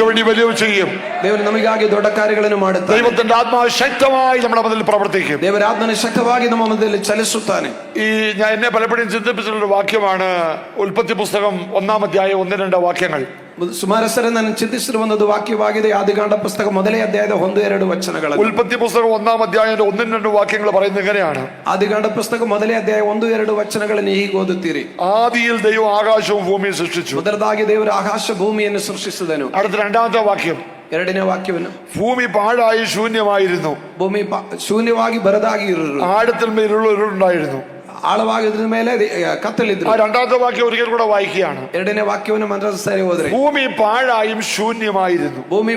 വേണ്ടി വലിയ ചെയ്യും. ದೇವರು ನಮಗಾಗಿ ದೊಡ್ಡ ಕಾರ್ಯಗಳನ್ನು ಮಾಡುತ್ತಾನೆ. ദൈവത്തിന്റെ ആത്മാവ് ശക്തമായി നമ്മുടെ മധ്യത്തിൽ പ്രവർത്തിക്കും. ದೇವರ ಆತ್ಮನು ಶಕ್ತವಾಗಿ ನಮ್ಮ ಮಧ್ಯದಲ್ಲಿ ಚಲಿಸುತ್ತಾನೆ. ഞാൻ എന്നെ പലപ്പോഴും ചിന്തിപ്പിച്ചിട്ടുള്ള വാക്യമാണ് ഉൽപ്പത്തി പുസ്തകം 1-ാം അധ്യായം 1-2 വാക്യങ്ങൾ. ಸುಮಾರು ಸರಿ ನಾನು ಚಿಂತಿಸಿರುವಂತದ್ದು ವಾಕ್ಯವಾಗಿದೆ. ಆದಿಕಾಂಡ ಪುಸ್ತಕ 1ನೇ ಅಧ್ಯಾಯದ 1-2 ವಚನಗಳು. ഉൽപ്പത്തി പുസ്തകം 1-ാം അധ്യായത്തിന്റെ 1-2 വാക്യങ്ങൾ പറയുന്നത് ഇങ്ങനെയാണ്. ಆದಿಕಾಂಡ ಪುಸ್ತಕ 1ನೇ ಅಧ್ಯಾಯ 1-2 ವಚನಗಳನ್ನು ಹೀಗೆ ಓದುತ್ತೀರಿ. ആദിയിൽ ദൈവം ആകാശവും ഭൂമിയും സൃഷ്ടിച്ചു. ಮೊದಲದಾಗಿ ದೇವರು ಆಕಾಶ ಭೂಮಿಯನ್ನು ಸೃಷ್ಟಿಸಿದನು. അടുത്ത 2-ാമത്തെ വാക്യം, 2ನೇ ವಾಕ್ಯವನ್ನು, ഭൂമി പാഴായി ശൂന്യമായിരുന്നു, ಭೂಮಿ ಶೂನ್ಯವಾಗಿ ಬರದಾಗಿ ಇರುವುದು, ആഴത്തിൽ ഇരുളുണ്ടായിരുന്നു, ಆಳವಾಗಿದ್ರ ಮೇಲೆ ಕತ್ತಲಿದ್ರು. 2-ാമത്തെ വാക്യം ഒരിക്കൽ കൂടെ വായിക്കുകയാണ്. 2ನೇ ವಾಕ್ಯವನ್ನು ಮಾತ್ರ ಸರಿ ಹೋದ್ರೆ, ഭൂമി പാഴായും ശൂന്യമായിരുന്നു, ಭೂಮಿ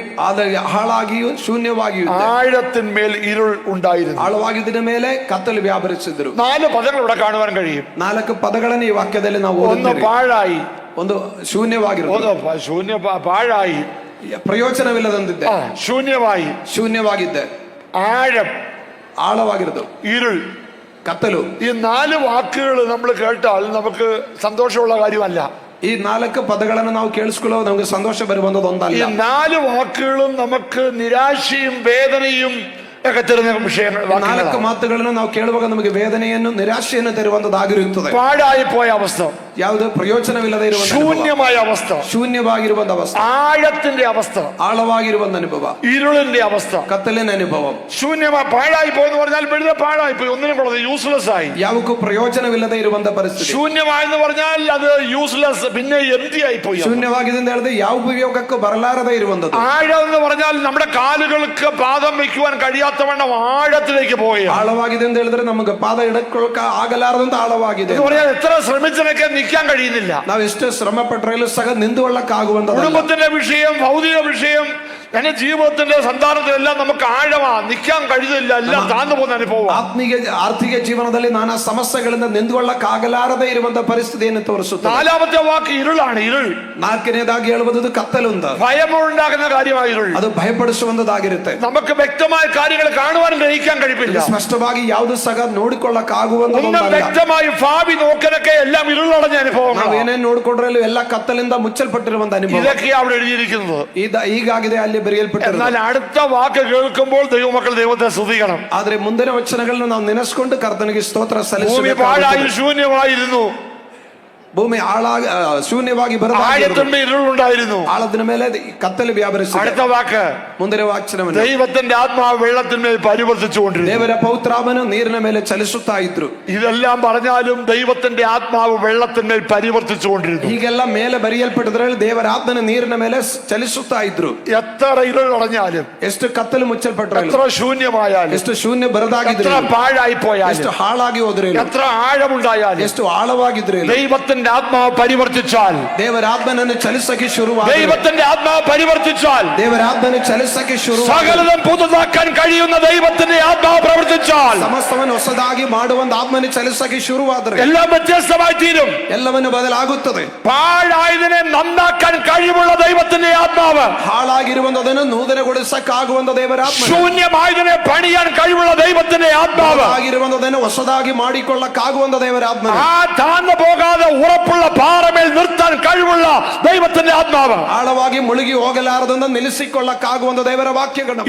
ಹಾಳಾಗಿಯೂ ಶೂನ್ಯವಾಗಿಯೂ, ആഴത്തിന്മേൽ ഇരുൾ ഉണ്ടായിരുന്നു, ಆಳವಾಗಿದ್ರ ಮೇಲೆ ಕತ್ತಲು ವ್ಯಾಪರಿಸಿದ್ರು. 4 പദങ്ങൾ ഇവിടെ കാണുവാൻ കഴിയും. 4 പದಗಳನ್ನು ಈ ವಾಕ್ಯದಲ್ಲಿ ನಾವು ഒന്ന് ಓದುತ್ತೇವೆ. പാഴായി, ಒಂದು ಶೂನ್ಯವಾಗಿರುವುದು, പാഴായി ಪ್ರಯೋಜನವಿಲ್ಲದಂತಿದ್ದೆ, ശൂന്യമായി, ಶೂನ್ಯವಾಗಿದ್ದೆ, ആഴം, ಆಳವಾಗಿರೋದು, ഇരുൾ, ಕತ್ತಲು. ഈ 4 വാക്കുകൾ നമ്മൾ കേട്ടാൽ നമുക്ക് സന്തോഷമുള്ള കാര്യമല്ല. ಈ 4 ಪದಗಳನ್ನು ನಾವು ಕೇಳಿಸ್ಕೊಳ್ಳೋ ನಮಗೆ ಸಂತೋಷ ಬರುವಂತದ್ದು ഈ ಒಂದಲ್ಲ. 4 വാക്കുകളും നമുക്ക് നിരാശയും വേദനയും ഒക്കെ തരുന്ന വിഷയങ്ങൾ. 4 ಮಾತುಗಳನ್ನು ನಾವು ಕೇಳುವಾಗ ನಮಗೆ ವೇದನೆಯನ್ನು ನಿರಾಶೆಯನ್ನು ತರುವಂತದ್ದಾಗಿರುತ್ತದೆ. പാഴായി പോയ അവസ്ഥ, ಯಾವುದು ಪ್ರಯೋಜನವಿಲ್ಲದೆ ಇರುವಂತ, ശൂന്യമായ അവസ്ഥ, ಶೂನ್ಯವಾಗಿರುವಂತ ಅವಸ್ಥೆ, ആഴത്തിന്റെ അവസ്ഥ, ಆಳವಾಗಿರುವಂತ ಅನುಭವ, ഇരുളിന്റെ അവസ്ഥ, ಕತ್ತಲಿನ ಅನುಭವ. ശൂന്യമായി പാഴായി പോയെന്ന് പറഞ്ഞാൽ വെറുതെ പാഴായി പോയി, ഒന്നിനും കൊള്ളത് യൂസ്ലെസ് ആയി. ಯಾವಕ್ಕೂ ಪ್ರಯೋಜನವಿಲ್ಲದೆ ಇರುವಂತ ಪರಿಸ್ಥಿತಿ. ശൂന്യമായെന്ന് പറഞ്ഞാൽ അത് യൂസ്ലെസ്, പിന്നെ എംപ്റ്റി ആയി പോയി. ಶೂನ್ಯವಾಗಿದೆ ಅಂತ ಹೇಳಿದ್ರೆ ಯಾವ ಉಪಯೋಗಕ್ಕೂ ಬರಲಾರದೆ ಇರುವಂತದ್ದು. ആഴം എന്ന് പറഞ്ഞാൽ നമ്മുടെ കാലുകൾക്ക് പാദം വെക്കുവാൻ കഴിയാത്തവണ്ണം ആഴത്തിലേക്ക് പോയി. ಆಳವಾಗಿದೆ ಅಂತ ಹೇಳಿದ್ರೆ ನಮಗೆ ಪಾದ ಇಡಕೊಳ್ಳಕ ಆಗಲಾರದಂತ ಆಳವಾಗಿದೆ. എന്ന് പറഞ്ഞാൽ എത്ര ശ്രമിച്ചതൊക്കെ നിൽക്കാൻ കഴിയുന്നില്ല. ನಾವು ಎಷ್ಟು ಶ್ರಮ ಪಟ್ಟರೂ ಸಹ ನಿಂದುಕೊಳ್ಳಕ್ಕಾಗುವಂತ കുടുംബത്തിന്റെ വിഷയം, ഭൗതിക വിഷയം, എന്റെ ജീവിതത്തിന്റെ സന്താനത്തിലെല്ലാം നമുക്ക് ആഴമാ, നിൽക്കാൻ കഴിയുന്നില്ല, എല്ലാം താന്നു പോകുന്ന അനുഭവം. ಆರ್ಥಿಕ ಜೀವನದಲ್ಲಿ ನಾನಾ ಸಮಸ್ಯೆಗಳಿಂದ ನಿಂದುಕೊಳ್ಳಕ್ಕಾಗಲಾರದೆ ಇರುವಂತ ಪರಿಸ್ಥಿತಿಯನ್ನು ತೋರಿಸುತ್ತದೆ. 4-ാമത്തെ വാക്ക് ഇരുളാണ്. ഇരുൾ 4ನೇದಾಗಿ ಹೇಳುವುದು ಕತ್ತಲುಂದ, ഭയമുണ്ടാകുന്ന കാര്യമാണ് ഇരുൾ. ಅದು ಭಯಪಡಿಸುವಂತದ್ದಾಗಿರುತ್ತೆ. നമുക്ക് വ്യക്തമായ കാര്യങ്ങൾ കാണുവാൻ ഗ്രഹിക്കാൻ കഴിയില്ല. ಸ್ಪಷ್ಟವಾಗಿ ಯಾವುದು ಸಹ ನೋಡಿಕೊಳ್ಳಕ್ಕಾಗುವಂತ, വ്യക്തമായി ഭാവി നോക്കലൊക്കെ എല്ലാം ഇരുളടഞ്ഞ അനുഭവം. ನಾವು ಏನೇನು ನೋಡಿಕೊಂಡ್ರಲ್ಲೂ ಎಲ್ಲ ಕತ್ತಲಿಂದ ಮುಚ್ಚಲ್ಪಟ್ಟಿರುವಂತ ಅನುಭವ. ഇതൊക്കെയാണ് അവിടെ എഴുതിയിരിക്കുന്നത്. ಹೀಗಾಗಿದೆ ಅಲ್ಲಿ ಬರೆಯಲ್ಪಟ್ಟಿದೆ. എന്നാൽ അടുത്ത വാക്ക് കേൾക്കുമ്പോൾ ദൈവമക്കൾ ദൈവത്തെ സ്തുതിക്കണം. ಆದ್ರೆ ಮುಂದಿನ ವಚನಗಳನ್ನು ನಾವು ನೆನೆಸ್ಕೊಂಡು ಕರ್ತನಿಗೆ ಸ್ತೋತ್ರ ഭൂമി ಸಲ್ಲಿಸಬೇಕು. പാഴായി ശൂന്യമായിരുന്നു, ಭೂಮಿ ಶೂನ್ಯವಾಗಿ ആഴത്തിന്റെ ഇരുളുണ്ടായിരുന്നു, ಆಳದ ಮೇಲೆ ಕತ್ತಲು ವ್ಯಾಪರಿಸಿದೆ. അടുത്ത വാക്ക്, ಮುಂದಿನ ವಾಕ್ಯವನ್ನು, ദൈവത്തിന്റെ ആത്മാവ് വെള്ളത്തിന്മേൽ പരിവർത്തിച്ചുകൊണ്ടിരുന്നു. ದೇವರ ಪವಿತ್ರಾತ್ಮನು ನೀರಿನ ಮೇಲೆ ಚಲಿಸುತ್ತಾ ಇದ್ರು. ഇതെല്ലാം പറഞ്ഞാലും ദൈവത്തിന്റെ ആത്മാവ് വെള്ളത്തിന്മേൽ പരിവർത്തിച്ചുകൊണ്ടിരുന്നു. ಹೀಗೆಲ್ಲ ಮೇಲೆ ಬರೆಯಲ್ಪಟ್ಟಿದ್ರಲ್ಲಿ ದೇವರ ಆತ್ಮನು ನೀರಿನ ಮೇಲೆ ಚಲಿಸುತ್ತಾ ಇದ್ರು. എത്ര ഇരുളടഞ്ഞാലും, ಎಷ್ಟು ಕತ್ತಲು ಮುಚ್ಚಲ್ಪಟ್ಟರು, എത്ര ശൂന്യമായാലും, ಎಷ್ಟು ಶೂನ್ಯ ಬರದಾಗಿದ್ರು, എത്ര പാഴായി പോയാലും, ಎಷ್ಟು ಹಾಳಾಗಿ ಹೋದ್ರೆ, എത്ര ആഴമുണ്ടായാലും, ಎಷ್ಟು ಆಳವಾಗಿದ್ರೆ, ദൈവത്തിന്റെ ആത്മാവ് പരിവർത്തിച്ചാൽ, ದೇವರ ಆತ್ಮನನ್ನು ಚಲಿಸಕ್ಕೆ ಶುರುವಾದರೆ, ദൈവത്തിന്റെ ആത്മാവ് പരിവർത്തിച്ചാൽ, ದೇವರ ಆತ್ಮನು ಚಲಿಸಕ್ಕೆ ಶುರುವಾದರೆ, സകലതും പുതുതാക്കാൻ കഴിയുന്ന ദൈവത്തിന്റെ ആത്മാവ് പ്രവർത്തിച്ചാൽ, ಸಮಸ್ತವನ್ನು ಹೊಸದಾಗಿ ಮಾಡುವಂತ ಆತ್ಮನು ಚಲಿಸಕ್ಕೆ ಶುರುವಾದರೆ, എല്ലാം വ്യത്യസ്തമായി തീരും, ಎಲ್ಲವನ್ನು ಬದಲಾಗುತ್ತದೆ. പാഴായതിനെ നന്നാക്കാൻ കഴിവുള്ള ദൈവത്തിന്റെ ആത്മാവ്, ಹಾಳಾಗಿರುವಂತದನ್ನು ನೂತನಗೊಳಿಸಕ್ಕಾಗುವಂತ ದೇವರ ಆತ್ಮ, ശൂന്യമായതിനെ പണിയാൻ കഴിവുള്ള ദൈവത്തിന്റെ ആത്മാവ്, ಆಗಿರುವಂತದನ್ನು ಹೊಸದಾಗಿ ಮಾಡಿಕೊಳ್ಳಕ್ಕಾಗುವಂತ ದೇವರ ಆತ್ಮ, ആ താന്നു പോകാതെ ഉറപ്പുള്ള പാറമേൽ നിർത്താൻ കഴിവുള്ള ദൈവത്തിന്റെ ആത്മാവ്, ಆಳವಾಗಿ ಮುಳುಗಿ ಹೋಗಲಾರದಂತ ನಿಲ್ಲಿಸಿಕೊಳ್ಳಕ್ಕಾಗುವಂತ ದೇವರ ವಾಕ್ಯಗಳು,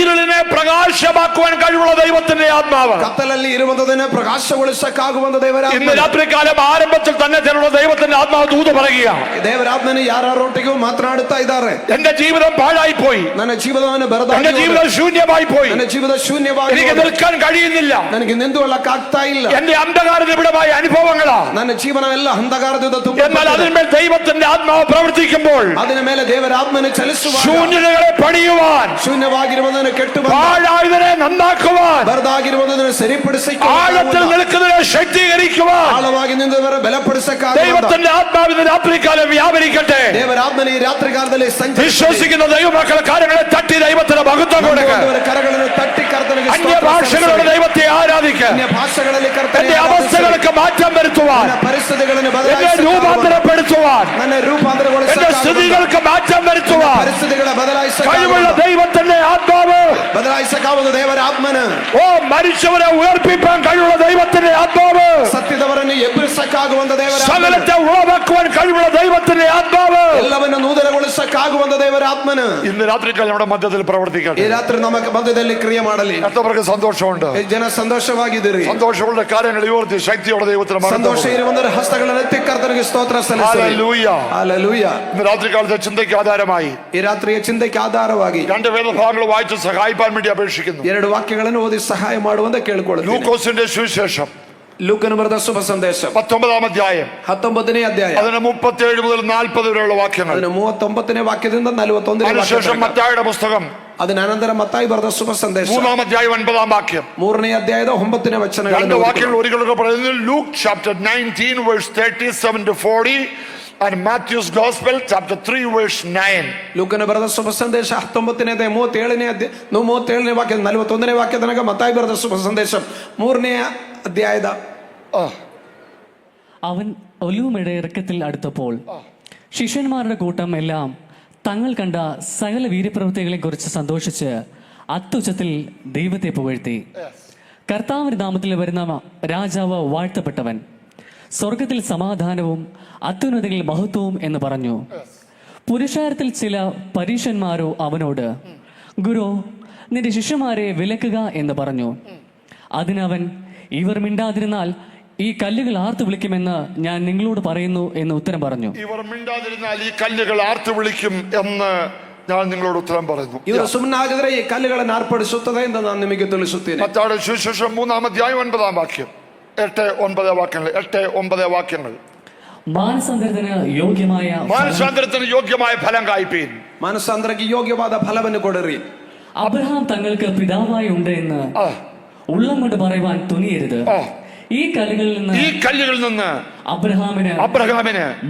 ഇരുളിനെ പ്രകാശമാക്കുവാൻ കഴിവുള്ള ദൈവത്തിന്റെ ആത്മാവ്, ಕತ್ತಲಲ್ಲಿ ಇರುವಂತದನ್ನು ಪ್ರಕಾಶಗೊಳಿಸಕ್ಕಾಗುವಂತ ದೇವರ ಆತ್ಮ. ഇന്ന് രാത്രികാലം ആരംഭത്തിൽ തന്നെ ചിലരുടെ ദൈവത്തിന്റെ ആത്മാവ് ദൂത് പറയുകയാണ്. ದೇವರ ಆತ್ಮನು ಯಾರೊಟ್ಟಿಗೂ ಮಾತನಾಡುತ್ತಾ ಇದ್ದಾರೆ. എന്റെ ജീവിതം പാഴായി പോയി, ನನ್ನ ಜೀವನವನ್ನು എന്റെ ജീവിതം ശൂന്യമായി പോയി, ನನ್ನ ಜೀವನ ಶೂನ್ಯವಾಗಿ, എനിക്ക് നിൽക്കാൻ കഴിയുന്നില്ല, ನನಗೆ ನಿಂತುಕೊಳ್ಳಕ್ಕಾಗ್ತಾ ಇಲ್ಲ, എന്റെ അന്ധകാര നിബിഡമായ അനുഭവങ്ങളാ. ನನ್ನ ಜೀವನವೆಲ್ಲ ಅಂಧಕಾರದಿಂದ എന്നാൽ അതിന്മേൽ ദൈവത്തിന്റെ ആത്മാവ് പ്രവർത്തിക്കുമ്പോൾ, അതിನ ಮೇಲೆ ದೇವರ ಆತ್ಮನು ಚಲಿಸುವಾಗ, ശൂന്യതകളെ പണിയുവാൻ, ಶೂನ್ಯವಾಗಿರುವುದನ್ನು ಕೆಟ್ಟು പാഴായതിനെ നന്നാക്കുവാൻ, ಬರದಾಗಿರುವುದನ್ನು ಸರಿಪಡಿಸಿಕೊಳ್ಳುವ, ആഴത്തിൽ നിൽക്കുന്നതിനെ ശക്തീകരിക്കുവാൻ ಆಳವಾಗಿ ನಿಂತವರ ಬಲಪಡಿಸಕ್ಕಾಗುವಂತ ദൈവത്തിന്റെ ആത്മാവിന്റെ രാത്രികാലം വ്യാപരിക്കട്ടെ. ದೇವರ ಆತ್ಮನು ಈ ರಾತ್ರಿ കാലದಲ್ಲಿ വിശ്വസിക്കുന്ന ദൈവമക്കൾ കാര്യങ്ങളെ തട്ടി ദൈവത്തിന് മഹത്വം കൊടുക്കുക. ಕರಗಳನ್ನು ತಟ್ಟಿ ಕರ್ತನಿಗೆ അന്യഭാഷകളുടെ ദൈവത്തെ ആരാധിക്കുക. ಭಾಷೆಗಳಲ್ಲಿ എന്റെ അവസ്ഥകൾക്ക് മാറ്റം വരുത്തുവാൻ, ಪರಿಸ್ಥಿತಿಗಳನ್ನು എന്നെ രൂപാന്തരപ്പെടുത്തുവാൻ, ನನ್ನ എന്റെ ರೂಪಾಂತರಗೊಳಿಸಲು, സ്ഥിതികൾക്ക് മാറ്റം വരുത്തുവാൻ ಪರಿಸ್ಥಿತಿಗಳ ಬದಲಾಯಿಸ കഴിവുള്ള ദൈവത്തിന്റെ ആത്മാവ് ಯಾವುದು ದೇವರ ಆತ್ಮನು? ഓ മരിച്ചവരെ ഉയർപ്പിക്കാൻ കഴിവുള്ള ദൈവത്തിന്റെ ആത്മാവ്, ಸತ್ತಿದವರನ್ನು ಎಬ್ಬರಿಸಕ್ಕಾಗುವಂತ ದೇವರ ಆತ್ಮನು, സകലത്തെ ഉളവാക്കുവാൻ കഴിവുള്ള ദൈവത്തിന്റെ ആത്മാവ്, ಎಲ್ಲವನ್ನು ನೂತನಗೊಳಿಸಕ್ಕಾಗುವಂತ ದೇವರ ಆತ್ಮನು ഇന്ന് രാത്രിക്കാലം നമ്മുടെ മധ്യത്തിൽ പ്രവർത്തിക്കട്ടെ. ಈ ರಾತ್ರಿ ನಮ್ಮ ಮಧ್ಯದಲ್ಲಿ ಕ್ರಿಯೆ ಮಾಡಲಿ. എത്രവർക്ക് സന്തോഷമുണ്ട്? ಜನ ಸಂತೋಷವಾಗಿದ್ದೀರಿ. സന്തോഷമുള്ള കാര്യങ്ങൾ ഉയർത്തി ശക്തിയോടെ ദൈവത്തിന് ಸಂತೋಷ ಇರುವಂತ ಹಸ್ತಗಳನ್ನು ಎತ್ತಿ ಕರ್ತನಿಗೆ ಸ್ತೋತ್ರ ಸಲ್ಲಿಸಿರಿ. ഹല്ലേലൂയ. ಹಲ್ಲೆಲೂಯ. ഇന്ന് രാത്രികാലത്തെ ചിന്തയ്ക്ക് ആധാരമായി ಈ ರಾತ್ರಿಯ ಚಿಂತೆಗೆ ಆಧಾರವಾಗಿ 2 വേദഭാഗങ്ങൾ വായിച്ച് സഹായിക്കാൻ വേണ്ടി അപേക്ഷിക്കുന്നു. 2 ವಾಕ್ಯಗಳನ್ನು ಓದಿ ಸಹಾಯ ಮಾಡುವಂತ ಕೇಳಿಕೊಳ್ಳುತ್ತೇನೆ. ലൂക്കോസിന്റെ സുവിശേഷം ലൂക്കന് ಬರೆದ ಶುಭ ಸಂದೇಶ 19-ാം അധ്യായം 19ನೇ ಅಧ್ಯಾಯ അതിന് 37 മുതൽ 40 വരെയുള്ള വാക്യങ്ങൾ. അതിന് 39ನೇ വാಕ್ಯದಿಂದ 41ನೇ അതിനുശേഷം മത്തായിയുടെ പുസ്തകം അതിന് അനന്തര മത്തായി ಬರೆದ ಶುಭ ಸಂದೇಶ 3-ാം അധ്യായം 9-ാം വാക്യം. 3ನೇ ಅಧ್ಯಾಯದ 9ನೇ ವಚನಗಳು. 2 വാക്യങ്ങൾ ഒരിക്കലൊക്കെ പറയുന്നത് Luke chapter 19 verse 37 to 40 and Matthew's Gospel chapter 3 verse 9. ಲೂಕನ ಬರೆದ ಶುಭ ಸಂದೇಶ 19ನೇ ಅಧ್ಯಾಯ 37ನೇ ವಾಕ್ಯ 41ನೇ ವಾಕ್ಯ ತನಕ ಮತ್ತಾಯಿ ಬರೆದ ಶುಭ ಸಂದೇಶ 3ನೇ അധ്യായದ. അവൻ ഒലിവുമലയുടെ ഇറക്കത്തിൽ അടുത്തപ്പോൾ ശിഷ്യന്മാരുടെ കൂട്ടം എല്ലാം തങ്ങൾ കണ്ട സകല വീര്യപ്രവൃത്തികളെ കുറിച്ച് സന്തോഷിച്ച് അത്യുച്ചത്തിൽ ദൈവത്തെ പുകഴ്ത്തി. കർത്താവിന്റെ നാമത്തിൽ വരുന്ന രാജാവ് വാഴ്ത്തപ്പെട്ടവൻ, സ്വർഗത്തിൽ സമാധാനവും അത്യുന്നതങ്ങളിൽ മഹത്വവും എന്ന് പറഞ്ഞു. പുരുഷാരത്തിൽ ചില പരീശന്മാരോ അവനോട്, ഗുരു, നിന്റെ ശിഷ്യന്മാരെ വിലക്കുക എന്ന് പറഞ്ഞു. അതിനവൻ, ഇവർ മിണ്ടാതിരുന്നാൽ ഈ കല്ലുകൾ ആർത്തു വിളിക്കുമെന്ന് ഞാൻ നിങ്ങളോട് പറയുന്നു എന്ന് ഉത്തരം പറഞ്ഞു. ഇവർ മിണ്ടാതിരുന്നാൽ ഈ കല്ലുകൾ ആർത്തു വിളിക്കും എന്ന് ഞാൻ നിങ്ങളോട് ഉത്തരം പറയുന്നു. ಇವರು ಸುಮ್ಮನಾಗಿದ್ರೆ ಈ ಕಲ್ಲುಗಳನ್ನು ಆರ್ಪಡಿಸುತ್ತದೆ ಎಂದು ನಾನು ನಿಮಗೆ ತಿಳಿಸುತ್ತೇನೆ. മത്തായിയുടെ സുവിശേഷം 3-ാം അധ്യായം 9-ാം വാക്യം 8-9 വാക്യങ്ങൾ 8-9 വാക്യങ്ങൾ. മാനസാന്തരത്തിന് യോഗ്യമായ ഫലം കായ്പീൻ. ಮಾನಸಾಂತರಕ್ಕೆ ಯೋಗ್ಯವಾದ ಫಲವನ್ನು ಕೊಡಿರಿ. അബ്രഹാം തങ്ങൾക്ക് പിതാവായി ഉണ്ട് എന്ന് ഉള്ളം കൊണ്ട് പറയുവാൻ തുനിയരുത്. ഈ കല്ലുകളിൽ നിന്ന് അബ്രഹാമിന്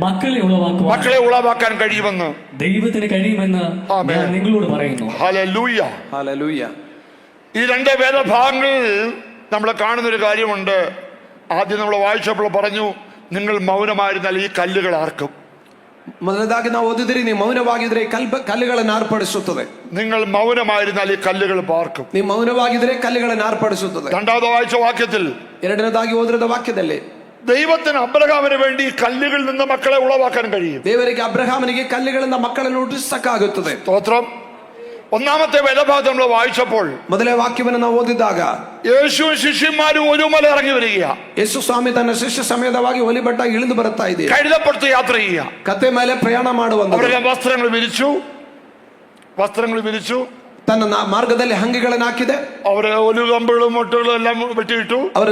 മക്കളെ ഉളവാക്കാൻ കഴിയുമെന്ന് ദൈവത്തിന് കഴിയുമെന്ന് ഞാൻ നിങ്ങളോട് പറയുന്നു. ഹല്ലേലൂയ. ഹല്ലേലൂയ. ഈ 2 വേദഭാഗങ്ങളിൽ നമ്മൾ കാണുന്നൊരു കാര്യമുണ്ട്. ആദ്യം നമ്മൾ വായിച്ചപ്പോൾ പറഞ്ഞു, നിങ്ങൾ മൗനമായിരുന്നാൽ ഈ കല്ലുകൾ ആർക്കും. ಮೊದಲದಾಗಿ ನಾವು ಓದಿದ್ರಿ, ನೀವು ಮೌನವಾಗಿದ್ರೆ ಕಲ್ಲುಗಳನ್ನು ಆರ್ಪಡಿಸುತ್ತದೆ. നിങ്ങൾ മൗനമായിരുന്നാൽ ഈ കല്ലുകൾ പാർക്കും. ನೀವು ಮೌನವಾಗಿದ್ರೆ ಕಲ್ಲುಗಳನ್ನು ಆರ್ಪಡಿಸುತ್ತದೆ. 2ാമത് വായിച്ച വാക്യത്തിൽ, 2ನೇದಾಗಿ ಓದಿದ ವಾಕ್ಯದಲ್ಲಿ, ദൈവത്തിന് അബ്രഹാമിന് വേണ്ടി കല്ലുകളിൽ നിന്ന് മക്കളെ ഉളവാക്കാൻ കഴിയും. ದೇವರಿಗೆ ಅಬ್ರಹಾಮನಿಗೆ ಕಲ್ಲುಗಳಿಂದ ಮಕ್ಕಳನ್ನು ಹುಟ್ಟಿಸಕ್ಕಾಗುತ್ತದೆ. സ്തോത്രം. 1ാമത്തെ വേദഭാഗം നമ്മൾ വായിച്ചപ്പോൾ ಮೊದಲೇ ವಾಕ್ಯವನ್ನು ನಾವು ಓದಿದಾಗ യേശുവും ശിഷ്യന്മാരും ഒലിവുമല ഇറങ്ങി വരിക. ಯೇಸು ಸ್ವಾಮಿ ತನ್ನ ಶಿಷ್ಯ ಸಮೇತವಾಗಿ ಒಲಿಬೆಟ್ಟ ಇಳಿದು ಬರುತ್ತಾ ಇದೆ. കഴുതപ്പുറത്ത് യാത്ര ചെയ്യുക. ಕತ್ತೆ ಮೇಲೆ ಪ್ರಯಾಣ ಮಾಡುವಂತ. അവരുടെ വസ്ത്രങ്ങൾ വിരിച്ചു ತನ್ನ ಮಾರ್ಗದಲ್ಲಿ ಹಂಗಿಗಳನ್ನು ಹಾಕಿದೆ. ಅವರ ഒലിവുകമ്പുകളും മുട്ടുകളും എല്ലാം വെട്ടിയിട്ടു. ಅವರ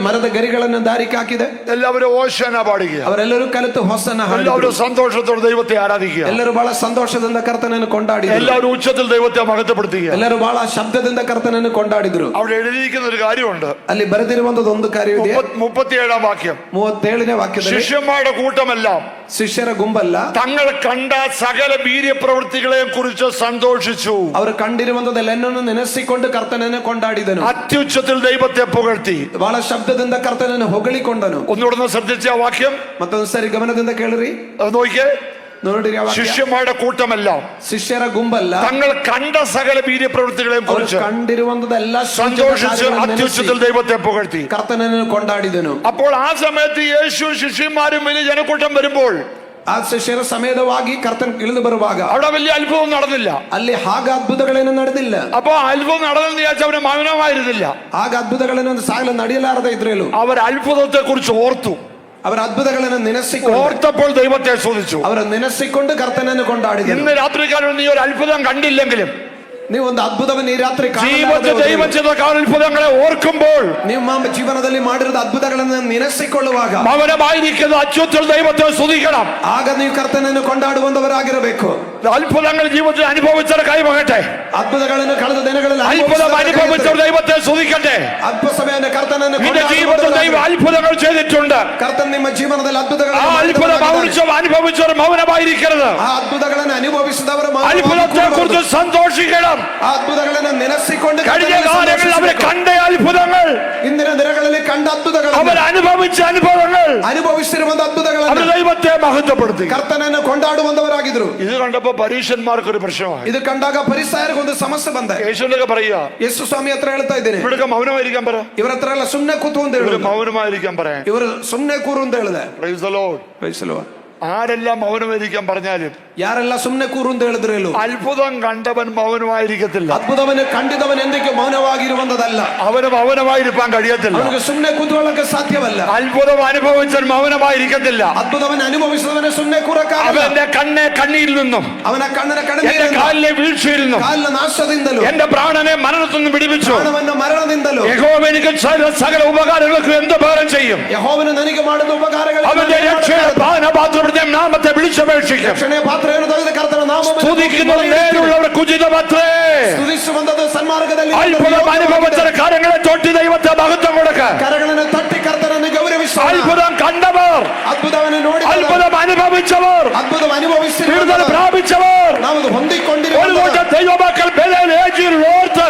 ಮರದ ಗರಿಗಳನ್ನು ದಾರಿಗೆ ಹಾಕಿದೆ. എല്ലാവരും ഓശാന പാടുക. ಅವರೆಲ್ಲರೂ ಕಲಿತು ಹೊಸನ ಹಾಡಿದರು. എല്ലാവരും സന്തോഷത്തോടെ ദൈവത്തെ ആരാധിക്കുക. ಎಲ್ಲರೂ ಬಹಳ ಸಂತೋಷದಿಂದ ಕರ್ತನನ್ನು ಕೊಂಡಾಡಿದರು. എല്ലാവരും ഉച്ചത്തിൽ ദൈവത്തെ മഹത്വപ്പെടുത്തുക. ಎಲ್ಲರೂ ಬಹಳ ಶಬ್ದದಿಂದ ಕರ್ತನನ್ನು ಕೊಂಡಾಡಿದರು. അവിടെ എഴുതിയിരിക്കുന്ന ഒരു കാര്യമുണ്ട്. ಅಲ್ಲಿ ಬರೆದಿರುವಂತದ್ದು ಕಾರ್ಯವಿದೆ. 37-ാം വാക്യം 37ನೇ ವಾಕ್ಯದಲ್ಲಿ, ശിഷ്യന്മാരുടെ കൂട്ടമെല്ലാം ಶಿಷ್ಯರ ಗುಂಪಲ್ಲ തങ്ങൾ കണ്ട സകല വീര്യപ്രവൃത്തികളെ കുറിച്ച് സന്തോഷിച്ചു. ಅವರು ಕಂಡಿರುವಂತದೆಲ್ಲನನ್ನು ನೆನೆಸಿಕೊಂಡು ಕರ್ತನನ್ನು ಕೊಂಡಾಡಿದನು. അത്യുച്ചത്തിൽ ദൈവത്തെ പുകഴ്ത്തി ಬಹಳ ಶಬ್ದದಿಂದ ಕರ್ತನನ್ನು ಹೊಗಳಿಕೊಂಡನು. ഒന്നുകൂടെ ശ്രദ്ധിച്ച ആ വാക്യം ಮತ್ತೊಂದು ಸರಿ ಗಮನದಿಂದ ಕೇಳಿರಿ. നോക്കിയേ, ನೋಡಿರಿ ಆ ವಾಕ್ಯ. ശിഷ്യന്മാരുടെ കൂട്ടമെല്ലാം ಶಿಷ್ಯರ ಗುಂಪಲ್ಲ തങ്ങൾ കണ്ട സകല വീര്യപ്രവൃത്തികളെയും കുറിച്ച് ಕಂಡಿರುವಂತದೆಲ್ಲ സന്തോഷിച്ച് അത്യുച്ചത്തിൽ ദൈവത്തെ പുകഴ്ത്തി ಕರ್ತನನ್ನು ಕೊಂಡಾಡಿದನು. അപ്പോൾ ആ സമയത്ത് യേശു ശിഷ്യന്മാരും വലിയ ജനക്കൂട്ടം വരുമ്പോൾ ಆ ಶಿಷ್ಯರ ಸಮೇತವಾಗಿ ಕರ್ತನ ಇಳಿದು ಬರುವಾಗ അവിടെ വലിയ അത്ഭുതം നടന്നില്ല. ಅಲ್ಲಿ ಆಗ ಅದ್ಭುತಗಳೇನು ನಡೆದಿಲ್ಲ. അപ്പൊ അത്ഭുതം നടന്നെന്ന് വിചാരിച്ച അവര് മൗനമായിരുന്നില്ല. ಆಗ ಅದ್ಭುತಗಳೇನು ಸಾಗಲು ನಡೆಯಲಾರದೆ ಇದ್ರೇನು, അവർ അത്ഭുതത്തെ കുറിച്ച് ഓർത്തു. ಅವರ ಅದ್ಭುತಗಳನ್ನು ನೆನೆಸಿಕೊಂಡು ഓർത്തപ്പോൾ ദൈവത്തെ സ്തുതിച്ചു. ಅವರ ನೆನೆಸಿಕೊಂಡು ಕರ್ತನನ್ನು ಕೊಂಡಾಡಿದರು. ഇന്ന് രാത്രികാലം നീ ഒരു അത്ഭുതം കണ്ടില്ലെങ്കിലും ನೀವು ಒಂದು ಅದ್ಭುತವನ್ನು ಈ ರಾತ್ರಿ ജീവിതത്തിൽ ദൈവം ചെയ്ത അത്ഭുതങ്ങളെ ഓർക്കുമ്പോൾ, ನಿಮ್ಮ ಜೀವನದಲ್ಲಿ ಮಾಡಿರುವ ಅದ್ಭುತಗಳನ್ನು ನೆನೆಸಿಕೊಳ್ಳುವಾಗ മൗനമായിരിക്കുന്ന അത്യുച്ചത്തിൽ ദൈവത്തെ സ്തുതിക്കണം. ಆಗ ನೀವು ಕರ್ತನನ್ನು ಕೊಂಡಾಡುವಂತವರಾಗಿರಬೇಕು. അത്ഭുതങ്ങൾ ജീവിതത്തിൽ അനുഭവിച്ചവർ കൈമകട്ടെ. ಅದ್ಭುತಗಳನ್ನು ಕಳೆದ ದಿನಗಳಲ್ಲಿ അത്ഭുതം അനുഭവിച്ചവർ ദൈവത്തെ സ്തുതിക്കട്ടെ. ಅದ್ಭುತ ಸಮಯದ ಕರ್ತನನ್ನು നിന്റെ ജീവിതത്തിൽ ദൈവം അത്ഭുതങ്ങൾ ചെയ്തിട്ടുണ്ട്. ಕರ್ತನ ನಿಮ್ಮ ಜೀವನದಲ್ಲಿ ആ അത്ഭുതം അനുഭവിച്ചവർ മൗനമായിരിക്കരുത്. ಆ ಅದ್ಭುತಗಳನ್ನು ಅನುಭವಿಸಿದವರು അത്ഭുതത്തെ കുറിച്ച് സന്തോഷിക്കണം. ಆ ಅದ್ಭುತಗಳನ್ನು ನೆನೆಸಿಕೊಂಡು കഴിഞ്ഞ കാലങ്ങളിൽ അവർ കണ്ട അത്ഭുതങ്ങൾ, ಇಂದಿನ ದಿನಗಳಲ್ಲಿ ಕಂಡ ಅದ್ಭುತಗಳು, അവർ അനുഭവിച്ച അനുഭവങ്ങൾ, ಅನುಭವಿಸಿರುವಂತ അവർ ಅದ್ಭುತಗಳನ್ನು ദൈവത്തെ മഹത്വപ്പെടുത്തി ಕರ್ತನನ್ನು ಕೊಂಡಾಡುವಂತವರಾಗಿದ್ರು. ഇത് കണ്ടപ്പോ പരീക്ഷന്മാർക്കൊരു പ്രശ്നമായി. ಇದು ಕಂಡಾಗ ಪರಿಸಾಯರಿಗೊಂದು ಸಮಸ್ಯೆ ಬಂದ. യേശുവിനൊക്കെ പറയുക, ಯೇಸು ಸ್ವಾಮಿ ಹತ್ರ ಹೇಳ್ತಾ ಇದ್ದೇನೆ, ഇവിടൊക്കെ മൗനമായിരിക്കാൻ പറ. ಇವ್ರ ಹತ್ರ ಎಲ್ಲ ಸುಮ್ನೆ ಕೂತು ಅಂತ ഇവര് ಹೇಳಿದ್ರು. മൗനമായിരിക്കാൻ പറയാൻ. ಇವರು ಸುಮ್ನೆ ಕೂರು ಅಂತ ಹೇಳಿದೆ. Praise the Lord. ആരെല്ലാം മൗനമായിരിക്കാൻ പറഞ്ഞാലും, ಯಾರೆಲ್ಲ ಸುಮ್ನೆ ಕೂರು ಅಂತ ಹೇಳಿದ್ರು, അത്ഭുതം കണ്ടവൻ മൗനമായിരിക്കത്തില്ല. ಅದ್ಭುತವನ್ನು ಕಂಡಿದವನು ಎಂದಿಗೂ ಮೌನವಾಗಿರುವಂತದಲ್ಲ. അവന് മൗനമായിരിക്കാൻ കഴിയത്തില്ല. ಅವನಿಗೆ ಸುಮ್ನೆ ಕೂತ್ಕೊಳ್ಳಕ್ಕೆ ಸಾಧ್ಯವಲ್ಲ. അത്ഭുതം അനുഭവിച്ചവൻ മൗനമായിരിക്കത്തില്ല. ಅದ್ಭುತವನ್ನು ಅನುಭವಿಸಿದವನು ಸುಮ್ನೆ ಕೂರಕ್ಕಾಗಲ್ಲ. അവന്റെ കണ്ണീരിൽ നിന്നും, ಅವನ ಕಣ್ಣಿನ എന്റെ ಕಣ್ಣೀರಿನಿಂದ, കാലിലെ വീഴ്ചയിൽ നിന്നും, ಕಾಲಿನ ನಾಶದಿಂದಲೂ, എന്റെ പ്രാണനെ മരണത്തിൽ നിന്ന് പിടിപ്പിച്ചു. ಪ್ರಾಣವನ್ನು ಮರಣದಿಂದಲೂ, യഹോവ എനിക്ക് സകല ഉപകാരങ്ങൾക്ക് എന്ത് ഉപകാരം ചെയ്യും? ಯೆಹೋವನು ನನಗೆ ಮಾಡಿದ ಉಪಕಾರಗಳು അവന്റെ രക്ഷയുടെ പാനപാത്രത്തിന്റെ നാമത്തെ വിളിച്ചപേക്ഷിക്കും. ರಕ್ಷಣೆಯ ಪಾತ್ರೆಯನ್ನು ತೆಗೆದು ಕರ್ತನ ನಾಮವನ್ನು സ്തുതിക്കുന്നത് നേരുള്ളവർക്ക് ഉചിതമത്രേ. ಸ್ತುತಿಸುವಂತದ್ದು ಸನ್ಮಾರ್ಗದಲ್ಲಿ അത്ഭുതം അനുഭവിച്ച കാര്യങ്ങളെ തൊട്ടി ദൈവത്തെ മഹത്വം കൊടുക്കുക. ಕರಗಳನ್ನು ತಟ್ಟಿ ಕರ್ತನನ್ನು ಗೌರವಿಸುವ. അത്ഭുതം കണ്ടവർ, ಅದ್ಭುತವನ್ನು ನೋಡಿ, അത്ഭുതം അനുഭവിച്ചവർ, ಅದ್ಭುತ ಅನುಭವಿಸಿ വിടുതൽ പ്രാപിച്ചവർ, ನಾವು ಹೊಂದಿಕೊಂಡಿರುವ ഒരു കൂട്ടം ദൈവമക്കൾ ബെഥേലിൽ ഓർത്ത്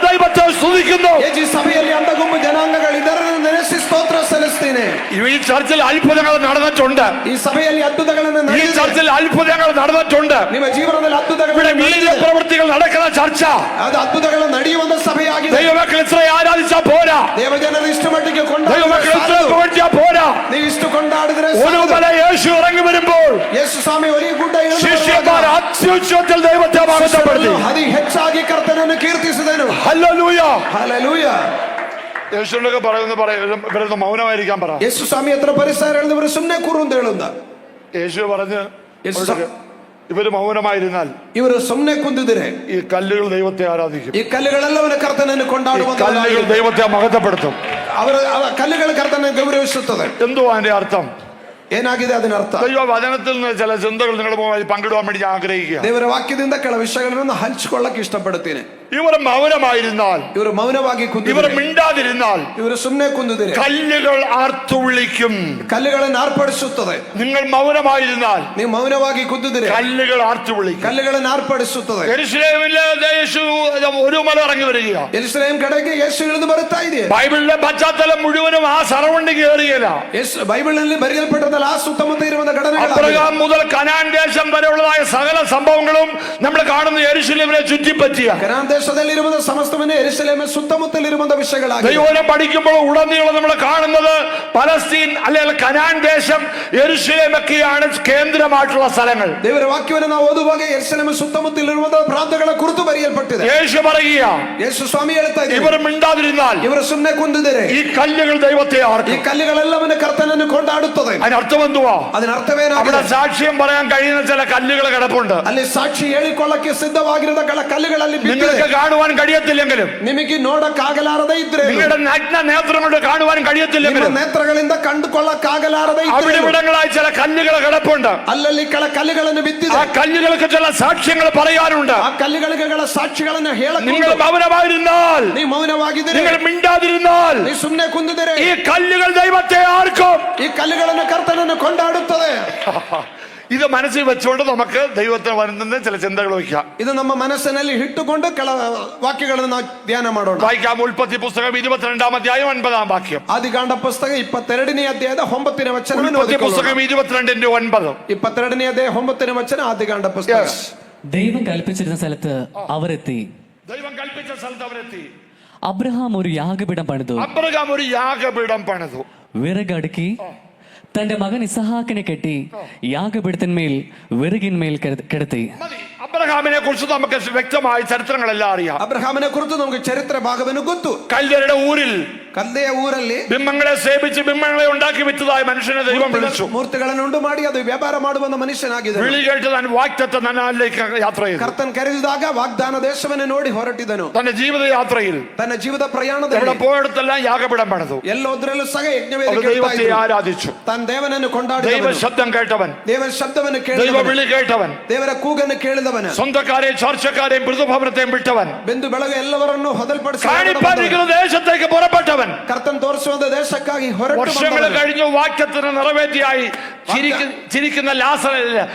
ദൈവത്തെ സ്തുതിക്കുന്നു. ಈ ಸಭೆಯಲ್ಲಿ ಅಂಧ ಗುಂಪು ಜನಾಂಗಗಳು ಇದರನ್ನು ನೆನೆಸಿ ಸ್ತೋತ್ರ ಸಲ್ಲಿಸ್ತೇನೆ. ഈ ചർച്ചിൽ അത്ഭുതങ്ങൾ നടന്നിട്ടുണ്ട്. ಈ സഭಯಲ್ಲಿ അത്ഭുತಗಳನ್ನು ഈ ചർച്ചിൽ അത്ഭുതങ്ങൾ നടന്നിട്ടുണ്ട്. ನಿಮ್ಮ ಜೀವನದಲ್ಲಿ ಅದ್ಭುತಗಳು ഇവിടെ വീര്യ പ്രവൃത്തികൾ നടക്കുന്ന ചർച്ച. ಅದು ಅದ್ಭುತಗಳು ನಡೆಯುವಂತ ಸಭೆಯಾಗಿದೆ. ദൈവമക്കൾ ഇത്ര ആരാധിച്ചാൽ പോരാ. ದೇವಜನರು ಇಷ್ಟು ಮಟ್ಟಿಗೆ ദൈവമക്കൾ ഇത്ര പുകഴ്ത്തിയാൽ പോരാ. ನೀವು ಇಷ್ಟು ಕೊಂಡಾಡಿದ್ರೆ ഒരു മല യേശു ഇറങ്ങി വരുമ്പോൾ ಯೇಸು ಸ್ವಾಮಿ ಒಲಿಯ ಗುಡ್ಡ ശിഷ്യന്മാർ അത്യുച്ചത്തിൽ ദൈവത്തെ മഹത്വപ്പെടുത്തി. ಅತಿ ಹೆಚ್ಚಾಗಿ ಕರ್ತನನ್ನು ಕೀರ್ತಿಸಿದನು. Hallelujah, hallelujah. യേശുവിനൊക്കെ പറയുന്ന മൗനമായിരിക്കാൻ പറ. ಯೇಸು ಸ್ವಾಮಿ ಹತ್ರ ಪರಿಸರ ಹೇಳಿದವರು ಸುಮ್ಮನೆ ಕೂರು ಅಂತ ಹೇಳುದ. യേശു പറഞ്ഞ് ഇവര് മൗനമായിരുന്നാൽ ಇವರು ಸುಮ್ಮನೆ ಕುಂದಿದ್ರೆ ഈ കല്ലുകൾ ദൈവത്തെ ആരാധിക്കും. ಈ ಕಲ್ಲುಗಳೆಲ್ಲವನ್ನ ಕರ್ತನನ್ನು ಕೊಂಡಾಡುವ. കല്ലുകൾ ദൈവത്തെ മഹത്വപ്പെടുത്തും. ಅವರ ಕಲ್ಲುಗಳು ಕರ್ತನನ್ನು ಗೌರವಿಸುತ್ತದೆ. എന്തുവാ അതിന്റെ അർത്ഥം? ಏನಾಗಿದೆ ಅದನ್ನ ಅರ್ಥ? ദൈവ വചനത്തിൽ നിന്ന് ചില ചിന്തകൾ നിങ്ങളുടെ മുമ്പിൽ പങ്കിടുവാൻ വേണ്ടി ഞാൻ ആഗ്രഹിക്കുക. ದೇವರ ವಾಕ್ಯದಿಂದ ಕೆಲ ವಿಷಯಗಳನ್ನು ಹಂಚಿಕೊಳ್ಳಕ್ಕೆ ಇಷ್ಟಪಡುತ್ತೇನೆ. ഇവർ മൗനമായിരുന്നാൽ, ಇವರು ಮೌನವಾಗಿ ഇവർ ಕುಂದಿದ್ರೆ, മിണ്ടാതിരുന്നാൽ, ಇವರು ಸುಮ್ಮನೆ ಕುಂದಿದ್ರೆ കല്ലുകൾ ആർത്തു വിളിക്കും. ಕಲ್ಲುಗಳನ್ನು ಆರ್ಪಡಿಸುತ್ತದೆ. നിങ്ങൾ മൗനമായിരുന്നാൽ, ನೀವು ಮೌನವಾಗಿ ಕುಂದಿದ್ರೆ കല്ലുകൾ ആർത്തു വിളിക്കും. ಕಲ್ಲುಗಳನ್ನು ಆರ್ಪಡಿಸುತ್ತದೆ. യെരൂശലേമിലെ യേശു ഒരു മല ഇറങ്ങി വരിക. ಯೆರೂಸಲೇಮ್ ಕಡೆಗೆ ಯೇಸು ಇಳಿದು ಬರುತ್ತಾ ಇದೆ. ബൈബിളിലെ പശ്ചാത്തലം മുഴുവനും ആ സറൗണ്ടിങ് ഏറിയല്ല. ಬೈಬಲ್ ನಲ್ಲಿ ಬರೆಯಲ್ಪಟ್ಟದಲ್ಲ ಆ സുത്തമുത്ത ಇರುವಂತ ഘടನೆಗಳು. അബ്രഹാം മുതൽ കനാൻ ദേശം വരെയുള്ളതായ സകല സംഭവങ്ങളും നമ്മൾ കാണുന്ന യെരൂശലേമിനെ ചുറ്റിപ്പറ്റിയ. ಕನಾನ್ ದೇಶದಲ್ಲಿರುವ ಸಮಸ್ತವನ್ನೇ ಯೆರೂಸಲೇಮಿನ ಸುತ್ತಮುತ್ತಲಿರುವಂತ ವಿಷಯಗಳಾಗಿವೆ. ദൈവവചനം പഠിക്കുമ്പോൾ ഉടനീളം നമ്മൾ കാണുന്നത് പലസ്തീൻ അല്ലെങ്കിൽ കനാൻ ദേശം യെരൂശലേമൊക്കെയാണ് കേന്ദ്രമായിട്ടുള്ള സ്ഥലങ്ങൾ. ದೇವರ ವಾಕ್ಯವನ್ನು ನಾವು ಓದುವಾಗ ಯೆರೂಸಲೇಮಿನ ಸುತ್ತಮುತ್ತಲಿರುವಂತ ಪ್ರಾಂತಗಳ ಕುರಿತು ಬರೆಯಲ್ಪಟ್ಟಿದೆ. യേശു പറയുക, ಯೇಸು ಸ್ವಾಮಿ ಹೇಳ್ತಾ ಇದ್ದಾರೆ, ഇവർ മിണ്ടാതിരുന്നാൽ, ಇವರು ಸುಮ್ಮನೆ ಕುಂದಿದ್ದಾರೆ, ഈ കല്ലുകൾ ദൈവത്തെ ಈ ആർക്കും. ಕಲ್ಲುಗಳೆಲ್ಲವನ್ನ ಕರ್ತನನ್ನು ಕೊಂಡಾಡುತ್ತದೆ. അതിനർത്ഥം എന്തുവാ? ಅದರ ಅರ್ಥವೇನಾಗಿದೆ? അവിടെ സാക്ഷ്യം പറയാൻ കഴിയുന്ന ചില കല്ലുകൾ കിടപ്പുണ്ട്. ಅಲ್ಲಿ ಸಾಕ್ಷಿ ಹೇಳಿಕೊಳ್ಳಕ್ಕೆ ಸಿದ್ಧವಾಗಿರುವ ಕಲ್ಲುಗಳಲ್ಲಿ നിങ്ങൾക്ക് കാണുവാൻ കഴിയത്തില്ലെങ്കിലും, ನಿಮಗೆ ನೋಡಕ್ಕಾಗಲಾರದೆ ಇದ್ರೆ, നിങ്ങളുടെ നഗ്ന നേത്രം കൊണ്ട് കാണുവാൻ കഴിയത്തില്ലെങ്കിലും, ನೇತ್ರಗಳಿಂದ ಕಂಡುಕೊಳ್ಳಕ್ಕಾಗಲಾರದೆ അവിടെ ഇവിടങ്ങളായി ചില കല്ലുകൾ കിടപ്പുണ്ട്. ಅಲ್ಲಲ್ಲಿ ಕಲ್ಲುಗಳನ್ನು ಬಿದ್ದಿದೆ. ആ കല്ലുകൾക്ക് ചില സാക്ഷ്യങ്ങൾ പറയാനുണ്ട്. ಆ ಕಲ್ಲುಗಳಿಗೆ ಸಾಕ್ಷಿಗಳನ್ನ നിങ്ങൾ ಹೇಳಕ್ಕೆ മൗനമായിരുന്നാൽ, ನೀವು ಮೌನವಾಗಿದ್ದೀರಿ, നിങ്ങൾ മിണ്ടാതിരുന്നാൽ, ನೀವು ಸುಮ್ಮನೆ ಕುಂದಿದ್ದೀರಿ, ഈ കല്ലുകൾ ദൈവത്തെ ആർക്കും. ಈ ಕಲ್ಲುಗಳನ್ನು ಕರ್ತನನ್ನು ಕೊಂಡಾಡುತ್ತದೆ. ഇത് മനസ്സിൽ വെച്ചുകൊണ്ട് നമുക്ക് ദൈവത്തെ വരുന്ന ചില ചിന്തകൾ വയ്ക്കാം. ಇದು ನಮ್ಮ ಮನಸ್ಸಿನಲ್ಲಿ ಇಟ್ಟುಕೊಂಡು ಕೆಲ ವಾಕ್ಯಗಳನ್ನು ನಾವು ಧ್ಯಾನ ಮಾಡೋಣ. വായിക്കാം. ഉൽപ്പത്തി പുസ്തകം 22-ാം അധ്യായം 9-ാം വാക്യം. ಆದಿಕಾಂಡ ಪುಸ್ತಕ 22ನೇ ಅಧ್ಯಾಯದ 9ನೇ ವಚನವನ್ನು ഉൽപ്പത്തി ಓದಿಕೊಳ್ಳೋಣ. പുസ്തകം 22-9. 22ನೇ ಅಧ್ಯಾಯ 9ನೇ ವಚನ ആദികാണ്ഡ പുസ്തക. ദൈവം കൽപ്പിച്ചിരുന്ന സ്ഥലത്ത് അവരെത്തി. ദൈവം കൽപ്പിച്ച സ്ഥലത്ത് അവരെത്തി. അബ്രഹാം ഒരു യാഗപീഠം പണിതു. അബ്രഹാം ഒരു യാഗപീഠം പണിതു. വിറകടുക്കി തന്റെ മകൻ ഇസഹാക്കിനെ കെട്ടി യാഗപീഠത്തിന്മേൽ വിറകിന്മേൽ കിടത്തി. അബ്രഹാമിനെ കുറിച്ച് നമുക്ക് വ്യക്തമായ ചരിത്രങ്ങളെല്ലാം അറിയാം. ಅಬ್ರಹಾಮನ ಕುರಿತು ನಮಗೆ ಚರಿತ್ರೆ ಭಾಗವನ್ನು ಗೊತ್ತು. കല്യരുടെ ഊരിൽ, ಕಲ್ದೆಯ ಊರಲ್ಲಿ ബിംബങ്ങളെ സേവിച്ച് ബിംബങ്ങളെ ഉണ്ടാക്കി വിറ്റതായ മനുഷ്യനെ ദൈവം വിളിച്ചു. ಮೂರ್ತಿಗಳನ್ನು ಉಂಟು ಮಾಡಿ ಅದು ವ್ಯಾಪಾರ ಮಾಡುವ ಮನುಷ್ಯನಾಗಿದೆ. വിളി കേട്ട് താൻ വാഗ്ദത്ത നന്നാലിലേക്ക് യാത്ര ചെയ്തു. ಕರ್ತನ್ ಕರೆದಿದಾಗ ವಾಗ್ದಾನ ದೇಶವನ್ನು ನೋಡಿ ಹೊರಟಿದನು. തന്റെ ജീവിത യാത്രയിൽ ತನ್ನ ಜೀವದ ಪ್ರಯಾಣದಲ್ಲಿ എവിടെ പോയിടത്തെല്ലാം യാഗപീഠം പണിതു. ಎಲ್ಲೋದ್ರಲ್ಲೂ ಸಹ ಯಜ್ಞವೇದಿ ദൈവത്തെ ആരാധിച്ചു. ತನ್ನ ದೇವನನ್ನು ദൈവ ಕೊಂಡಾಡಿದವನು, ശബ്ദം കേട്ടവൻ, ದೇವರ ಶಬ್ದವನ್ನು ദൈവ ಕೇಳಿದವನು, വിളി കേട്ടവൻ, ದೇವರ ಕೂಗನ್ನು ಕೇಳಿದವನು, സ്വന്തക്കാരെയും ചർച്ചക്കാരെയും മൃദുഭവനത്തെയും വിട്ടവൻ, ಬೆಂದು ಬೆಳಗ್ಗೆ ಎಲ್ಲವರನ್ನು ಹೊದಲ್ಪಡಿಸಿ കാണിപ്പാനിരിക്കുന്ന ദേശത്തേക്ക് പുറപ്പെട്ടവൻ, ಕರ್ತನ್ ತೋರಿಸುವ ದೇಶಕ್ಕಾಗಿ ಹೊರಟು വർഷങ്ങൾ ಬಂದವನು. കഴിഞ്ഞു വാക്യത്തിന് നിറവേറ്റിയായി ചിരിക്കുന്ന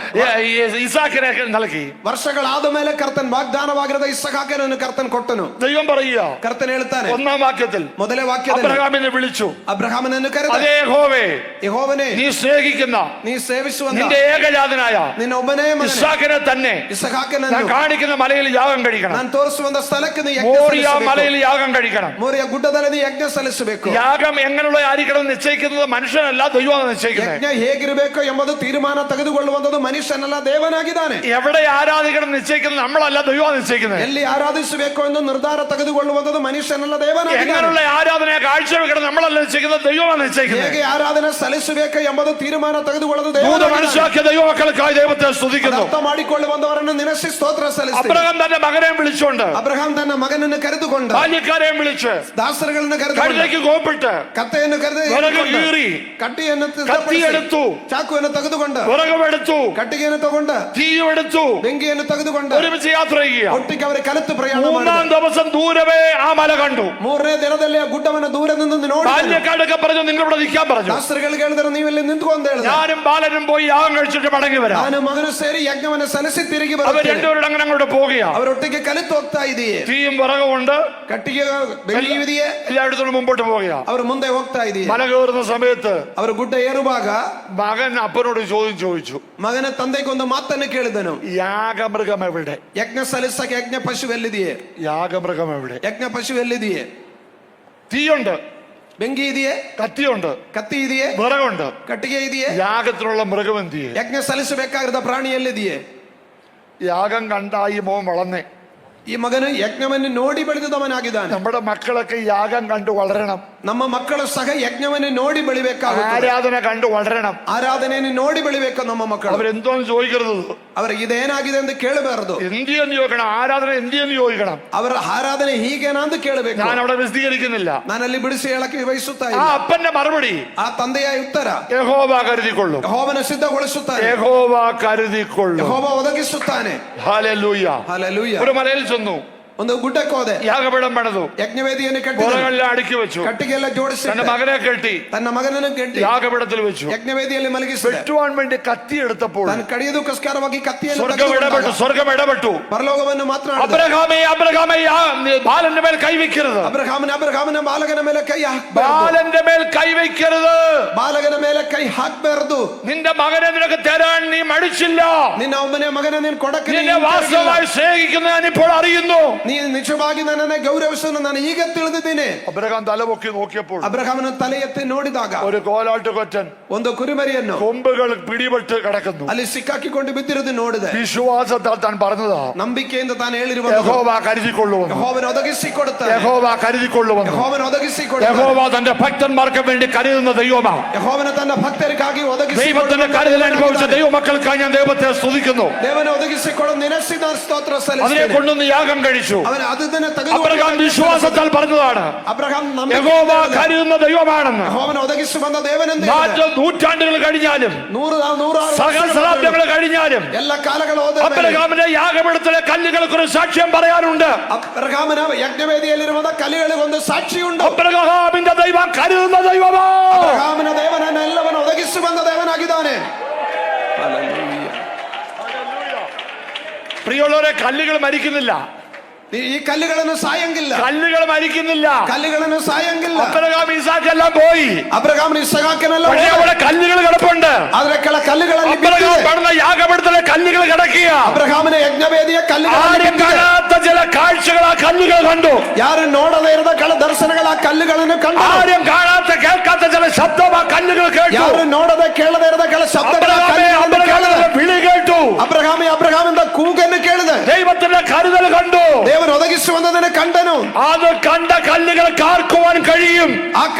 ഇസാക്കിനെ നൽകി. ವರ್ಷಗಳಾದ ಮೇಲೆ ಕರ್ತನ್ ವಾಗ್ದಾನವಾಗಿರದ ಇಸ್ಸಾಕನನ್ನು ಕರ್ತನ್ ಕೊಟ್ಟನು. ദൈവം പറയുക, ಕರ್ತನ್ ಹೇಳ್ತಾನೆ ഒന്നാം വാക്യത്തിൽ ಮೊದಲೇ ವಾಕ್ಯದಲ್ಲಿ അബ്രഹാമിനെ വിളിച്ചു. ಅಬ್ರಹಾಮನನ್ನು ಕರೆದ, അതേ യഹോവേ, ಯೆಹೋವನೇ, നീ സ്നേഹിക്കുന്ന ನೀ ಸೇವಿಸುವಂತ നിന്റെ ഏകജാതനായ ನಿನ್ನ ಒಬ್ಬನೇ ಮಗನೇ ഇസ്ഹാക്കിനെ തന്നെ ಇಸ್ಸಾಕನನ್ನು ഞാൻ കാണിക്കുന്ന മലയിൽ യാഗം കഴിക്കണം. ನಾನು ತೋರಿಸುವಂತ ಸ್ಥಳಕ್ಕೆ ನೀ ಯಜ್ಞ മോറിയ ಸಲ್ಲಿಸಬೇಕು. മലയിൽ യാഗം കഴിക്കണം. ಮೋರಿಯ ಗುಡ್ಡದಲ್ಲಿ ನೀ ಯಜ್ಞ ಸಲ್ಲಿಸಬೇಕು. യാഗം എങ്ങനെയുള്ള ആയിരിക്കണം നിശ്ചയിക്കുന്നത് മനുഷ്യനല്ല, ദൈവമാണ് നിശ്ചയിക്കുന്നത്. ಯಜ್ಞ ಹೇಗಿರಬೇಕು ಎಂಬುದು ತೀರ್ಮಾನ ತೆಗೆದುಕೊಳ್ಳುವಂತದ್ದು ಮನುಷ್ಯನಲ್ಲ, ದೇವನಾಗಿದ್ದಾನೆ. എവിടെ ആരാധിക്കണം നിശ്ചയിക്കുന്നത് നമ്മളല്ല, ദൈവമാണ് നിശ്ചയിക്കുന്നത്. ಎಲ್ಲಿ ಆರಾಧಿಸಬೇಕು ಎಂದು ನಿರ್ಧಾರ ತೆಗೆದುಕೊಳ್ಳುವಂತದ್ದು ಮನುಷ್ಯನಲ್ಲ, ದೇವನಾಗಿದ್ದಾನೆ. എങ്ങനെയുള്ള ആരാധനയെ കാഴ്ചവെക്കണം നമ്മളല്ല നിശ്ചയിക്കുന്നത്, ദൈവമാണ് നിശ്ചയിക്കുന്നത്. ಹೇಗೆ ಆರಾಧನೆ ಸಲ್ಲಿಸಬೇಕು ಎಂಬುದು ತೀರ್ಮಾನ ತೆಗೆದುಕೊಳ್ಳುವುದು ഭൂത മനുഷ്യരാക്കിയ ദൈവമക്കൾക്കായി ദൈവത്തെ സ്തുതിക്കുന്നു. ಅರ್ಥ ಮಾಡಿಕೊಳ್ಳುವಂತವರನ್ನು ನೆನೆಸಿ ಸ್ತೋತ್ರ ಸಲ್ಲಿಸಿ. അബ്രഹാം തന്റെ മകനെ വിളിച്ചുകൊണ്ട്, ಅಬ್ರಹಾಂ ತನ್ನ ಮಗನನ್ನು ಕರೆದುಕೊಂಡು, ബാല്യക്കാരെയും വിളിച്ച്, ದಾಸರುಗಳನ್ನು ಕರೆದುಕೊಂಡು, കഴുതയ്ക്ക് കോപ്പിട്ട്, ಕತ್ತೆಯನ್ನು ಕರೆದು, വിറക് കീറി, ಕಟ್ಟಿಯನ್ನು കത്തിയെടുത്തു, ಚಾಕುವನ್ನು ತೆಗೆದುಕೊಂಡು, വിറകുമെടുത്തു, ಕಟ್ಟಿಗೆಯನ್ನು ತಗೊಂಡು, തീയുമെടുത്തു, ಬೆಂಕಿಯನ್ನು ತೆಗೆದುಕೊಂಡು ഒരുമിച്ച് യാത്ര ചെയ്യുക. ಒಟ್ಟಿಗೆ ಅವರ ಕಲಿತು ಪ್ರಯಾಣ മൂന്നാം ಮಾಡಿದರು. ദിവസം ദൂരവേ ആ മല കണ്ടു. ಮೂರನೇ ದಿನದಲ್ಲಿ ಆ ಗುಡ್ಡವನ್ನು ದೂರದಿಂದ ನೋಡಿ, ബാല്യക്കാരൊക്കെ പറഞ്ഞു നിങ്ങൾ ഇവിടെ നിൽക്കാൻ പറഞ്ഞു. ಶಾಸ್ತ್ರಿಗಳಿಗೆ ಹೇಳಿದ್ರೆ ನೀವು ಇಲ್ಲಿ ನಿಂತ್ಕೊಂಡು ಹೇಳಿದ್ರು, ഞാനും ബാലനും പോയി യാഗം കഴിച്ചിട്ട് മടങ്ങി വരാം. ನಾನು മകನು ಸೇರಿ ಯಜ್ಞವನ್ನು ಸಲ್ಲಿಸಿ ತಿರುಗಿ അവർ ಬರುತ್ತೇವೆ. രണ്ടുപേരും അങ്ങനെ അങ്ങോട്ട് പോവുകയാ. ಅವರೊಟ್ಟಿಗೆ ಕಲಿತು ಹೋಗ್ತಾ ಇದೆಯೇ, തീയും വിറകുമുണ്ട്, ಕಟ್ಟಿಗೆ ಬೆಂಕಿಯೂ ಇದೆಯೇ, എല്ലായിടത്തോളം മുമ്പോട്ട് പോവുകയാ. ಅವರು ಮುಂದೆ ಹೋಗ್ತಾ ಇದೆಯೇ. മല കയറുന്ന സമയത്ത് ಅವರು ಗುಡ್ಡ ಏರುವಾಗ മകൻ അപ്പനോട് ചോദ്യം ചോദിച്ചു, ಮಗನ ತಂದೆಗೊಂದು ಮಾತನ್ನು ಕೇಳಿದನು, യാഗമൃഗം എവിടെ? ಯಜ್ಞ ಸಲ್ಲಿಸಕ್ಕೆ ಯಜ್ಞ ಪಶು ಎಲ್ಲಿದೆಯೇ? യാഗമൃഗം എവിടെ? ಯಜ್ಞ ಪಶು ಎಲ್ಲಿದೆಯೇ? തീയുണ്ട്, ಬೆಂಕಿ ಇದೆಯೇ? കത്തിയുണ്ട്, ಕತ್ತಿ ಇದೆಯೇ? വിറകുണ്ട്, ಕಟ್ಟಿಗೆ ಇದೆಯೇ? യാഗത്തിനുള്ള മൃഗം എന്ത് ചെയ്യേ? ಯಜ್ಞ ಸಲ್ಲಿಸಬೇಕಾಗಿದ್ದ ಪ್ರಾಣಿ ಎಲ್ಲಿದೆಯೇ? യാഗം കണ്ടായി മോൻ വളർന്നേ. ಈ ಮಗನು ಯಜ್ಞವನ್ನು ನೋಡಿ ಬೆಳೆದವನಾಗಿದ್ದಾನೆ. നമ്മുടെ മക്കളൊക്കെ യാഗം കണ്ടു വളരണം. ನಮ್ಮ ಮಕ್ಕಳು ಸಹ ಯಜ್ಞವನ್ನು ನೋಡಿ ಬೆಳಿಬೇಕಾಗುತ್ತದೆ. ആരാധന കണ്ടു വളരണം. ಆರಾಧನೆಯನ್ನು ನೋಡಿ ಬೆಳಿಬೇಕು ನಮ್ಮ ಮಕ್ಕಳು. അവരെന്തോന്ന് ചോദിക്കരുത്, ಅವರಿಗೆ ಇದೇನಾಗಿದೆ ಎಂದು ಕೇಳಬಾರದು. എന്തിയെന്ന് ചോദിക്കണം, ആരാധന എന്തിയെന്ന് ചോദിക്കണം. ಅವರ ಆರಾಧನೆ ಹೀಗೇನಾ ಅಂತ ಕೇಳಬೇಕು. ഞാൻ അവിടെ വിശദീകരിക്കുന്നില്ല. ನಾನಲ್ಲಿ ಬಿಡಿಸಿ ಹೇಳಕ್ಕೆ ಬಯಸುತ್ತಾ ആ ಇಲ್ಲ. അപ്പന്റെ മറുപടി ಆ ತಂದೆಯ ಉತ್ತರ യഹോവ കരുതിക്കൊള്ളും. ಯೆಹೋವನ ಸಿದ್ಧಗೊಳಿಸುತ್ತಾನೆ. യഹോവ കരുതിക്കൊള്ളും. ಯೆಹೋವ ಒದಗಿಸುತ್ತಾನೆ. ഹല്ലേലൂയ. ಹಲ್ಲೆಲೂಯಾ. ഒരു മലയിൽ ചെന്നു, ಒಂದು ಗುಡ್ಡಕ್ಕೆ ಹೋದೆ, യാഗപീഠം പണിതു, ಯಜ್ಞವೇದಿಯನ್ನು ಕಟ್ಟಿ, പുറമെല്ലാം അടുക്കി വെച്ചു, ಕಟ್ಟಿಗೆಲ್ಲ ಜೋಡಿಸಿ, തന്റെ മകനെ കെട്ടി ತನ್ನ ಮಗನನ್ನು ಕಟ್ಟಿ യാഗപീഠത്തിൽ വെച്ചു. ಯಜ್ಞವೇದಿಯಲ್ಲಿ ಮಲಗಿಸಿ, വെട്ടുവാൻ വേണ്ടി കത്തി എടുത്തപ്പോൾ ತಾನು ಕಡಿಯುವುದಕ್ಕೋಸ್ಕರವಾಗಿ ಕತ್ತಿಯನ್ನು സ്വർഗം ഇടപെട്ടു. ಪರಲೋಕವನ್ನು ಮಾತನಾಡಿದ, അബ്രഹാമേ അബ്രഹാമേ, ബാലന്റെ മേൽ കൈവയ്ക്കരുത്. ಅಬ್ರಹಾಮನ ಬಾಲಕನ ಮೇಲೆ ಕೈ ಹಾಕಬಾರದು. ബാലന്റെ മേൽ കൈവയ്ക്കരുത്. ಬಾಲಕನ ಮೇಲೆ ಕೈ ಹಾಕಬಾರದು. നിന്റെ മകനെ നിനക്ക് തരാൻ നീ മടിച്ചില്ല. ನಿನ್ನ ಒಬ್ಬನೇ ಮಗನ ನೀನು ಕೊಡಕ್ಕೆ നിന്നെ വാസ്തവമായി സ്നേഹിക്കുന്ന ഞാൻ ഇപ്പോൾ അറിയുന്നു. ನೀ ನಿಜವಾಗಿ ನನ್ನನ್ನು ಗೌರವಿಸಲು ನಾನು ಈಗ ತಿಳಿದಿದ್ದೇನೆ. അബ്രഹാം തലപൊക്കി നോക്കിയപ്പോൾ ಅಬ್ರಹಾಮನ തಲೆ ಎತ್ತಿ ನೋಡಿದಾಗ ഒരു കോലാട്ടുകൊറ്റൻ ಒಂದು ಕುರಿಮರಿಯನ್ನು കൊമ്പുകൾ പിടിപെട്ട് കിടക്കുന്നു. ಅಲ್ಲಿ ಸಿಕ್ಕಾಕಿಕೊಂಡು ಬಿದ್ದಿರುವುದು ನೋಡಿದೆ. വിശ്വാസത്താൽ താൻ പറഞ്ഞതാ, ನಂಬಿಕೆಯಿಂದ ತಾನು ಹೇಳಿರುವ, യഹോവ കരുതിക്കൊള്ളുവെന്ന്. ಯೆಹೋವನು ಒದಗಿಸಿಕೊಡುತ್ತಾನೆ. യഹോവ കരുതിക്കൊള്ളുവെന്ന്. ಯೆಹೋವನು ಒದಗಿಸಿಕೊಡುತ್ತಾನೆ. യഹോവ തന്റെ ഭക്തന്മാർക്ക് വേണ്ടി കരുതുന്ന ദൈവമാണ്. ಯೆಹೋವನು ತನ್ನ ಭಕ್ತರಿಗಾಗಿ ദൈവത്തിന്റെ കരുതൽ അനുഭവിച്ച ദൈവമക്കൾക്കായി ഞാൻ ദൈവത്തെ സ്തുതിക്കുന്നു. ದೇವನು ಒದಗಿಸಿಕೊಳ್ಳಲು ನೆನೆಸಿದ ಸ್ತೋತ್ರ അതിനെ ಸಲ್ಲಿಸುತ್ತೇನೆ. കൊണ്ടുവന്ന് യാഗം കഴിച്ചു. ಅವನು ಅದನ್ನ അബ്രഹാം വിശ്വാസത്താൽ പറഞ്ഞതാണ്, ಅಬ್ರಹಾಂ യഹോവ കരുതുന്ന ദൈവമാണെന്ന്. ಯೆಹೋವನು ಒದಗಿಸಿ ಬಂದ ದೇವನೆಂದು നൂറ്റാണ്ടുകൾ കഴിഞ്ഞാലും ನೂರಾರು സഹസ്രാബ്ദങ്ങൾ കഴിഞ്ഞാലും ಎಲ್ಲ ಕಾಲಗಳು ಹೋದ ಮೇಲೆ അബ്രഹാമിന്റെ യാഗപീഠത്തിലെ കല്ലുകൾക്ക് ഒരു സാക്ഷ്യം പറയാനുണ്ട്. ಅಬ್ರಹಾಮನ ಯಜ್ಞವೇದಿಯಲ್ಲಿರುವ ಕಲ್ಲುಗಳಿಗೆ ಒಂದು ಸಾಕ್ಷಿ ಉಂಟು. അബ്രഹാമിന്റെ ദൈവം കരുതുന്ന ദൈവമാ. ಅಬ್ರಹಾಮನ ದೇವನನ್ನು ಎಲ್ಲವನ್ನು ಒದಗಿಸಿ ಬಂದ ದೇವನಾಗಿದ್ದಾನೆ. പ്രിയമുള്ളവരെ, കല്ലുകൾ മരിക്കുന്നില്ല. ഈ കല്ലുಗಳನ್ನು സായಂಗಿಲ್ಲ. കല്ലുകൾ മരിക്കുന്നില്ല. കല്ലുಗಳನ್ನು സായಂಗಿಲ್ಲ. അബ്രഹാം ഇസാക്ക് എല്ലാം പോയി. അബ്രഹാം ഇസ്ഹാക്കിനെല്ലാം പക്ഷേ അവിടെ കല്ലുകൾ കിടപ്പുണ്ട്. അതിലെ കല്ലുಗಳಲ್ಲಿ അബ്രഹാം പണിത യാഗപീഠത്തിലെ കല്ലുകൾ കിടക്കുക. അബ്രഹാമിന്റെ യജ്ഞവേദിയ ആരും കാണാത്ത ചില കാഴ്ചകൾ ആ കല്ലുകൾ കണ്ടു. ಯಾರು ನೋಡದೇ ಇರದ ಕಳ ದರ್ಶನಗಳ ಆ ಕಲ್ಲುಗಳನ್ನು ಕಂಡು, ആരും കാണാത്ത കേൾക്കാത്ത ചില ശബ്ദം ആ കല്ലുകൾ കേട്ടു. ಯಾರು ನೋಡದೆ ಕೇಳದೇ ಇರದ ಕಳ ಶಬ್ದಗಳ വിളി കേട്ടു. ಅಬ್ರಹಾಮಿಂದ ಕೂಗನ್ನು ಕೇಳಿದೆ. ദൈവത്തിന്റെ കരുതൽ കണ്ടു. ದೇವರು ಒದಗಿಸುವುದನ್ನು ಕಂಡನು. അത് കണ്ട കല്ലുകൾ കാർക്കുവാൻ കഴിയും.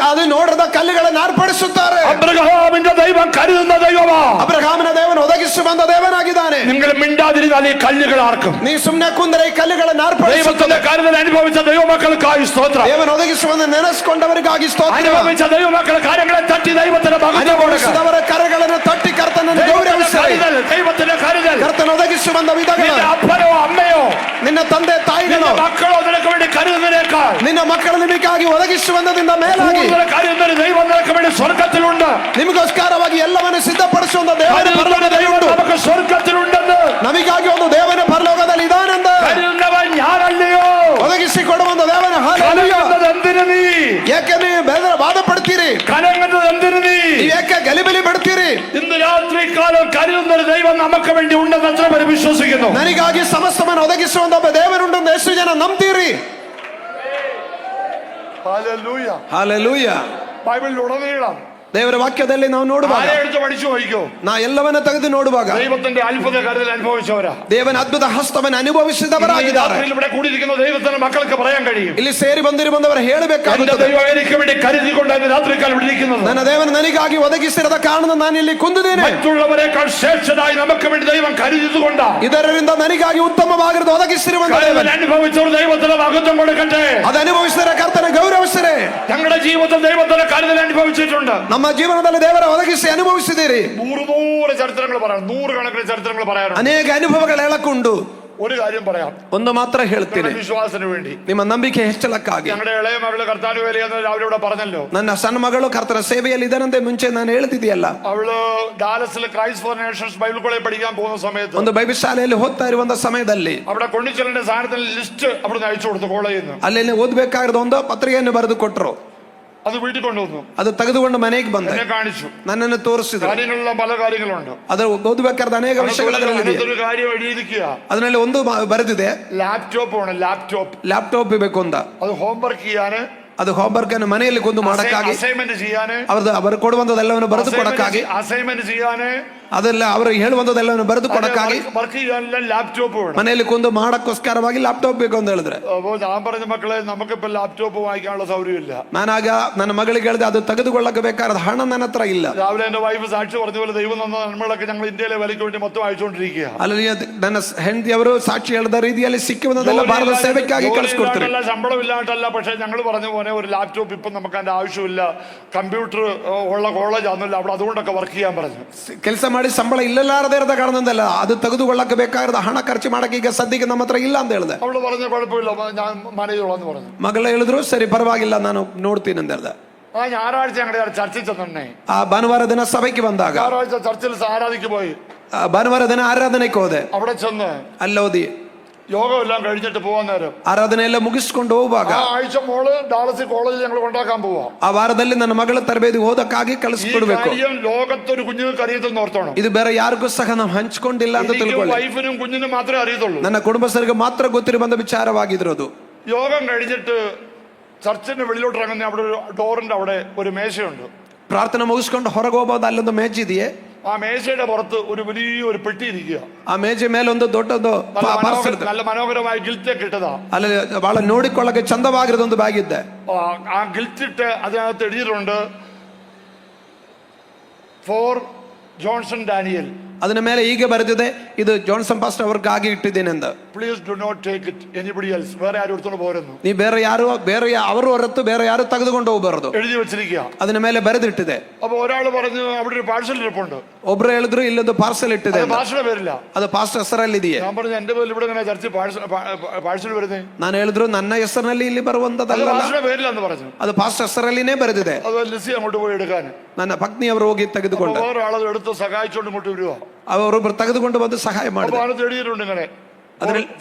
ಅದು ನೋಡದ ಕಲ್ಲುಗಳನ್ನು ಆರ್ಪಡಿಸುತ್ತಾರೆ. അബ്രഹാമിന്റെ ദൈവം കരുതുന്ന ദൈവമാ. ಅಬ್ರಹಾಮನ ದೇವನು ಒದಗಿಸಿ ಬಂದ ದೇವನಾಗಿದ್ದಾನೆ. നിങ്ങൾ മിണ്ടാതിരുന്നാൽ ഈ കല്ലുകൾ ആർക്കും. ನೀ ಸುಮ್ಮನೆ ಕುಂದರೆ ಈ ಕಲ್ಲುಗಳನ್ನು ദൈവത്തിന്റെ കരുതൽ അനുഭവിച്ച ദൈവമക്കൾക്കായി സ്തോത്രം. ದೇವನು ಒದಗಿಸುವಂತ ನೆನೆಸಿಕೊಂಡವರಿಗಾಗಿ ಸ್ತೋತ್ರ. അനുഭവിച്ച ദൈവമക്കൾ കാര്യങ്ങളെ തട്ടി ദൈവത്തിന്റെ ಅನುಭವಿಸಿದವರ ಕರಗಳನ್ನು ತಟ್ಟಿ ಕರ್ತನನ್ನು ಗೌರವಿಸಿರಿ. ദൈവത്തിന്റെ കരുതൽ ಕರ್ತನ ಒದಗಿಸಿ ಬಂದ ವಿಧಗಳು, അപ്പനോ അമ്മയോ ನಿನ್ನ ತಂದೆ ತಾಯಿಗಳು, മക്കളോ നിനക്ക് വേണ്ടി കരുതുന്നതിനേക്കാൾ മേലായി ನಿನ್ನ ಮಕ್ಕಳು ನಿಮಗಾಗಿ ಒದಗಿಸುವಂತದಿಂದ ಮೇಲಾಗಿ കൂടുതൽ കാര്യം തന്നെ ദൈവം നിനക്ക് വേണ്ടി സ്വർഗത്തിലുണ്ട്. ನಿಮಗೋಸ್ಕರವಾಗಿ ಎಲ್ಲವನ್ನು ಸಿದ್ಧಪಡಿಸುವಂತ ದೇವರ കരുതുന്ന ദൈവം ಪರಲೋಕದಲ್ಲಿ നമുക്ക് സ്വർഗത്തിലുണ്ടെന്ന് ನಮಗಾಗಿ ಒಂದು ದೇವನ ಪರಲೋಕದಲ್ಲಿ ಇದಾನೆಂದ കരുതുന്നവൻ ഞാനല്ലയോ? ಒದಗಿಸಿ ಕೊಡುವಂತ ದೇವನ കലങ്ങുന്നത് എന്തിനു നീ? ಏಕೆ ನೀವು ಬಾಧಪಡ್ತೀರಿ? കലങ്ങുന്നത് എന്തിനു നീ? ಏಕೆ ಗಲಿಬಿಲಿ ಪಡ್ತೀರಿ? ഇന്ന് രാത്രി കാലം കരുതുന്ന ഒരു ദൈവം നമുക്ക് വേണ്ടി ഉണ്ടെന്ന് എത്ര പേര് വിശ്വസിക്കുന്നു? ನನಗಾಗಿ ಸಮಸ್ತವನ್ನು ಒದಗಿಸುವಂತ ಒಬ್ಬ ದೇವರುಂಟೆಂದು ಎಷ್ಟು ಜನ ನಂಬ್ತೀರಿ? ഹല്ലേലൂയ. ಹಾಲೆಲೂಯ. ബൈബിളിലുടനീളം ದೇವರ ವಾಕ್ಯದಲ್ಲಿ ನಾವು ನೋಡುವಾಗ ആരെ എടുത്ത് പഠിച്ചു നോക്കിക്കോ, ನಾ ಎಲ್ಲವನ್ನ ತೆಗೆದು ನೋಡುವಾಗ ദൈവത്തിന്റെ അത്ഭുത കരുതൽ അനുഭവിച്ചവരാ. ದೇವನ ಅದ್ಭುತ ಹಸ್ತವನ್ನು ಅನುಭವಿಸಿದವರಾಗಿದ್ದಾರೆ. രാത്രിയിൽ ഇവിടെ കൂടിയിരിക്കുന്ന ദൈവത്തിന്റെ മക്കൾക്ക് പറയാൻ കഴിയും, ಇಲ್ಲಿ ಸೇರಿ ಬಂದಿರುವಂತವರು എന്റെ ಹೇಳಬೇಕಾಗುತ್ತದೆ, ദൈവം എനിക്ക് വേണ്ടി കരുതിക്കൊണ്ടാണ് രാത്രിക്കാലം ഇവിടെ ഇരിക്കുന്നത്. ನನ್ನ ದೇವನ ನನಗಾಗಿ ಒದಗಿಸಿರದ ಕಾರಣ ನಾನು ಇಲ್ಲಿ ಕುಂದಿದ್ದೇನೆ. മറ്റുള്ളവരെക്കാൾ ശ്രേഷ്ഠനായി നമുക്ക് വേണ്ടി ദൈവം കരുതിയതുകൊണ്ടാണ്. ಇದರಿಂದ ನನಗಾಗಿ ಉತ್ತಮವಾಗಿರೋದು ಒದಗಿಸಿರುವಂತ കരുതൽ അനുഭവിച്ചവർ ദൈവത്തിന് മഹത്വം കൊടുക്കട്ടെ. ಅದು ಅನುಭವಿಸಿದರೆ ಕರ್ತನ ಗೌರವಿಸಿರೆ. ഞങ്ങളുടെ ജീവിതത്തിൽ ദൈവത്തിന്റെ കരുതൽ അനുഭവിച്ചിട്ടുണ്ട്. ನಮ್ಮ ಜೀವನದಲ್ಲಿ ದೇವರ ಒದಗಿಸಿ ಅನುಭವಿಸಿದ್ದೀರಿ. നൂറ് ചരിത്രങ്ങൾ പറയാം, നൂറുകണക്കിന് ചരിത്രങ്ങൾ പറയാറുണ്ട്. ಅನೇಕ ಅನುಭವಗಳು ಹೇಳಕ್ಕುಂಟು. ഒരു കാര്യം പറയാം, ಒಂದು ಮಾತ್ರ ಹೇಳ್ತೀನಿ, നിങ്ങളുടെ വിശ്വാസത്തിന് വേണ്ടി. ನಿಮ್ಮ ನಂಬಿಕೆ ಹೆಚ್ಚಲಕ್ಕಾಗಿ. ഞങ്ങളുടെ ഇളയ മകള് കർത്താവ് വേലയെന്ന് രാവിലെ ഇവിടെ പറഞ്ഞല്ലോ. ನನ್ನ ಸಣ್ಣ ಮಗಳು ಕರ್ತನ ಸೇವೆಯಲ್ಲಿ ಇದರಂತೆ ಮುಂಚೆ ನಾನು ಹೇಳ್ತಿದ್ದೀಯಲ್ಲ. അവള് ഡാലസിൽ Christ for nations Bible college പഠിക്കാൻ പോകുന്ന സമയത്ത് ಒಂದು ಬೈಬಲ್ ಶಾಲೆಯಲ್ಲಿ ಓದ್ತಾ ಇರುವಂತ ಸಮಯದಲ್ಲಿ അവിടെ കൊണ്ടുചെല്ലേണ്ട സാധനത്തിന്റെ ലിസ്റ്റ് അവിടുന്ന് അയച്ചു കൊടുത്തു കോളേജിൽ നിന്ന്. ಅಲ್ಲಿ ಓದ್ಬೇಕಾಗಿರೋ ಒಂದು ಪತ್ರಿಕೆಯನ್ನು ಬರೆದು ಕೊಟ್ಟರು. അത് വീട്ടിൽ കൊണ്ടുവന്നു, ಅದು ತೆಗೆದುಕೊಂಡು ಮನೆಗೆ ಬಂದೆ, എന്നെ കാണിച്ചു, ನನ್ನನ್ನು ತೋರಿಸಿದ್ರು. കാര്യങ്ങളിലുള്ള പല കാര്യങ്ങളുണ്ട്. ಅದು ಓದಬೇಕಾದ ಅನೇಕ ವಿಷಯಗಳು ಅದರಲ್ಲಿದೆ. ഒരു കാര്യം എഴുതിയിരിക്കുക, ಅದರಲ್ಲಿ ಒಂದು ಬರೆದಿದೆ, ലാപ്ടോപ്പ് വേണം, ലാപ്ടോപ്പ്. ಲ್ಯಾಪ್ಟಾಪ್ ಬೇಕು ಅಂತ. അത് ഹോംവർക്ക് ചെയ്യാന്, ಅದು ಹೋಮ್ವರ್ಕ್ ಅನ್ನು ಮನೆಯಲ್ಲಿ ಕೊಂದು ಮಾಡಕ್ಕಾಗಿ, അസൈൻമെന്റ് ചെയ്യാന്, ಅವರು ಕೊಡುವಂತದೆಲ್ಲವನ್ನು ಬರೆದು ಕೊಡಕ್ಕಾಗಿ, അസൈൻമെന്റ് ചെയ്യാന്, ಅದೆಲ್ಲ ಅವರು ಹೇಳುವಂತದೆಲ್ಲವನ್ನು ಬರೆದು ಕೊಡಕ್ಕಾಗಿ, വർക്ക് ചെയ്യാനെല്ലാം ലാപ്ടോപ്പ് വേണം. ಮನೆಯಲ್ಲಿ ಕೊಂದು ಮಾಡಕ್ಕೋಸ್ಕರವಾಗಿ ಲ್ಯಾಪ್ಟಾಪ್ ಬೇಕು ಅಂತ ಹೇಳಿದ್ರೆ, അപ്പോൾ ഞാൻ പറഞ്ഞ മക്കളെ, നമുക്കിപ്പോ ലാപ്ടോപ്പ് വാങ്ങിക്കാനുള്ള സൗകര്യമില്ല. ನಾನಾಗ ನನ್ನ ಮಗಳಿಗೆ ಹೇಳಿದೆ, ಅದು ತೆಗೆದುಕೊಳ್ಳಕ್ಕೆ ಬೇಕಾದ ಹಣ ನನ್ನ ಹತ್ರ ಇಲ್ಲ. രാവിലെ എന്റെ വൈഫ് സാക്ഷി പറഞ്ഞ പോലെ ദൈവം തന്ന നന്മകളൊക്കെ ഞങ്ങൾ ഇന്ത്യയിലെ വിലയ്ക്ക് വേണ്ടി മൊത്തം അയച്ചുകൊണ്ടിരിക്കുക. ಅಲ್ಲಿ ನನ್ನ ಹೆಂಡತಿಯವರು ಸಾಕ್ಷಿ ಹೇಳಿದ ರೀತಿಯಲ್ಲಿ ಸಿಕ್ಕುವುದೆಲ್ಲ ಭಾರತ ಸೇವೆಗಾಗಿ ಕಳಿಸ್ಕೊಡ್ತಾರೆ. ശമ്പളം ഇല്ലാണ്ടല്ല, പക്ഷെ ഞങ്ങൾ പറഞ്ഞ പോലെ ഒരു ലാപ്ടോപ്പ് ഇപ്പം നമുക്ക് അതിന്റെ ആവശ്യമില്ല, കമ്പ്യൂട്ടർ ഉള്ള കോളേജ് ആണെന്നില്ല, അവിടെ അതുകൊണ്ടൊക്കെ വർക്ക് ചെയ്യാൻ പറഞ്ഞു. ಕೆಲಸ ಮಾಡಿ ಸಂಬಳ ಇಲ್ಲಲಾರದೇ ಇರದ ಕಾರಣದಿಂದಲ್ಲ, ಅದು ತೆಗೆದುಕೊಳ್ಳಕ್ಕೆ ಬೇಕಾಗಿರೋ ಹಣ ಖರ್ಚು ಮಾಡಕ್ಕೆ ಈಗ ಸದ್ಯಕ್ಕೆ ನಮ್ಮ ಹತ್ರ ಇಲ್ಲ ಅಂತ ಹೇಳಿದೆ. അവള് പറഞ്ഞ കുഴപ്പമില്ല, ഞാൻ മാനേജ് എന്ന് പറഞ്ഞു. ಮಗಳ ಹೇಳಿದ್ರು, ಸರಿ ಪರವಾಗಿಲ್ಲ ನಾನು ನೋಡ್ತೀನಿ ಅಂತ ಹೇಳ್ದೆ. ആ ഞായറാഴ്ച ഞങ്ങളുടെ ചർച്ചിൽ ചെന്നെ, ಆ ಭಾನುವಾರ ದಿನ ಸಭೆಗೆ ಬಂದಾಗ, ഞായറാഴ്ച ചർച്ചിൽ ആരാധിക്ക് പോയി, ಭಾನುವಾರ ದಿನ ಆರಾಧನೆಗೆ ಹೋದೆ. അവിടെ ചെന്ന് ಅಲ್ಲೋದಿ യോഗം എല്ലാം കഴിഞ്ഞിട്ട് പോവാൻ നേരം ಆರಾಧನೆ ಎಲ್ಲ ಮುಗಿಸ್ಕೊಂಡು ಹೋಗುವಾಗ, ആ ആഴ്ച മോള് ഡാലസി കോളേജിൽ ഞങ്ങൾ കൊണ്ടാക്കാൻ പോവാ. ಆ ವಾರದಲ್ಲಿ ನನ್ನ ಮಗಳ ತರಬೇತಿ ಓದಕ್ಕಾಗಿ ഈ ಕಳಿಸ್ಕೊಡ್ಬೇಕು. കാര്യം ലോകത്തൊരു കുഞ്ഞുങ്ങൾക്ക് അറിയത്തെന്ന് ഓർത്തോണം. ಇದು ಬೇರೆ ಯಾರಿಗೂ ಸಹ ನಾವು ಹಂಚ್ಕೊಂಡಿಲ್ಲ ಅಂತ എനിക്കും ತಿಳ್ಕೊಳ್ಳಿ. വൈഫിനും കുഞ്ഞിനും മാത്രമേ അറിയത്തുള്ളൂ. ನನ್ನ ಕುಟುಂಬಸ್ಥರಿಗೆ ಮಾತ್ರ ಗೊತ್ತಿರುವಂತ ವಿಚಾರವಾಗಿರೋದು. യോഗം കഴിഞ്ഞിട്ട് ചർച്ചിന്റെ വെളിയിലോട്ട് ഇറങ്ങുന്ന അവിടെ ഒരു ഡോറിന്റെ അവിടെ ഒരു മേശയുണ്ട്. ಪ್ರಾರ್ಥನೆ ಮುಗಿಸ್ಕೊಂಡು ಹೊರಗೆ ಹೋಗ್ಬೋದು, ಅಲ್ಲೊಂದು ಮೇಜಿದೆಯೇ. ആ മേശയുടെ പുറത്ത് ഒരു വലിയൊരു പെട്ടി ഇരിക്കുക. ಆ ಮೇಜೆ ಮೇಲೆ ಒಂದು ದೊಡ್ಡದು ಪಾರ್ಸಲ್ ಇದೆ. നല്ല മനോഹരമായ ഗിൽറ്റൊക്കെ ഇട്ടതാ. ಅಲ್ಲಿ ಬಹಳ ನೋಡಿಕೊಳ್ಳಕ್ಕೆ ಚಂದವಾಗಿರೋದು ಒಂದು ಬ್ಯಾಗ್ ಇದ್ದೆ. ആ ഗിൽറ്റ് ഇട്ട് അതിനകത്ത് എഴുതിയിട്ടുണ്ട്, ഫോർ ജോൺസൺ ഡാനിയൽ. ಅದನ್ನ ಮೇಲೆ ಹೀಗೆ ಬರೆದಿದೆ, ಇದು ಜಾನ್ಸನ್ ಪಾಸ್ಟರ್ ಅವ್ರಿಗಾಗಿ ಇಟ್ಟಿದ್ದೇನೆ ಅಂತ. Please do not take it anybody else. വേറെ ആരും എടുത്തോണ്ട് പോരുന്നു. ನೀ ಬೇರೆ ಯಾರು ಅವರು ಹೊರತು ಬೇರೆ ಯಾರು ತೆಗೆದುಕೊಂಡು ಹೋಗಬಾರದು. എഴുതി വെച്ചിരിക്കുക. ಅದನ್ನ ಮೇಲೆ ಬರೆದಿಟ್ಟಿದೆ. അപ്പൊ ഒരാൾ പറഞ്ഞു അവിടെ ഒരു പാഴ്സൽ ഇരിപ്പുണ്ട്. ಒಬ್ರು ಹೇಳಿದ್ರು ಇಲ್ಲೊಂದು ಪಾರ್ಸಲ್ ಇಟ್ಟಿದೆ. പാസ്റ്ററുടെ പേരില്ല, ಅದು ಪಾಸ್ಟರ್ ಹೆಸರಲ್ಲಿ ಇದೆಯೇ. ഞാൻ പറഞ്ഞു എന്റെ പേരിൽ ഇവിടെ ഇങ്ങനെ ചർച്ച പാഴ്സൽ വരുന്നേ. ನಾನು ಹೇಳಿದ್ರು ನನ್ನ ಹೆಸರಿನಲ್ಲಿ ಇಲ್ಲಿ ಬರುವಂತದಲ್ಲ, പാസ്റ്ററുടെ പേരില്ലെന്ന് പറഞ്ഞു. ಅದು ಪಾಸ್ಟರ್ ಹೆಸರಲ್ಲಿನೇ ಬರೆದಿದೆ. അത് ലിസി അങ്ങോട്ട് പോയി എടുക്കാൻ. ನನ್ನ ಪತ್ನಿಯವರು ಹೋಗಿ ತೆಗೆದುಕೊಂಡು, വേറെ ആളത് എടുത്ത് സഹായിച്ചോണ്ട് ഇങ്ങോട്ട് വരുവാ. ಅವರೊಬ್ಬರು ತೆಗೆದುಕೊಂಡು ಬಂದು ಸಹಾಯ അപ്പൊ ಮಾಡಿದ್ರು. അത് എഴുതിയിട്ടുണ്ട് ഇങ്ങനെ,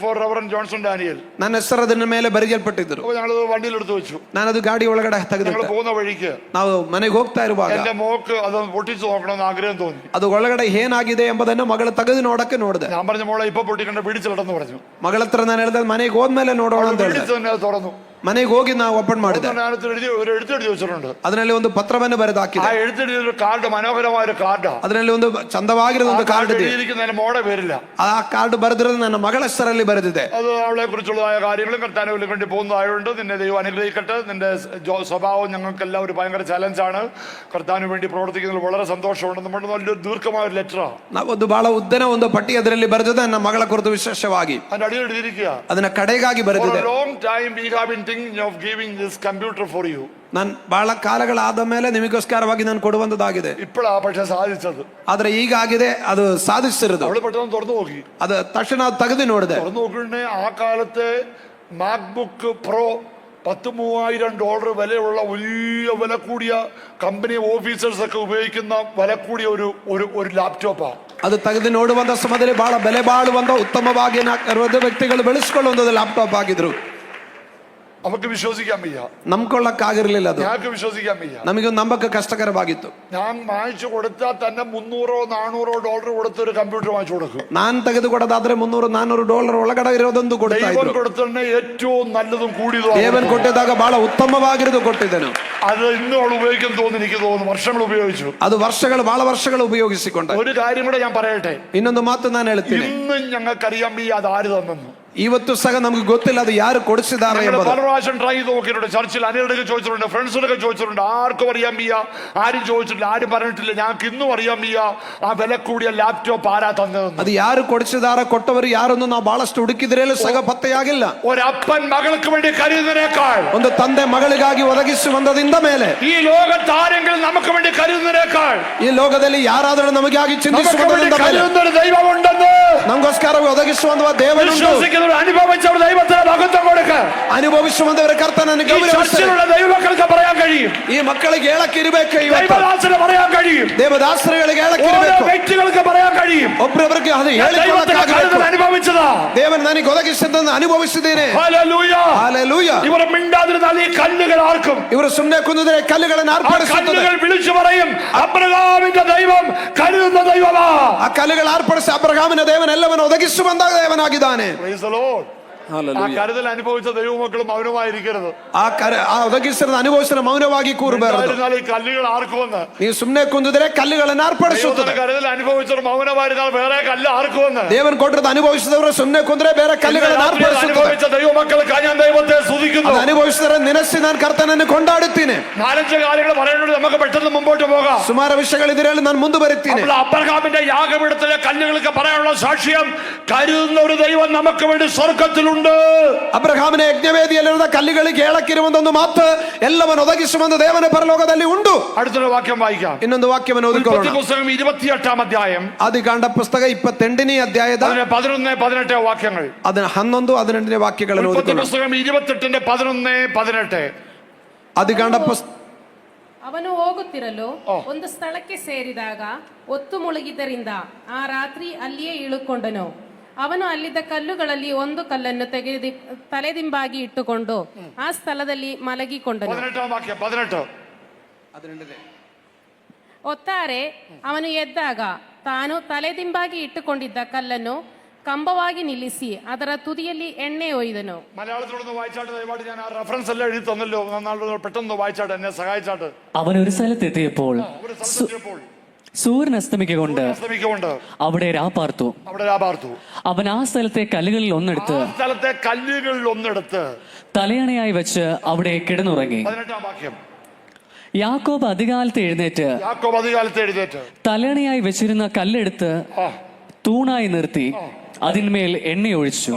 ഫോർ റവറൻ ജോൺസൺ ഡാനിയൽ. ನನ್ನ ಹೆಸರು ಅದನ್ನ ಮೇಲೆ ಬರೆಯಲ್ಪಟ್ಟಿದ್ರು. അപ്പൊ ഞങ്ങളത് വണ്ടിയിൽ എടുത്ത് വെച്ചു. ನಾನದು ಗಾಡಿ ಒಳಗಡೆ ഞങ്ങൾ ತೆಗೆದಿಟ್ಟೆ. പോകുന്ന വഴിക്ക് ನಾವು ಮನೆಗೆ ಹೋಗ್ತಾ ಇರುವಾಗ എന്റെ മോക്ക് അത് പൊട്ടിച്ചു നോക്കണമെന്ന് ആഗ്രഹം തോന്നി. ಅದು ಒಳಗಡೆ ಏನಾಗಿದೆ ಎಂಬುದನ್ನು ಮಗಳು ತೆಗೆದು ನೋಡಕ್ಕೆ ನೋಡಿದೆ. ഞാൻ പറഞ്ഞ മോളെ ഇപ്പൊ പൊട്ടിക്കണ്ട, പിടിച്ചിടന്ന് പറഞ്ഞു. ಮಗಳ ಹತ್ರ ನಾನು ಹೇಳಿದೆ, ಮನೆಗೆ ಹೋದ್ಮೇಲೆ ನೋಡೋಣ ಅಂತ ಹೇಳಿದೆ. പിടിച്ചു തന്നെ അത് തുറന്നു. ಮನೆಗೆ ಹೋಗಿ ನಾವು ಓಪನ್ ಮಾಡಿದೆ. ഒരു എഴുത്തെഴുതി വെച്ചിട്ടുണ്ട്. ಅದರಲ್ಲಿ ಒಂದು ಪತ್ರವನ್ನು ಬರೆದು ആ ಹಾಕಿದೆ. എഴുത്തെഴുതിയ ഒരു കാർഡ്, മനോഹരമായ ഒരു കാർഡാ. ಅದರಲ್ಲಿ ಒಂದು ಚಂದವಾಗಿರೋದು ಒಂದು ಕಾರ್ಡ್ ಇದೆ. എഴുതിയിരിക്കുന്നതിന് മോടെ പേരില്ല. ಆ ಕಾರ್ಡ್ ಬರೆದಿರೋದು ನನ್ನ ಮಗಳ ಹೆಸರಲ್ಲಿ ಬರೆದಿದೆ. അത് അവളെ കുറിച്ചുള്ളതായ കാര്യങ്ങളും കർത്താവിന് വേണ്ടി പോകുന്നതായതുകൊണ്ട് നിന്നെ ദൈവം അനുഗ്രഹിക്കട്ടെ. നിന്റെ സ്വഭാവം ഞങ്ങൾക്കെല്ലാം ഒരു ഭയങ്കര ചലഞ്ചാണ്. കർത്താവിന് വേണ്ടി പ്രവർത്തിക്കുന്നതിൽ വളരെ സന്തോഷമുണ്ട്. നമ്മുടെ നല്ലൊരു ദീർഘമായ ഒരു ലെറ്ററാ. ಒಂದು ಬಹಳ ಉದ್ದನ ಒಂದು ಪಟ್ಟಿ ಅದರಲ್ಲಿ ಬರೆದಿದೆ, ನನ್ನ ಮಗಳ ಕುರಿತು ವಿಶೇಷವಾಗಿ. അതിന്റെ അടിയിൽ എഴുതിയിരിക്കുക, ಅದನ್ನ ಕಡೆಗಾಗಿ ಬರೆದಿದೆ. long time we have been thinking of giving this computer for you. ನಾನು ಬಹಳ ಕಾಲಗಳಾದ ಮೇಲೆ ನಿಮಗೋಸ್ಕರವಾಗಿ ನಾನು ಕೊಡುವಂತದ್ದಾಗಿದೆ. ഇപ്പോഴാ പക്ഷെ സാധിച്ചത്. ಆದ್ರೆ ಈಗ ಆಗಿದೆ, ಅದು ಸಾಧಿಸಿರೋದು. അവള് പെട്ടെന്ന് തുറന്നു നോക്കി. ಅದು ತಕ್ಷಣ ತೆಗೆದು ನೋಡಿದೆ. തുറന്നു നോക്കിണ്ടേ ആ കാലത്തെ മാക്ബുക്ക് പ്രോ $10,000 വിലയുള്ള വലിയ വില കൂടിയ കമ്പനി ഓഫീസേഴ്സ് ഒക്കെ ഉപയോഗിക്കുന്ന വില കൂടിയ ഒരു ಲ್ಯಾಪ್ಟಾಪಾ. ಅದು ತೆಗೆದು ನೋಡುವಂತ ಸಮಯದಲ್ಲಿ ಬಹಳ ಬೆಲೆ ಬಾಳುವಂತ ಉತ್ತಮವಾಗಿ ವ್ಯಕ್ತಿಗಳು ಬೆಳೆಸಿಕೊಳ್ಳುವಂತ ಲ್ಯಾಪ್ಟಾಪ್ ಆಗಿದ್ರು. നമുക്ക് വിശ്വസിക്കാൻ വയ്യ, ನಂಬ್ಕೊಳ್ಳಕ್ಕಾಗಿರ್ಲಿಲ್ಲ ಅದು. ഞങ്ങൾക്ക് വിശ്വസിക്കാൻ വയ്യ. ನಮಗೆ ನಂಬಕ್ಕೆ ಕಷ್ಟಕರವಾಗಿತ್ತು. ഞാൻ വാങ്ങിച്ചു കൊടുത്താൽ തന്നെ $300-400 കൊടുത്ത് ഒരു കമ്പ്യൂട്ടർ വാങ്ങിച്ചു കൊടുക്കും. ನಾನು ತೆಗೆದುಕೊಡೋದಾದ್ರೆ $300-400 ಒಳಗಡೆ ಇರೋದೊಂದು ಕೊಡ್ತಾ ദൈവം ಇದ್ರು. കൊടുത്തന്നെ ഏറ്റവും നല്ലതും കൂടിയതും ದೇವನ್ ಕೊಟ್ಟಿದ್ದಾಗ ಬಹಳ ಉತ್ತಮವಾಗಿರೋದು ಕೊಟ್ಟಿದ್ದನು. അത് ഇന്നും അവൾ ഉപയോഗിക്കും തോന്നുന്നു, എനിക്ക് തോന്നുന്നു. വർഷങ്ങൾ ഉപയോഗിച്ചു. ಅದು ಬಹಳ ವರ್ಷಗಳು ಉಪಯೋಗಿಸಿಕೊಂಡ. ഒരു കാര്യം കൂടെ ഞാൻ പറയട്ടെ, ಇನ್ನೊಂದು ಮಾತು ನಾನು ಹೇಳ್ತೀನಿ. ഇന്നും ഞങ്ങൾക്കറിയാൻ വയ്യ അത് ആര് തന്നെന്ന്. ಇವತ್ತು ಸಹ ನಮ್ಗೆ ಗೊತ್ತಿಲ್ಲ ಅದು ಯಾರು ಕೊಡಿಸಿದ್ದಾರೆ പല ಎಂಬುದು. പ്രാവശ്യം ട്രൈ ചെയ്ത് നോക്കിയിട്ടുണ്ട്. ചർച്ചിൽ അനിലൊക്കെ ചോദിച്ചിട്ടുണ്ട്, ഫ്രണ്ട്സിനൊക്കെ ചോദിച്ചിട്ടുണ്ട്. ആർക്കും അറിയാൻ വയ്യ, ആരും ചോദിച്ചിട്ടില്ല, ആരും പറഞ്ഞിട്ടില്ല. ഞങ്ങൾക്ക് ഇന്നും അറിയാൻ വയ്യ ആ വില കൂടിയ ലാപ്ടോപ്പ് ആരാ തന്നതെന്ന്. ಅದು ಯಾರು ಕೊಡಿಸಿದಾರ ಕೊಟ್ಟವರು ಯಾರನ್ನು ನಾವು ಬಹಳಷ್ಟು ಹುಡುಕಿದ್ರೇಲೂ ಸಹ ಪತ್ತೆಯಾಗಿಲ್ಲ. ഒരപ്പൻ മകൾക്ക് വേണ്ടി കരുതുന്നതിനേക്കാൾ, ಒಂದು ತಂದೆ ಮಗಳಿಗಾಗಿ ಒದಗಿಸುವಂತದಿಂದ ಮೇಲೆ, ഈ ലോകത്ത് ആരെങ്കിലും നമുക്ക് വേണ്ടി കരുതുന്നതിനേക്കാൾ, ಈ ಲೋಕದಲ್ಲಿ ಯಾರಾದರೂ ನಮಗಾಗಿ ಚಿಂತಿಸುವುದರಿಂದ ಮೇಲೆ കരുതുന്നൊരു ദൈവമുണ്ടെന്ന് ನಮಗೋಸ್ಕರ ಒದಗಿಸುವಂತ ದೇವರುಂಟು. വിശ്വസിക്കുന്നവർ അനുഭവിച്ചവർ ദൈവത്തിന് മഹത്വം കൊടുക്കുക. ಅನುಭವಿಸುವಂತವರ ಕರ್ತನನ್ನು ചർച്ചിലുള്ള ദൈവമക്കൾക്ക് പറയാൻ കഴിയും, ಈ ಮಕ್ಕಳಿಗೆ ಹೇಳಕ್ಕಿರಬೇಕು. ദൈവദാസന് പറയാൻ കഴിയും, ದೇವದಾಸರುಗಳಿಗೆ ഓരോ ಹೇಳಕ್ಕಿರಬೇಕು. വ്യക്തികൾക്ക് പറയാൻ കഴിയും, ಒಬ್ಬೊಬ್ಬರಿಗೆ ಅದು ദൈവത്തിന് ಹೇಳಿಕೊಳ್ಳಕ್ಕಾಗಬೇಕು. അനുഭവിച്ചതാ. ದೇವನು ನನಗೆ ಒದಗಿಸಿದ್ದನ್ನು ಅನುಭವಿಸಿದ್ದೇನೆ. ഹല്ലേലൂയ. ಹಲ್ಲೆಲೂಯಾ. ഇവർ മിണ്ടാതിരുന്നാൽ ഈ കല്ലുകൾ ആർക്കും, ಇವರು ಸುಮ್ಮನೆ ಕುಂದಿದ್ರೆ ಕಲ್ಲುಗಳನ್ನು ആ ಆರ್ಪಡಿಸುತ್ತದೆ. കല്ലുകൾ വിളിച്ചു പറയും അബ്രഹാമിന്റെ ദൈവം കരുതുന്ന ദൈവമാ. ಆ ಕಲ್ಲುಗಳು ಆರ್ಪಡಿಸಿ ಅಬ್ರಹಾಮನ ದೇವನ ಎಲ್ಲವನ್ನು ಒದಗಿಸುವಂತ ದೇವನಾಗಿದ್ದಾನೆ. Praise the Lord. ആ കരുതൽ അനുഭവിച്ച ദൈവമക്കളും മൗനമായിരിക്കരുത്. ಆ ಒದಗಿಸಿದ ಅನುಭವಿಸಿದ ಮೌನವಾಗಿ ಕೂರಬಾರದು. മിണ്ടാതിരുന്നാൽ ഈ കല്ലുകൾ ആർക്കുമെന്ന്. ನೀವು ಸುಮ್ಮನೆ ಕುಂದಿದ್ರೆ ಕಲ್ಲುಗಳನ್ನು ಆರ್ಪಡಿಸುತ್ತದೆ. കരുതൽ അനുഭവിച്ചവർ മൗനമായിരുന്നാൽ വേറെ കല്ല് ആർക്കുമെന്ന്. ದೇವನ್ ಕೊಟ್ಟದ ಅನುಭವಿಸಿದವರು ಸುಮ್ಮನೆ ಕುಂದ್ರೆ ಬೇರೆ ಕಲ್ಲುಗಳನ್ನು ಆರ್ಪಡಿಸುತ್ತದೆ. അനുഭവിച്ച ദൈവമക്കൾക്ക് ഞാൻ ദൈവത്തെ സ്തുതിക്കുന്നു. ಅನುಭವಿಸಿದರೆ ನೆನೆಸಿ ನಾನು ಕರ್ತನನ್ನು ಕೊಂಡಾಡುತ್ತೀನಿ. 4-5 കാര്യങ്ങൾ പറയുന്നത് നമുക്ക് പെട്ടെന്ന് മുമ്പോട്ട് പോകാം. ಸುಮಾರು ವಿಷಯಗಳಿದ್ರೆ ನಾನು ಮುಂದೆ ಬರುತ್ತೀನಿ. അബ്രഹാമിന്റെ യാഗപീഠത്തിലെ കല്ലുകൾക്ക് പറയാനുള്ള സാക്ഷ്യം, കരുതുന്ന ഒരു ദൈവം നമുക്ക് വേണ്ടി സ്വർഗത്തിലുണ്ട്. ಅಬ್ರಹಾಮನ ಯಜ್ಞವೇದಿಯಲ್ಲಿರುವ ಕಲ್ಲುಗಳಿಗೆ ಹೇಳಕ್ಕಿರುವಂತ ಒಂದು ಮಾತು, ಎಲ್ಲವನ್ನು ಒದಗಿಸುವಂತ ದೇವನ ಪರಲೋಕದಲ್ಲಿ ಉಂಟು. അടുത്തൊരു വാക്യം വായിക്കാം. ಇನ್ನೊಂದು ವಾಕ್ಯವನ್ನು ಓದಿಕೊಳ್ಳೋಣ. പുസ്തകം 28-ാം അധ്യായം, ಆದಿಕಾಂಡ ಪುಸ್ತಕ 28ನೇ ಅಧ್ಯಾಯದ 11-18 ವಾಕ್ಯങ്ങൾ. ಅದನ್ನ 11-18 ವಾಕ್ಯಗಳನ್ನು ಓದಿಕೊಳ್ಳೋಣ. പുസ്തകം 28-11-18. ಆದಿಕಾಂಡ ಅವನು ಹೋಗುತ್ತಿರಲು ಒಂದು ಸ್ಥಳಕ್ಕೆ ಸೇರಿದಾಗ ಒತ್ತು ಮುಳುಗಿದ್ದರಿಂದ ಆ ರಾತ್ರಿ ಅಲ್ಲಿಯೇ ಇಳುಕೊಂಡನು. ಅವನು ಅಲ್ಲಿದ್ದ ಕಲ್ಲುಗಳಲ್ಲಿ ಒಂದು ಕಲ್ಲನ್ನು ತಲೆದಿಂಬಾಗಿ ಇಟ್ಟುಕೊಂಡು ಆ ಸ್ಥಳದಲ್ಲಿ ಮಲಗಿಕೊಂಡನು. 18. ಒತ್ತಾರೆ ಅವನು ಎದ್ದಾಗ ತಾನು ತಲೆದಿಂಬಾಗಿ ಇಟ್ಟುಕೊಂಡಿದ್ದ ಕಲ್ಲನ್ನು ಕಂಬವಾಗಿ ನಿಲ್ಲಿಸಿ ಅದರ ತುದಿಯಲ್ಲಿ ಎಣ್ಣೆ ಒಯ್ದನು. മലയാളത്തിലൊന്ന് വായിച്ചാട്ട് ദയവായിട്ട്. ഞാൻ ആ റെഫറൻസ് എല്ലാം എഴുതി തന്നല്ലോ, പെട്ടെന്ന് വായിച്ചാട്ട് എന്നെ സഹായിച്ചാട്ട്. അവൻ ഒരു സ്ഥലത്തെത്തിയപ്പോൾ സൂര്യൻ അസ്തമിക്കൊണ്ട് അവിടെ രാപാർത്തു. അവൻ ആ സ്ഥലത്തെ കല്ലുകളിൽ ഒന്നെടുത്ത് തലയണയായി വെച്ച് അവിടെ കിടന്നുറങ്ങി. 18-ാം വാക്യം. യാക്കോബ് അധികാലത്ത് എഴുന്നേറ്റ് തലയണയായി വെച്ചിരുന്ന കല്ലെടുത്ത് തൂണായി നിർത്തി അതിന്മേൽ എണ്ണയൊഴിച്ചു.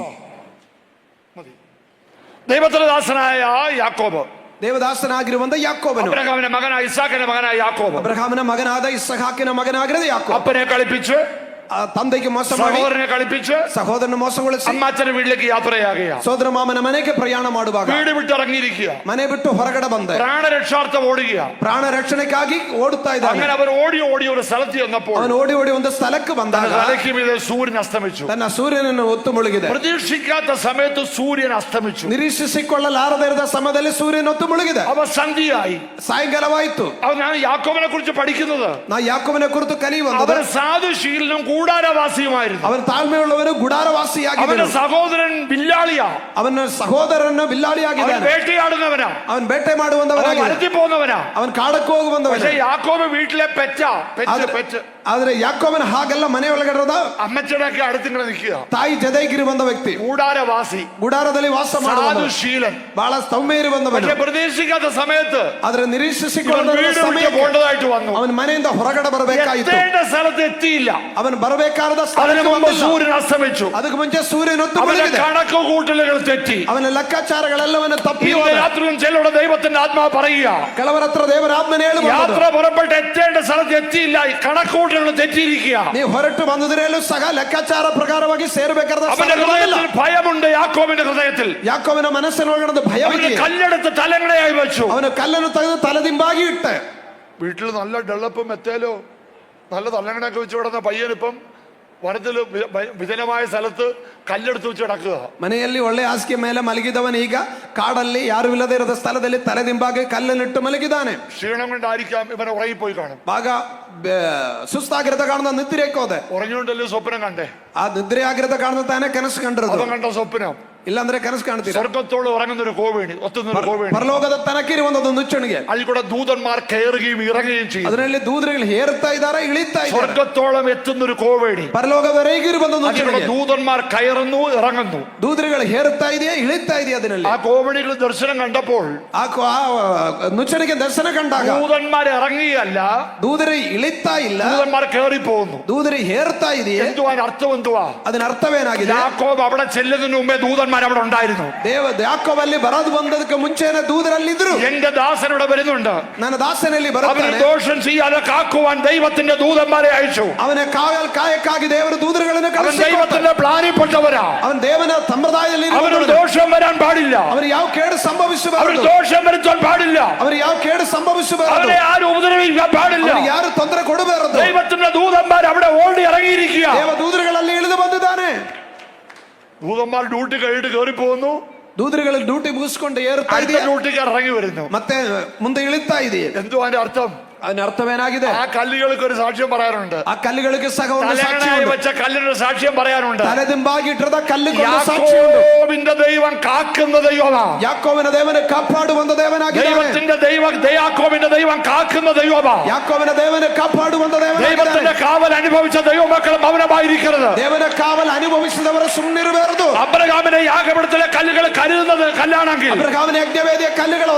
ദൈവത്തിന്റെ ദാസനായ യാക്കോബ്, ದೇವದಾಸನಾಗಿರುವಂತ ಯಾಕೋಬನು, അബ്രഹാമിന്റെ മകനായ ഇസ്ഹാക്കിന്റെ മകനായ യാക്കോബ്, ಅಬ್ರಹಾಮನ ಮಗನಾದ ಇಸ್ಹಾಕಿನ ಮಗನಾಗಿರುವ ಯಾಕೋಬ್, അപ്പനെ കളിപ്പിച്ച് ತಂದೆಗೆ ಮೋಸ ಮಾಡಿ, സഹോദരനെ കളിപ്പിച്ച് ಸಹೋದರನ ಮೋಸಗೊಳಿಸಿ അമ്മാച്ചന്റെ വീട്ടിലേക്ക് യാത്രയാകുക. ಸೋದರ ಮಾಮನ ಮನೆಗೆ ಪ್ರಯಾಣ ಮಾಡುವಾಗ വീട് വിട്ടിറങ്ങിയിരിക്കുക, ಮನೆ ಬಿಟ್ಟು ಹೊರಗಡೆ ಬಂದ, പ്രാണരക്ഷാർത്ഥം ഓടുക, ಪ್ರಾಣ ರಕ್ಷಣೆಗಾಗಿ ಓಡುತ್ತಾ ಇದ್ದಾನೆ. അങ്ങനെ അവർ ഓടി ഒരു സ്ഥലത്ത് ചെന്നപ്പോൾ ಅವನು ಓಡಿ ಒಂದು ಸ್ಥಳಕ್ಕೆ ಬಂದಾಗ തലയ്ക്ക് മീതെ സൂര്യൻ അസ്തമിച്ചു. ತನ್ನ ಸೂರ್ಯನನ್ನು ಒತ್ತು ಮುಳುಗಿದೆ. പ്രതീക്ഷിക്കാത്ത സമയത്ത് സൂര്യൻ അസ്തമിച്ചു. ನಿರೀಕ್ಷಿಸಿಕೊಳ್ಳಲಾರದೇ ಇರದ ಸಮಯದಲ್ಲಿ ಸೂರ್ಯನ ಒತ್ತು ಮುಳುಗಿದೆ. അവ സന്ധ്യയായി, ಸಾಯಂಕಾಲವಾಯಿತು. ഞാൻ യാക്കോബിനെ കുറിച്ച് പഠിക്കുന്നത്, ನಾ ಯಾಕೋಬನ ಕುರಿತು ಕಲಿಯುವಂತ അവൻ സാധുശീലനും കൂടാരവാസിയുമായിരുന്നു. ಅವನ ತಾಳ್ಮೆಯುಳ್ಳವನು ಗುಡಾರವಾಸಿಯಾಗಿದ್ದನು. അവന്റെ സഹോദരൻ ബില്ലാളിയാ, ಅವನ ಸಹೋದರನು ಬಿಲ್ಲಾಳಿಯಾಗಿದ್ದಾನೆ. വേട്ടയാടുന്നവനാ, ಅವನ್ ಬೇಟೆ ಮಾಡುವಂತವನಾಗಿದ್ದಾನೆ. വരത്തി പോകുന്നവനാ. ಅವನ್ ಕಾಡಕ್ಕೆ ಹೋಗುವಂತವನು. പക്ഷേ യാക്കോബ് വീട്ടിലെ പെറ്റ്. ಆದ್ರೆ ಯಾಕೋಬನ ಹಾಗೆಲ್ಲ ಮನೆ ಒಳಗಡೆ അമ്മച്ചയുടെ ഒക്കെ അടുത്തിങ്ങനെ നിൽക്കുക. ತಾಯಿ ಜೊತೆಗಿರುವಂತ ವ್ಯಕ್ತಿ, കൂടാരവാസി, ಗುಡಾರದಲ್ಲಿ ವಾಸ ಮಾಡುವ സാധുശീലൻ, ಬಹಳ ಸೌಮ್ಯ ಇರುವಂತವನು. പക്ഷേ പ്രതീക്ഷിക്കാത്ത സമയത്ത് ಆದ್ರೆ ನಿರೀಕ್ಷಿಸಿಕೊಳ್ಳದ ಸಮಯ പോകേണ്ടതായിട്ട് വന്നു. ಅವನ ಮನೆಯಿಂದ ಹೊರಗಡೆ ಬರಬೇಕಾಯಿತು. സ്ഥലത്ത് എത്തിയില്ല. ಅವನು ಬರಬೇಕಾದ അതിനു മുമ്പ് സൂര്യൻ അസ്തമിച്ചു. ಅದಕ್ಕೆ ಮುಂಚೆ ಸೂರ್ಯನ ಹೊತ್ತು അവന്റെ കണക്ക് കൂട്ടലുകൾ തെറ്റി. ಅವನ ಲೆಕ್ಕಾಚಾರಗಳೆಲ್ಲವನ್ನು ತಪ್ಪಿ രാത്രിയും ചിലരുടെ ദൈവത്തിന്റെ ആത്മാവ് പറയുക, ಕೆಲವರ ಹತ್ರ ದೇವರ ಆತ್ಮನೇ ಹೇಳುವುದು, യാത്ര പുറപ്പെട്ട് എത്തേണ്ട സ്ഥലത്ത് എത്തിയില്ല, കണക്കൂട്ടൽ ಹೊರಟು തെറ്റിയിരിക്കുക. ನೀವು ಹೊರಟು ಬಂದಿದ್ರಲ್ಲೂ ಸಹ ಲೆಕ್ಕಾಚಾರ ಪ್ರಕಾರವಾಗಿ ಸೇರಬೇಕಾದ അവന്റെ ഹൃദയത്തിൽ ഭയമുണ്ട്. യാക്കോബിന്റെ ഹൃദയത്തിൽ ಯಾಕೋಬನ ಮನಸ್ಸಿನೊಳಗಡೆ ಭಯವಿದೆ. കല്ലെടുത്ത് തലങ്ങണയായി വെച്ചു. ಅವನು ಕಲ್ಲನ್ನು ತೆಗೆದು ತಲೆದಿಂಬಾಗಿ ಇಟ್ಟ. വീട്ടിൽ നല്ല ഡെള്ളപ്പും മെത്തേലോ നല്ല തലങ്ങണയൊക്കെ വെച്ച് കിടന്ന പയ്യനിപ്പം വനത്തിൽ വിജനമായ സ്ഥലത്ത് കല്ലെടുത്ത് വെച്ച് കിടക്കുക. ಮನೆಯಲ್ಲಿ ಒಳ್ಳೆ ಹಾಸಿಗೆ ಮೇಲೆ ಮಲಗಿದವನು ಈಗ ಕಾಡಲ್ಲಿ ಯಾರು ಇಲ್ಲದೆ ಇರದ ಸ್ಥಳದಲ್ಲಿ ತಲೆದಿಂಬಾಗಿ ಕಲ್ಲನ್ನಿಟ್ಟು ಮಲಗಿದ್ದಾನೆ. ക്ഷീണം കൊണ്ടായിരിക്കാം ഇവൻ ഉറങ്ങിപ്പോയി കാണും. ಭಾಗ ಸುಸ್ತಾಗಿರದ ಕಾರಣ ನಿದ್ರೆಗೆ ಹೋದೆ. ഉറങ്ങിയോണ്ടല്ലേ സ്വപ്നം കണ്ടേ? ಆ ನಿದ್ರೆ ಆಗಿರದ ಕಾರಣ ತಾನೇ ಕನಸು ಕಂಡಿರೋದು. അവൻ കണ്ട സ്വപ്നം ಇಲ್ಲಾಂದ್ರೆ ಕನಸು ಕಾಣ್ತೀರ. സ്വർഗത്തോട് ഉറങ്ങുന്ന ഒരു കോവേണി, ഒത്തുന്ന ഒരു കോവേണി. ಪರಲೋಕದ ತನಕಿರುವಂತದ್ದು ನುಚ್ಚಣಿಗೆ. അതിൽ കൂടെ ദൂതന്മാർ കയറുകയും ഇറങ്ങുകയും ചെയ്യും. ಅದರಲ್ಲಿ ದೂತರುಗಳು ಹೇರ್ತಾ ಇದ್ದಾರೆ, ಇಳಿತಾ ಇದ್ದಾರೆ. സ്വർഗത്തോളം എത്തുന്ന ഒരു കോവേണി. ಪರಲೋಕದವರೆಗೆ ಇರುವಂತ ನುಚ್ಚಣಿಗೆ. ദൂതന്മാർ കയറുന്നു ഇറങ്ങുന്നു. ದೂತರುಗಳು ಹೇರ್ತಾ ಇದೆಯಾ, ಇಳಿತಾ ಇದೆಯಾ ಅದರಲ್ಲಿ. ആ കോവേണികൾ ദർശനം കണ്ടപ്പോൾ ಆ ನುಚ್ಚಣಿಗೆ ದರ್ಶನ ಕಂಡಾಗ ദൂതന്മാർ ഇറങ്ങിയല്ല, ದೂತರು ಇಳಿತಾ ಇಲ್ಲ, ദൂതന്മാർ കയറി പോകുന്നു. ದೂತರು ಹೇರ್ತಾ ಇದೆಯಾ. എന്തുവാ അർത്ഥം? എന്തുവാ അതിന് അർത്ഥವೇನಾಗಿದೆ? യാക്കോബ് അവിടെ ചെല്ലുന്നതിന് മുമ്പേ ദൂതന്മാർ അവിടെ ഉണ്ടായിരുന്നു. ಯಾಕೋಬಲ್ಲಿ ಬರೋದು ಬಂದದಕ್ಕೆ ಮುಂಚೆನೆ ದೂತರಲ್ಲಿದ್ರು. എന്റെ ദാസൻ ഇവിടെ വരുന്നുണ്ട്. ನನ್ನ ದಾಸನಲ್ಲಿ അവന് ಬರುತ್ತಾನೆ. ദോഷം ചെയ്യാതെ കാക്കുവാൻ ദൈവത്തിന്റെ ദൂതന്മാരെ അയച്ചു. ಅವನ ಕಾಯಕ್ಕಾಗಿ ದೇವರ ದೂತರುಗಳನ್ನು അവൻ ಕಳಿಸಿ ദൈവത്തിന്റെ പ്ലാനിൽപ്പെട്ടവരാ. ಅವನ ದೇವನ ಸಂಪ್ರದಾಯದಲ್ಲಿ അവനൊരു ദോഷം വരാൻ പാടില്ല. ಅವನು ಯಾವ ಕೇಡು അവന് ಸಂಭವಿಸಬಾರದು. ദോഷം വരുത്താൻ പാടില്ല. ಅವನು ಯಾವ ಕೇಡು ಸಂಭವಿಸಬಾರದು. അവനെ ആരും ഉപദ്രവിക്കാൻ പാടില്ല. ಅವನಿಗೆ ಯಾರು ತೊಂದರೆ ಕೊಡಬಾರದು. ദൈവത്തിന്റെ ദൂതന്മാർ അവിടെ ഓടി ഇറങ്ങിയിരിക്കുക. ದೇವ ದೂತರುಗಳಲ್ಲಿ ಇಳಿದು ಬಂದಿದ್ದಾನೆ. ദൂതന്മാർ ഡ്യൂട്ടി കഴിഞ്ഞിട്ട് കയറി പോകുന്നു. ದೂತರುಗಳು ಡ್ಯೂಟಿ ಮುಗಿಸ್ಕೊಂಡು ಏರುತ್ತಾ അടുത്ത ಇದೆಯಾ, ഡ്യൂട്ടിക്ക് ഇറങ്ങി വരുന്നു. ಮತ್ತೆ ಮುಂದೆ ಇಳಿತಾ ಇದೆಯಾ. എന്തുവാ അതിന്റെ അർത്ഥം? അതിന് അർത്ഥವೇನಾಗಿದೆ? ആ കല്ലുകൾക്ക് ഒരു സാക്ഷ്യം പറയാനുണ്ട്. ಆ ಕಲ್ಲುಗಳಿಗೆ ಸಹ ಒಂದು ಸಾಕ್ಷಿ തലങ്ങണയായി ഉണ്ട്. വെച്ച കല്ലിനൊരു സാക്ഷ്യം പറയാനുണ്ട്. ತಲೆದಿಂಬಾಗಿ ಇಟ್ಟಿರದ ಕಲ್ಲಿಗೊಂದು ಸಾಕ್ಷಿ ಉಂಟು. യാക്കോബിന്റെ ദൈവം കാക്കുന്ന ദൈവമാ. ಯಾಕೋಬನ ದೇವನ ಕಾಪಾಡುವಂತ ದೇವನಾಗಿದ್ದಾನೆ. ദൈവത്തിന്റെ യാക്കോബിന്റെ ദൈവം കാക്കുന്ന ദൈവമാ. ಯಾಕೋಬನ ದೇವನ ಕಾಪಾಡುವಂತ ದೇವನಾಗಿದ್ದಾನೆ. ദൈവത്തിന്റെ കാവൽ അനുഭവിച്ച ദൈവമക്കൾ മൗനമായിരിക്കരുത്. ದೇವನ ಕಾವಲು ಅನುಭವಿಸಿದವರ ಸುಮ್ಮನಿರಬಾರದು. അബ്രഹാമിനെ യാഗപീഠത്തിലെ കല്ലുകൾ കരുതുന്നത് കല്ലാണെങ്കിൽ, ಅಬ್ರಹಾಮನ ಯಜ್ಞವೇದಿಯ ಕಲ್ಲುಗಳು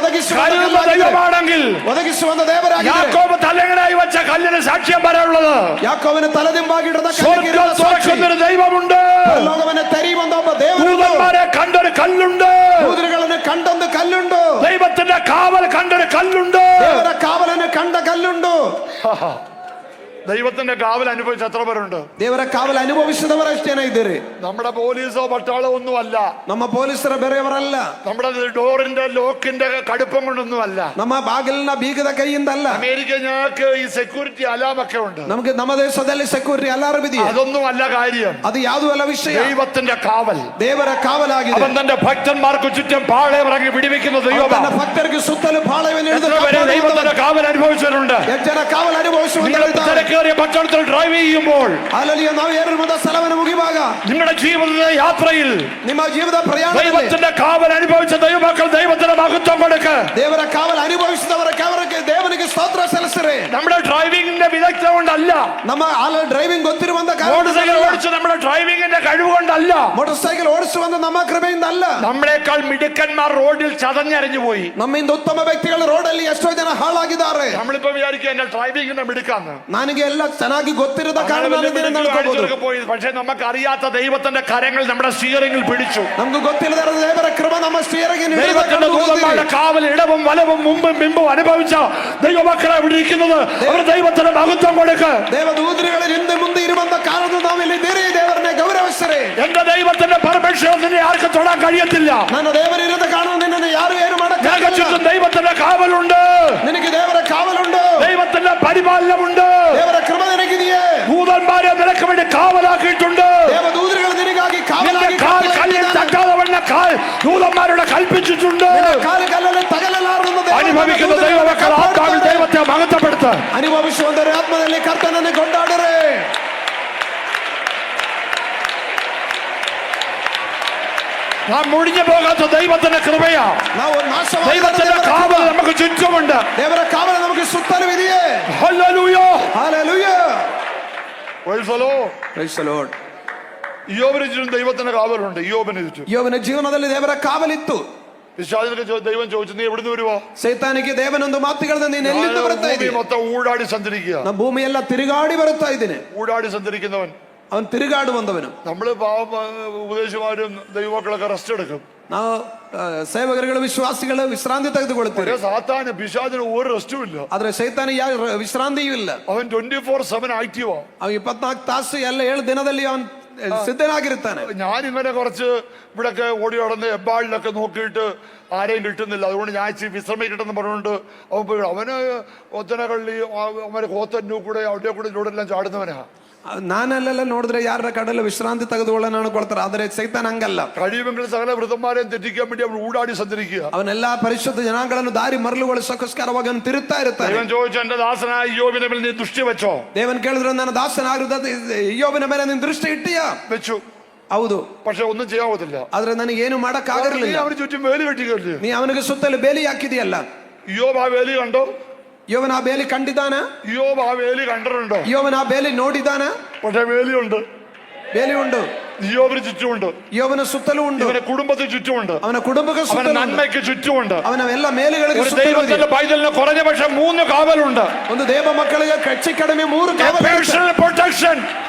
കരുതുന്ന ദൈവമാണെങ്കിൽ, ಒದಗಿಸುವಂತ ದೇವರಾಗಿದ್ದಾನೆ. യാക്കോബ് തലങ്ങണയായി വെച്ച കല്ലിന് സാക്ഷ്യം പറയാനുള്ളത്. ಯಾಕೋಬನ ತಲೆದಿಂಬಾಗಿಡದ സ്വർഗ്ഗം തുറക്കുന്നൊരു ദൈവമുണ്ട്. ಲೋಕವನ್ನು ತೆರೆಯುವಂತ ಒಬ್ಬ ದೇವರು. ദൂതന്മാരെ കണ്ടൊരു കല്ലുണ്ട്. ದೂತರುಗಳನ್ನು ಕಂಡೊಂದು ಕಲ್ಲುಂಟು. ദൈവത്തിന്റെ കാവൽ കണ്ടൊരു കല്ലുണ്ട്. ದೇವರ ಕಾವಲನ್ನು ಕಂಡ ಕಲ್ಲುಂಟು. ദൈവത്തിന്റെ കാവൽ അനുഭവിച്ച എത്ര പേരുണ്ട്? ದೇವರ ಕಾವಲು ಅನುಭವಿಸಿದವರಷ್ಟೇನ ಇದ್ದೀರಿ. നമ്മുടെ പോലീസോ പട്ടാളോ ഒന്നുമല്ല. ನಮ್ಮ ಪೊಲೀಸರ ಬೇರೆಯವರಲ್ಲ. നമ്മുടെ ഡോറിന്റെ ലോക്കിന്റെ കടുപ്പം കൊണ്ടൊന്നുമല്ല. ನಮ್ಮ ಬಾಗಿಲಿನ ಬೀಗದ ಕೈಯಿಂದ ಅಲ್ಲ. അമേരിക്ക ഞങ്ങൾക്ക് ഈ സെക്യൂരിറ്റി അലാം ഒക്കെ ഉണ്ട്. ನಮಗೆ ನಮ್ಮ ದೇಶದಲ್ಲಿ ಸೆಕ್ಯೂರಿಟಿ ಅಲಾರಂ ಇದೆಯಾ? അതൊന്നും അല്ല കാര്യം. ಅದು ಯಾವುದೂ ಅಲ್ಲ ವಿಷಯ. ദൈവത്തിന്റെ കാവൽ, ದೇವರ ಕಾವಲಾಗಿದೆ. അവൻ തന്റെ ഭക്തന്മാർക്ക് ചുറ്റും പാളയം ഇറങ്ങി പിടിവെക്കുന്ന ദൈവം. ತನ್ನ ಭಕ್ತರಿಗೆ ಸುತ್ತಲೂ ಪಾಳೆಯನ್ನು ಹಿಡಿದು ദൈവത്തിന്റെ കാവൽ അനുഭവിച്ചിട്ടുണ്ട്. ಎಷ್ಟು ಜನ ಕಾವಲು ಅನುಭವಿಸುವಂತ പട്ടണത്തിൽ ഡ്രൈവ് ചെയ്യുമ്പോൾ, ಅಲ್ಲಲ್ಲಿ ನಾವು ಏರುವಂತ ಸ್ಥಳವನ್ನು ಮುಗಿವಾಗ, നിങ്ങളുടെ ജീവിതത്തിലെ യാത്രയിൽ ನಿಮ್ಮ ಜೀವದ ಪ್ರಯಾಣ ദൈവത്തിന്റെ കാവൽ അനുഭവിച്ച ദൈവമക്കൾ ദൈവത്തിന് മഹത്വം കൊടുക്ക. ದೇವರ ಕಾವಲು ಅನುಭವಿಸಿದವರ ಕಾವಲಕ್ಕೆ ದೇವನಿಗೆ ಸ್ತೋತ್ರ ಸಲ್ಲಿಸಿರಿ. നമ്മുടെ ഡ്രൈവിംഗിന്റെ വിദഗ്ധ കൊണ്ടല്ല, ನಮ್ಮ ಡ್ರೈವಿಂಗ್ ಗೊತ್ತಿರುವಂತ മോട്ടോർ സൈക്കിൾ ഓടിച്ച് നമ്മുടെ ഡ്രൈവിംഗിന്റെ കഴിവ് കൊണ്ടല്ല, ಮೋಟರ್ ಸೈಕಲ್ ಓಡಿಸುವಂತ ನಮ್ಮ ಕೃಪೆಯಿಂದ ಅಲ್ಲ. നമ്മളെക്കാൾ മിടുക്കന്മാർ റോഡിൽ ചതഞ്ഞരഞ്ഞു പോയി. ನಮ್ಮಿಂದ ಉತ್ತಮ ವ್ಯಕ್ತಿಗಳು ರೋಡಲ್ಲಿ ಎಷ್ಟೋ ಜನ ಹಾಳಾಗಿದ್ದಾರೆ. നമ്മളിപ്പോ വിചാരിക്കുക എന്റെ ഡ്രൈവിംഗിന്റെ മിടുക്കാന്ന്. ನನಗೆ ಎಲ್ಲ ಚೆನ್ನಾಗಿ ಗೊತ್ತಿರದ ಕಾರಣ പോയി. പക്ഷെ നമുക്ക് അറിയാത്ത ദൈവത്തിന്റെ കരങ്ങൾ നമ്മുടെ സ്റ്റിയറിംഗിൽ പിടിച്ചു. ನಮ್ಗೆ ಗೊತ್ತಿಲ್ಲದ ದೇವರ ಕೃಪೆ ನಮ್ಮ ಸ್ಟಿಯರಿಂಗ್ ദൈവത്തിന്റെ ദൂതന്മാരുടെ കാവൽ ഇടവും വലവും മുമ്പും പിമ്പും അനുഭവിച്ച ദൈവമക്കളെ ഇവിടെ ഇരിക്കുന്നത് അവർ ദൈവത്തിന് മഹത്വം കൊടുക്ക. ದೇವದೂತರುಗಳ ಹಿಂದೆ ಮುಂದೆ ಇರುವಂತ ಕಾರಣ ನಾವಿಲ್ಲಿ ಇದ್ದೀರಿ. ದೇವರನ್ನೇ ಗೌರವಿಸಿರಿ. എന്റെ ദൈവത്തിന്റെ പെർമിഷൻ നിന്നെ ആർക്കും തൊടാൻ കഴിയത്തില്ല. ನನ್ನ ದೇವರಿರದ ಕಾರಣ ನಿನ್ನನ್ನು ಯಾರು ಏನು ಮಾಡಕ್ಕಾಗಲ್ಲ. ചുറ്റും ദൈവത്തിന്റെ കാവലുണ്ട്. ನಿನಗೆ ದೇವರ ಕಾವಲುಂಟು. ദൈവത്തിന്റെ പരിപാലനമുണ്ട്. ದೇವರ ಕೃಪೆ ನಿನಗಿದೆಯೇ. ദൂതന്മാരെ നിനക്ക് വേണ്ടി കാവലാക്കിയിട്ടുണ്ട്. ದೇವದೂತರುಗಳು ನಿನಗಾಗಿ ಕಾವಲಾಗಿ കല്ലിൽ തട്ടാതെ കാൽ ദൂതന്മാരുടെ കൽപ്പിച്ചിട്ടുണ്ട്. ಕಾಲು ಕಲ್ಲಲ್ಲಿ ತಗಲಲಾರದು. അനുഭവിക്കുന്ന ദൈവമക്കൾ ആത്മാവിൽ ദൈവത്തെ മഹത്വപ്പെടുത്ത. ಅನುಭವಿಸುವಂದರೆ ಆತ್ಮದಲ್ಲಿ ಕರ್ತನನ್ನು ಕೊಂಡಾಡರೆ. നാം മുടിഞ്ഞു പോകാത്ത ദൈവത്തിന്റെ കൃപയാ. ನಾವು ദൈവത്തിന്റെ കാവൽ നമുക്ക് ചുറ്റുമുണ്ട്. ದೇವರ ಕಾವಲು ನಮಗೆ ಸುತ್ತಲೂ ಇದೆಯೇ. Hallelujah, hallelujah, praise the Lord. Praise the Lord. യോബിന് ചുറ്റും ദൈവത്തിന്റെ കാവലുണ്ട്. യോബിന് ചുറ്റും ಯೋಬನ ಜೀವನದಲ್ಲಿ ದೇವರ ಕಾವಲಿತ್ತು. പിശാചിനൊക്കെ ദൈവം ചോദിച്ചു, നീ എവിടുന്ന് വരുവാ? ಸೈತಾನಿಗೆ ದೇವನೊಂದು ಮಾತುಗಳನ್ನ ನೀನು ಎಲ್ಲಿಂದ ಬರ್ತಾ ഭൂമി ಇದ್ದೀಯ? മൊത്തം ഊടാടി സഞ്ചരിക്കുക. ನಾನು ಭೂಮಿ ಎಲ್ಲ ತಿರುಗಾಡಿ ಬರುತ್ತಾ ಇದ್ದೀನಿ. ഊടാടി സഞ്ചരിക്കുന്നവൻ അവൻ തിരുകാട് വന്നവനും. നമ്മള് ഉപദേശിമാരും ദൈവമക്കളൊക്കെ റെസ്റ്റ് എടുക്കും. ನಾವು ಸೇವಕರುಗಳು ವಿಶ್ವಾಸಿಗಳು ವಿಶ್ರಾಂತಿ ತೆಗೆದುಕೊಳ್ಳುತ್ತೇವೆ. സാത്താന് പിശാചിന് ഒരു റെസ്റ്റും ഇല്ല. ಆದ್ರೆ ಸೈತಾನ ವಿಶ್ರಾಂತಿಯೂ ಇಲ್ಲ. അവൻ 24/7 ആക്റ്റീവാ. ಅವನು 24 ತಾಸು ಎಲ್ಲ 7 ದಿನದಲ್ಲಿ ಅವನು സിദ്ധനാകിരുത്താൻ. ഞാൻ ഇങ്ങനെ കുറച്ച് ഇവിടൊക്കെ ഓടി നടന്ന് എബ്ബാളിലൊക്കെ നോക്കിയിട്ട് ആരെയും കിട്ടുന്നില്ല. അതുകൊണ്ട് ഞാൻ ഇച്ചിരി വിശ്രമിക്കട്ടെന്ന് പറഞ്ഞുകൊണ്ട് അവന് ഒത്തനകള്ളി അവന് കോത്തന്നൂ കൂടെ അവിടെ കൂടെ ഇവിടെ എല്ലാം ചാടുന്നവനാ. ನಾನಲ್ಲೆಲ್ಲ ನೋಡಿದ್ರೆ ಯಾರ ಕಡಲ ವಿಶ್ರಾಂತಿ ತೆಗೆದುಕೊಳ್ಳೋಣ ಕೊಡ್ತಾರೆ. ಆದ್ರೆ ಸೈತಾನ್ ಹಂಗಲ್ಲ. കഴിയുമെങ്കിൽ സകല വൃദ്ധന്മാരെയും തെറ്റിക്കാൻ വേണ്ടി അവൻ ഊടാടി സഞ്ചരിക്കുക. ಅವನೆಲ್ಲಾ ಪರಿಶುದ್ಧ ಜನಾಂಗಗಳನ್ನು ದಾರಿ ಮರಳುಗೊಳಿಸೋಸ್ಕರವಾಗಿ ಅವನು ತಿರುತ್ತಾ ಇರ್ತಾನೆ. ദൈവം ചോദിച്ചു, എന്റെ ദാസനായ ഇയ്യോബിന്റെ മേൽ നീ ദൃഷ്ടി വെച്ചോ? ದೇವನ್ ಕೇಳಿದ್ರು, ನನ್ನ ದಾಸನಾಗಿರುತ್ತ ಇಯ್ಯೋಬನ ಮೇಲೆ ನೀನು ದೃಷ್ಟಿ ಇಟ್ಟಿಯಾ? വെച്ചു. ಹೌದು. പക്ഷെ ഒന്നും ചെയ്യാവത്തില്ല. ಆದ್ರೆ ನನಗೆ ಏನು ಮಾಡಕ್ ಆಗಿರಲಿಲ್ಲ. അവന് ചുറ്റും വേലി കെട്ടിക്കല്ലേ? ನೀ ಅವನಿಗೆ ಸುತ್ತಲೂ ಬೇಲಿ ಹಾಕಿದೆಯಲ್ಲ. ഇയ്യോബ് ಆ വേലി കണ്ടോ? യോവൻ ആ ಬೇಲಿ ಕಂಡಿದ್ದಾನ? ഇയ്യോബ് ആ വേലി കണ്ടിട്ടുണ്ടോ? യോവൻ ಆ ಬೇಲಿ ನೋಡಿದಾನ? പക്ഷെ വേലിയുണ്ട്. ಬೇಲಿ ಉಂಟು. ഇയ്യോബിന് ചുറ്റുമുണ്ട്. യോവನ ಸುತ್ತಲೂ ಉಂಟು. അവന്റെ കുടുംബത്തിന് ചുറ്റുമുണ്ട്. ಅವನ ಕುಟುಂಬಕ್ಕೆ അവന്റെ ಸುತ್ತಲೂ നന്മയ്ക്ക് ചുറ്റുമുണ്ട്. ಅವನ ಎಲ್ಲ ಮೇಲೆಗಳಿಗೆ ഒരു ಸುತ್ತಲೂ ಇದೆ. ദൈവത്തിന്റെ പൈതലിന് കുറഞ്ഞ പക്ഷം 3 കാവലുണ്ട്. ಒಂದು ದೇವ ಮಕ್ಕಳಿಗೆ ಹೆಚ್ಚು ಕಡಿಮೆ 3 personal protection,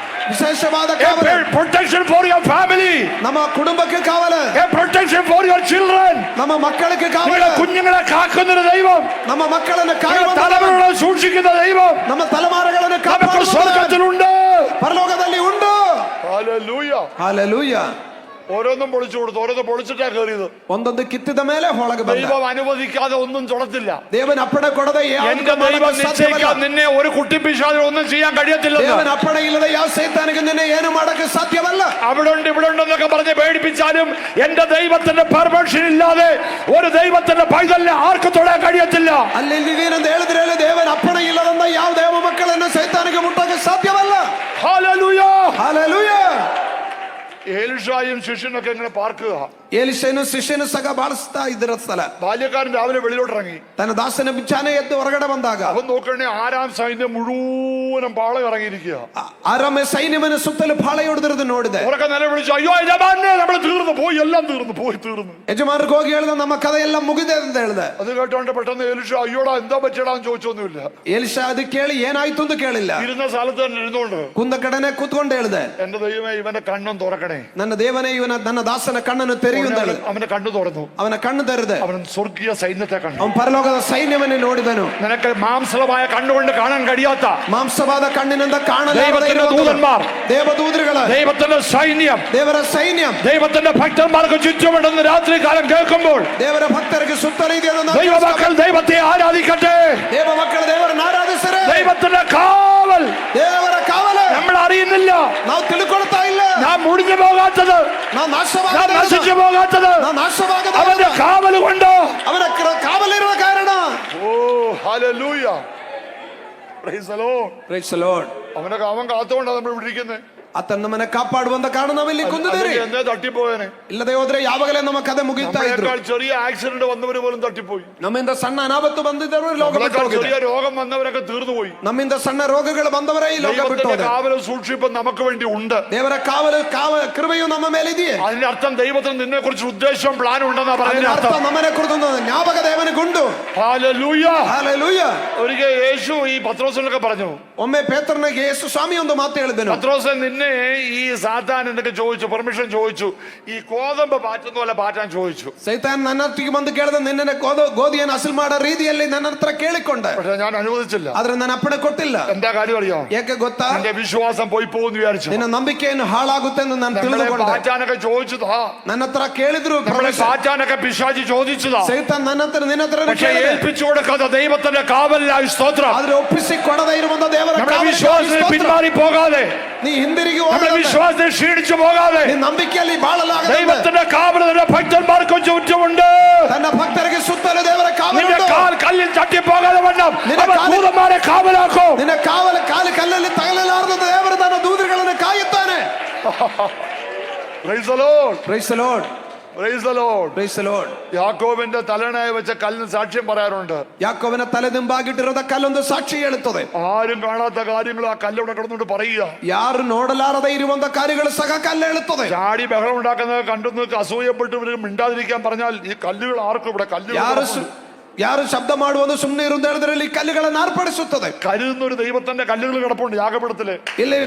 ವಿಶೇಷವಾದ ಕಾವಲು. protection for your family, ನಮ್ಮ ಕುಟುಂಬಕ್ಕೆ ಕಾವಲು. protection for your children. ನಮ್ಮ ಮಕ್ಕಳಿಗೆ ಕಾವಲು. നിങ്ങളുടെ കുഞ്ഞുങ്ങളെ കാക്കുന്ന ദൈവം, ನಮ್ಮ ಮಕ್ಕಳನ್ನು ಕಾಯುವ തലമുറകളെ സൂക്ഷിക്കുന്ന ദൈവം ನಮ್ಮ ತಲೆಮಾರುಗಳನ್ನು നമുക്ക് ಕಾಪಾಡುವ സ്വർഗ്ഗത്തിലുണ്ട്. ಪರಲೋಕದಲ್ಲಿ ಉಂಟು. ഹല്ലേലൂയ. ഹല്ലേലൂയ. ഓരോന്നും പൊളിച്ചു കൊടുത്തു. ഓരോന്നും പൊളിച്ചിട്ടാ കയറിയത്. ಒಂದೊಂದು ಕಿತ್ತಿದ ಮೇಲೆ ಒಳಗೆ ಬಂದ. ദൈവം അനുവദിക്കാതെ ഒന്നും ചുടത്തില്ല. ದೇವನ ಅಪ್ಪಣೆ ಕೊಡದೆ എന്റെ ദൈവം നിശ്ചയിക്കാൻ നിന്നെ ഒരു കുട്ടിപ്പിശാചിന് ഒന്നും ചെയ്യാൻ കഴിയത്തില്ല. ದೇವನ ಅಪ್ಪಣೆ ಇಲ್ಲದೆ ಯಾವ ಸೈತಾನಿಗೆ ನಿನ್ನೆ ಏನು ಮಾಡಕ್ಕೆ ಸಾಧ್ಯವಲ್ಲ. അവിടെ ഉണ്ട് ഇവിടെ ഉണ്ടെന്നൊക്കെ പറഞ്ഞ് പേടിപ്പിച്ചാലും എന്റെ ദൈവത്തിന്റെ പെർമിഷൻ ഇല്ലാതെ ഒരു ദൈവത്തിന്റെ പൈതലിനെ ആർക്കും തൊടാൻ കഴിയത്തില്ല. ಅಲ್ಲಿ ಇದ್ದೀನಂತ ಹೇಳಿದ್ರೆ ದೇವನ ಅಪ್ಪಣೆ ಇಲ್ಲದಂತ ಯಾವ ದೇವ ಮಕ್ಕಳನ್ನು ಸೈತಾನಿಗೆ ಮುಟ್ಟಕ್ಕೆ ಸಾಧ್ಯವಲ್ಲ. ഹല്ലേലൂയ. ಹಲ್ಲೆಲೂಯ. എലീഷായും ശിഷ്യനൊക്കെ ഇങ്ങനെ പാർക്കുക. ಎಲಿಷನು ಶಿಷ್ಯನು ಸಹ ಬಾಳಿಸ್ತಾ ಇದ್ರ ಸ್ಥಳ. ബാല്യക്കാരൻ രാവിലെ വെളിയിലോട്ടിറങ്ങി. ತನ್ನ ದಾಸನ ಬಿಚ್ಚಾನೆ ಎದ್ದು ಹೊರಗಡೆ ಬಂದಾಗ അവൻ നോക്കണേ ആരാം സൈന്യം മുഴുവനും പാള ഇറങ്ങിയിരിക്കുക. ಆರಾಮ ಸೈನ್ಯವನ್ನು ಸುತ್ತಲೂ ಪಾಳೆ ಹೊಡೆದಿರೋದು ನೋಡಿದೆ. ഉറക്കെ നിലവിളിച്ചു, അയ്യോ യജമാനനെ, നമ്മൾ തീർന്നു പോയി, എല്ലാം തീർന്നു. ಯಜಮಾನರಿಗೆ ಹೋಗಿ ಹೇಳ್ದ, ನಮ್ಮ ಕಥೆ ಎಲ್ಲ ಮುಗಿದೆ ಅಂತ ಹೇಳ್ದ. അത് കേട്ടോണ്ട് പെട്ടെന്ന് എലീഷ അയ്യോടാ എന്താ പറ്റിയടാന്ന് ചോദിച്ചൊന്നുമില്ല. ಎಲಿಷ ಅದು ಕೇಳಿ ಏನಾಯ್ತು ಅಂತ ಕೇಳಿಲ್ಲ. ഇരുന്ന സ്ഥലത്ത് തന്നെ ഇരുന്നോണ്ട് ಕುಂದ ಕಡೆನೆ ಕೂತ್ಕೊಂಡು ಹೇಳ್ದೆ, എന്റെ ദൈവമേ ഇവന്റെ കണ്ണും തുറക്കണേ. ನನ್ನ ದೇವನೇ ನನ್ನ ದಾಸನ ಕಣ್ಣನ್ನು ತೆರೆಯುವಂತ. അവന്റെ കണ്ണു തുറന്നു. ಅವನ ಕಣ್ಣು ತೆರೆದೆ. അവൻ സ്വർഗീയ സൈന്യത്തെ കണ്ടു. ಅವನ ಪರಲೋಕದ ಸೈನ್ಯವನ್ನೇ ನೋಡಿದನು. നിനക്ക് മാംസളമായ കണ്ണുകൊണ്ട് കാണാൻ കഴിയാത്ത ಮಾಂಸವಾದ ಕಣ್ಣಿನಿಂದ ಕಾಣಲಾಗದ ദൈവത്തിന്റെ ദൂതന്മാർ, ದೇವದೂತರುಗಳ, ദൈവത്തിന്റെ സൈന്യം, ದೇವರ ಸೈನ್ಯ, ദൈവത്തിന്റെ ഭക്തന്മാർക്ക് ചുറ്റുമുണ്ടെന്ന് രാത്രി കാലം കേൾക്കുമ്പോൾ ದೇವರ ಭಕ್ತರಿಗೆ ಸುತ್ತಲೂ ಇದೆ. ദൈവമക്കൾ ദൈവത്തെ ആരാധിക്കട്ടെ. ದೇವ ಮಕ್ಕಳು ದೇವರನ್ನು ಆರಾಧಿಸರೆ. ദൈവത്തിന്റെ കാവൽ, ದೇವರ ಕಾವಲು നമ്മൾ അറിയുന്നില്ല. ನಾವು ತಿಳ್ಕೊಳ್ತಾ ಇಲ್ಲ. നാം മുടിഞ്ഞു പോകാത്തത്, ನಾವು നാം നശിച്ചു പോകാത്തത് അവന്റെ കാവൽ കൊണ്ട്. ಅವನ ಕಾವಲಿರುವ ಕಾರಣ. Oh hallelujah. Praise the Lord. Praise the Lord. അവനെ അവൻ കാത്തുകൊണ്ടാണ് നമ്മൾ ഇവിടെ ഇരിക്കുന്നത്. ಆತನ ನಮ್ಮನ್ನ ಕಾಪಾಡುವಂತ ಕಾರಣ ನಾವಿಲ್ಲಿ ಕುಂದಿದ್ದೇವೆ. എന്നെ തട്ടിപ്പോയനെ. ಇಲ್ಲದೆ ಹೋದ್ರೆ ಯಾವಾಗಲೇ ನಮ್ಮ ಕಥೆ ಮುಗಿತಾ ಇದ್ರು. ചെറിയ ആക്സിഡന്റ് വന്നവര് പോലും തട്ടിപ്പോയി. ನಮ್ಮಿಂದ ಸಣ್ಣ ಅನಾಹುತ ಬಂದಿದ್ದರು ಲೋಕ ಬಿಟ್ಟು ಹೋಗಿದೆ. ചെറിയ രോഗം വന്നവരൊക്കെ തീർന്നുപോയി. ನಮ್ಮಿಂದ ಸಣ್ಣ ರೋಗಗಳು ಬಂದವರೇ ಈ ಲೋಕ ಬಿಟ್ಟು ಹೋದರು. കാവലും സൂക്ഷിപ്പും നമുക്ക് വേണ്ടി ഉണ്ട്. ದೇವರ ಕೃಪೆಯು ನಮ್ಮ ಮೇಲೆ ಇದೆಯೇ. അതിന്റെ അർത്ഥം ദൈവത്തിന് നിന്നെ കുറിച്ച് ഉദ്ദേശം പ്ലാൻ ഉണ്ടെന്നാ പറയുന്ന അർത്ഥം. ನಮ್ಮನೆ ಕುರಿತು ಜ್ಞಾಪಕ ದೇವನಿಗುಂಡು. ഹല്ലേലൂയ. ഹല്ലേലൂയ. ഒരിക്കൽ യേശു ഈ പത്രോസിനൊക്കെ പറഞ്ഞു. ಒಮ್ಮೆ ಪೇತ್ರನಿಗೆ ಯೇಸು ಸ್ವಾಮಿ ಒಂದು ಮಾತು ಹೇಳಿದನು. പത്രോസേ, നിന്നെ ഈ സാത്താൻ എന്നൊക്കെ ചോദിച്ചു, പെർമിഷൻ ചോദിച്ചു, ഈ കോതമ്പ് പാറ്റുന്ന പോലെ പാറ്റാൻ ചോദിച്ചു. ಸೈತಾನ್ ನನ್ನ ಹತ್ತಿಗೆ ಬಂದು ಕೇಳಿದ, ನಿನ್ನ ಗೋಧಿಯನ್ನು ಹಸಿಲ್ ಮಾಡೋ ರೀತಿಯಲ್ಲಿ ನನ್ನ ಹತ್ರ ಕೇಳಿಕೊಂಡೆ. പക്ഷെ ഞാൻ അനുവദിച്ചില്ല. ಆದ್ರೆ ನಾನು ಅಪ್ಪಣೆ ಕೊಟ್ಟಿಲ್ಲ. എന്താ കാര്യം അറിയോ? ಯಾಕೆ ಗೊತ್ತಾ? എന്റെ വിശ്വാസം പോയി പോകുന്നു വിചാരിച്ചു. ನಿನ್ನ ನಂಬಿಕೆಯನ್ನು ಹಾಳಾಗುತ್ತೆ ಎಂದು ನಾನು ತಿಳಿದುಕೊಂಡೆ. പാറ്റാനൊക്കെ ചോദിച്ചതാ. ನನ್ನ ಹತ್ರ ಕೇಳಿದ್ರು. നമ്മളെ പാറ്റാനൊക്കെ പിശാചി ചോദിച്ചതാ. ಸೈತಾನ್ ನಿನ್ನ ಹತ್ರ പക്ഷെ ഏൽപ്പിച്ചു കൊടുക്കാത്ത ദൈവത്തിന്റെ കാവലിനായി സ്തോത്രം. ಆದ್ರೆ ಒಪ್ಪಿಸಿ ಕೊಡದೆ ಇರುವಂತ ದೇವರ വിശ്വാസത്തിൽ പിന്മാറി പോകാതെ, ನೀ ಹಿಂದಿರುಗಿ വിശ്വാസത്തിൽ ക്ഷീണിച്ചു പോകാതെ, ನಂಬಿಕೆಯಲ್ಲಿ ಬಾಳಲಾಗದೆ ദൈവത്തിന്റെ കാവൽ നിന്റെ ഭക്തന്മാർക്ക് ചുറ്റുമുണ്ട്. ತನ್ನ ಭಕ್ತರಿಗೆ ಸುತ್ತಲೂ ದೇವರ നിന്റെ ಕಾವಲು. കാൽ കല്ലിൽ തട്ടിപ്പോകാതെ വണ്ണം അവൻ ദൂതന്മാരെ കാവലാക്കും. ನಿನ್ನ ಕಾಲು ಕಲ್ಲಲ್ಲಿ ತಗಲಲಾರದಂತ ದೇವರು ತನ್ನ ದೂತರುಗಳನ್ನು ಕಾಯುತ್ತಾನೆ. Praise the Lord. Praise the Lord. Praise the Lord. Praise the Lord. യാക്കോബിന്റെ തലനായി വെച്ച കല്ലിന് സാക്ഷ്യം പറയാറുണ്ട്. യാക്കോബിನ ತಲೆದಿಂಬಾಗಿಟ್ಟಿರೋದ ಕಲ್ಲೊಂದು ಸಾಕ್ಷಿ ಹೇಳುತ್ತದೆ. ആരും കാണാത്ത കാര്യങ്ങൾ ആ കല്ലോടെ കിടന്നുകൊണ്ട് പറയുക. ಯಾರು ನೋಡಲಾರದೆ ಇರುವಂತ ಕಾರ್ಯಗಳು ಸಹ ಕಲ್ಲು ಹೇಳುತ್ತದೆ. ചാടി ബഹളം ഉണ്ടാക്കുന്നത് കണ്ടു അസൂയപ്പെട്ട് മിണ്ടാതിരിക്കാൻ പറഞ്ഞാൽ ഈ കല്ലുകൾ ആർക്കും ഇവിടെ കല്ലുകൾ ಯಾರು ಶಬ್ದ ಮಾಡುವುದು ಸುಮ್ಮನೆ ಇರುವುದು ಹೇಳಿದ್ರಲ್ಲಿ ಕಲ್ಲುಗಳನ್ನು ಆರ್ಪಡಿಸುತ್ತದೆ. കരുതുന്ന ഒരു ദൈവത്തിന്റെ കല്ലുകൾ കിടപ്പുണ്ട് യാഗപീഠത്തില്. ಇಲ್ಲಿ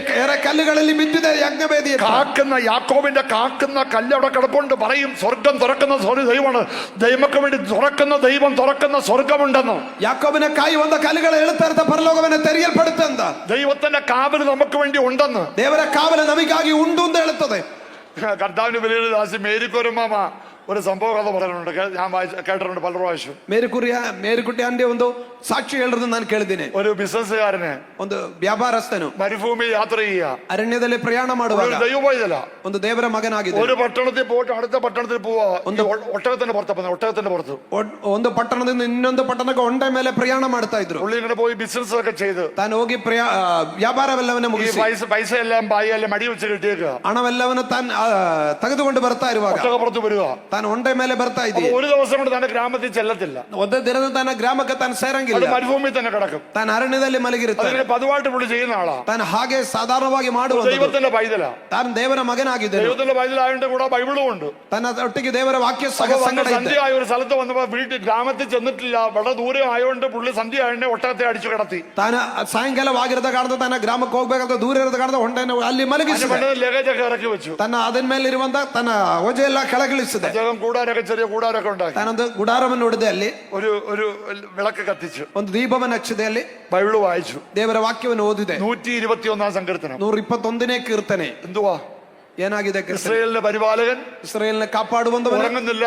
കല്ലുಗಳಲ್ಲಿ ಬಿದ್ದಿದೆ ಯಜ್ಞವೇದಿ. കാക്കുന്ന യാക്കോബിന്റെ കാക്കുന്ന കല്ല് അവിടെ കിടപ്പുണ്ട്. പറയും സ്വർഗം തുറക്കുന്ന ദൈവമാണ്, ദൈവക്ക് വേണ്ടി തുറക്കുന്ന ദൈവം തുറക്കുന്ന സ്വർഗമുണ്ടെന്ന്. ಯಾಕೋಬಿನ ಕಾಯುವಂತ ಕಲ್ಲುಗಳು ಹೇಳ್ತಾ ಇರ್ತ ಪರಲೋಕವನ್ನು ತೆರೆಯಲ್ಪಡುತ್ತೆ ಅಂತ. ദൈവത്തിന്റെ കാവല് നമുക്ക് വേണ്ടി ഉണ്ടെന്ന്. ದೇವರ ಕಾವಲು ನಮಗಾಗಿ ಉಂಟು ಅಂತ ಹೇಳುತ್ತದೆ. കർത്താവിന് വലിയ ദാസി മേരിക്കൊരുമാമ ഒരു സംഭവ കഥ പറയാനുണ്ട്. ഞാൻ കേട്ടിട്ടുണ്ട് പല പ്രാവശ്യം. ಮೇರಿಕುಟಿ ಅಂಡೆ ಒಂದು ಸಾಕ್ಷಿ ಹೇಳಿರೋದು ನಾನು ಕೇಳಿದ್ದೀನಿ. ഒരു ബിസിനസ്സുകാരന്, ಒಂದು ವ್ಯಾಪಾರಸ್ಥನು മരുഭൂമി യാത്ര ചെയ്യുക, ಅರಣ್ಯದಲ್ಲಿ ಪ್ರಯಾಣ ಮಾಡುವಾಗ ദൈവവൈതല ಒಂದು ದೇವರ ಮಗನಾಗಿದೆ. ഒരു പട്ടണത്തിൽ പോയിട്ട് അടുത്ത പട്ടണത്തിൽ പോവാ. ഒട്ടകത്തിന്റെ പുറത്ത് ಒಂದು ಪಟ್ಟಣದಿಂದ ಇನ್ನೊಂದು ಪಟ್ಟಣಕ್ಕೆ ಒಂಡೆ ಮೇಲೆ ಪ್ರಯಾಣ ಮಾಡ್ತಾ ಇದ್ರು. പുള്ളി ഇങ്ങനെ പോയി ബിസിനസ് ഒക്കെ ചെയ്ത് ತಾನು ಹೋಗಿ ವ್ಯಾಪಾರವೆಲ್ಲವನ್ನ ಮುಗಿಸಿ പൈസ എല്ലാം ബായെല്ലാം മടി വെച്ച് കിട്ടിയേക്കുക. ಹಣವೆಲ್ಲವನ್ನ ತಾನು ತೆಗೆದುಕೊಂಡು ಬರ್ತಾ ಇರುವಾಗ ഒട്ടകപ്പുറത്ത് വരിക. ತಾನು ಒಂಡೆ ಮೇಲೆ ಬರ್ತಾ ಇದ್ದೀವಿ. ഒരു ദിവസം കൊണ്ട് തന്റെ ഗ്രാമത്തിൽ ചെല്ലത്തില്ല. ಒಂದೇ ದಿನದ ತನ್ನ ಗ್ರಾಮಕ್ಕೆ ತಾನು ಸೇರಂಗಿಲ್ಲ. മരുഭൂമി തന്നെ കിടക്കും. ತಾನು ಅರಣ್ಯದಲ್ಲಿ ಮಲಗಿರುತ್ತಾನೆ. പതിവായിട്ട് പുള്ളി ചെയ്യുന്ന ആളാ. ತಾನು ಹಾಗೆ ಸಾಧಾರಣವಾಗಿ ಮಾಡುವ ദൈവത്തിന്റെ പൈതല. ತಾನು ದೇವರ ಮಗನಾಗಿದ್ದ. ദൈവത്തിന്റെ പൈതലായതുകൊണ്ട് കൂടെ ബൈബിളും ഉണ്ട്. ತನ್ನ ಒಟ್ಟಿಗೆ ದೇವರ ವಾಕ್ಯ സന്ധ്യ ആയ ഒരു സ്ഥലത്ത് വന്നപ്പോ വീട്ടിൽ ഗ്രാമത്തിൽ ചെന്നിട്ടില്ല. വളരെ ദൂരം ആയതുകൊണ്ട് പുള്ളി സന്ധ്യ ആയതുകൊണ്ട് ഒട്ടകത്തെ അടിച്ചു കിടത്തി. ತಾನು ಸಾಯಂಕಾಲವಾಗಿರದ ಕಾರಣದ ತನ್ನ ಗ್ರಾಮಕ್ಕೆ ಹೋಗ್ಬೇಕಾದ ದೂರ ಇರೋದ ಕಾರಣದ ಹೊಂಡೆಯನ್ನು ಅಲ್ಲಿ ಮಲಗಿಸಿ ലഗേജ് ഒക്കെ ಇರಕ್ಕೆ വെച്ചു. ತನ್ನ ಅದರ ಮೇಲೆ ಇರುವಂತ ತನ್ನ ಒಜೆ ಎಲ್ಲ ಕೆಳಗಿಳಿಸಿದೆ. കൂടാരൊക്കെ ചെറിയ കൂടാരൊക്കെ ഉണ്ടാക്കി ತಾನೊಂದು ಗುಡಾರವನ್ನು ಹೊಡೆದೆ. ಅಲ್ಲಿ ഒരു വിളക്ക് കത്തിച്ചു. ಒಂದು ದೀಪವನ್ನು ಹಚ್ಚಿದೆ. ಅಲ್ಲಿ ബൈബിള് വായിച്ചു. ದೇವರ ವಾಕ್ಯವನ್ನು ಓದಿದೆ. 121 സങ്കീർത്തനം 121ನೇ ಕೀರ್ತನೆ. എന്തുവാ ಏನಾಗಿದೆ? ഇസ്രായേലിന്റെ പരിപാലകൻ, ಇಸ್ರಾಯೇಲ್ನ ಕಾಪಾಡುವಂತವನು, ഉറങ്ങുന്നില്ല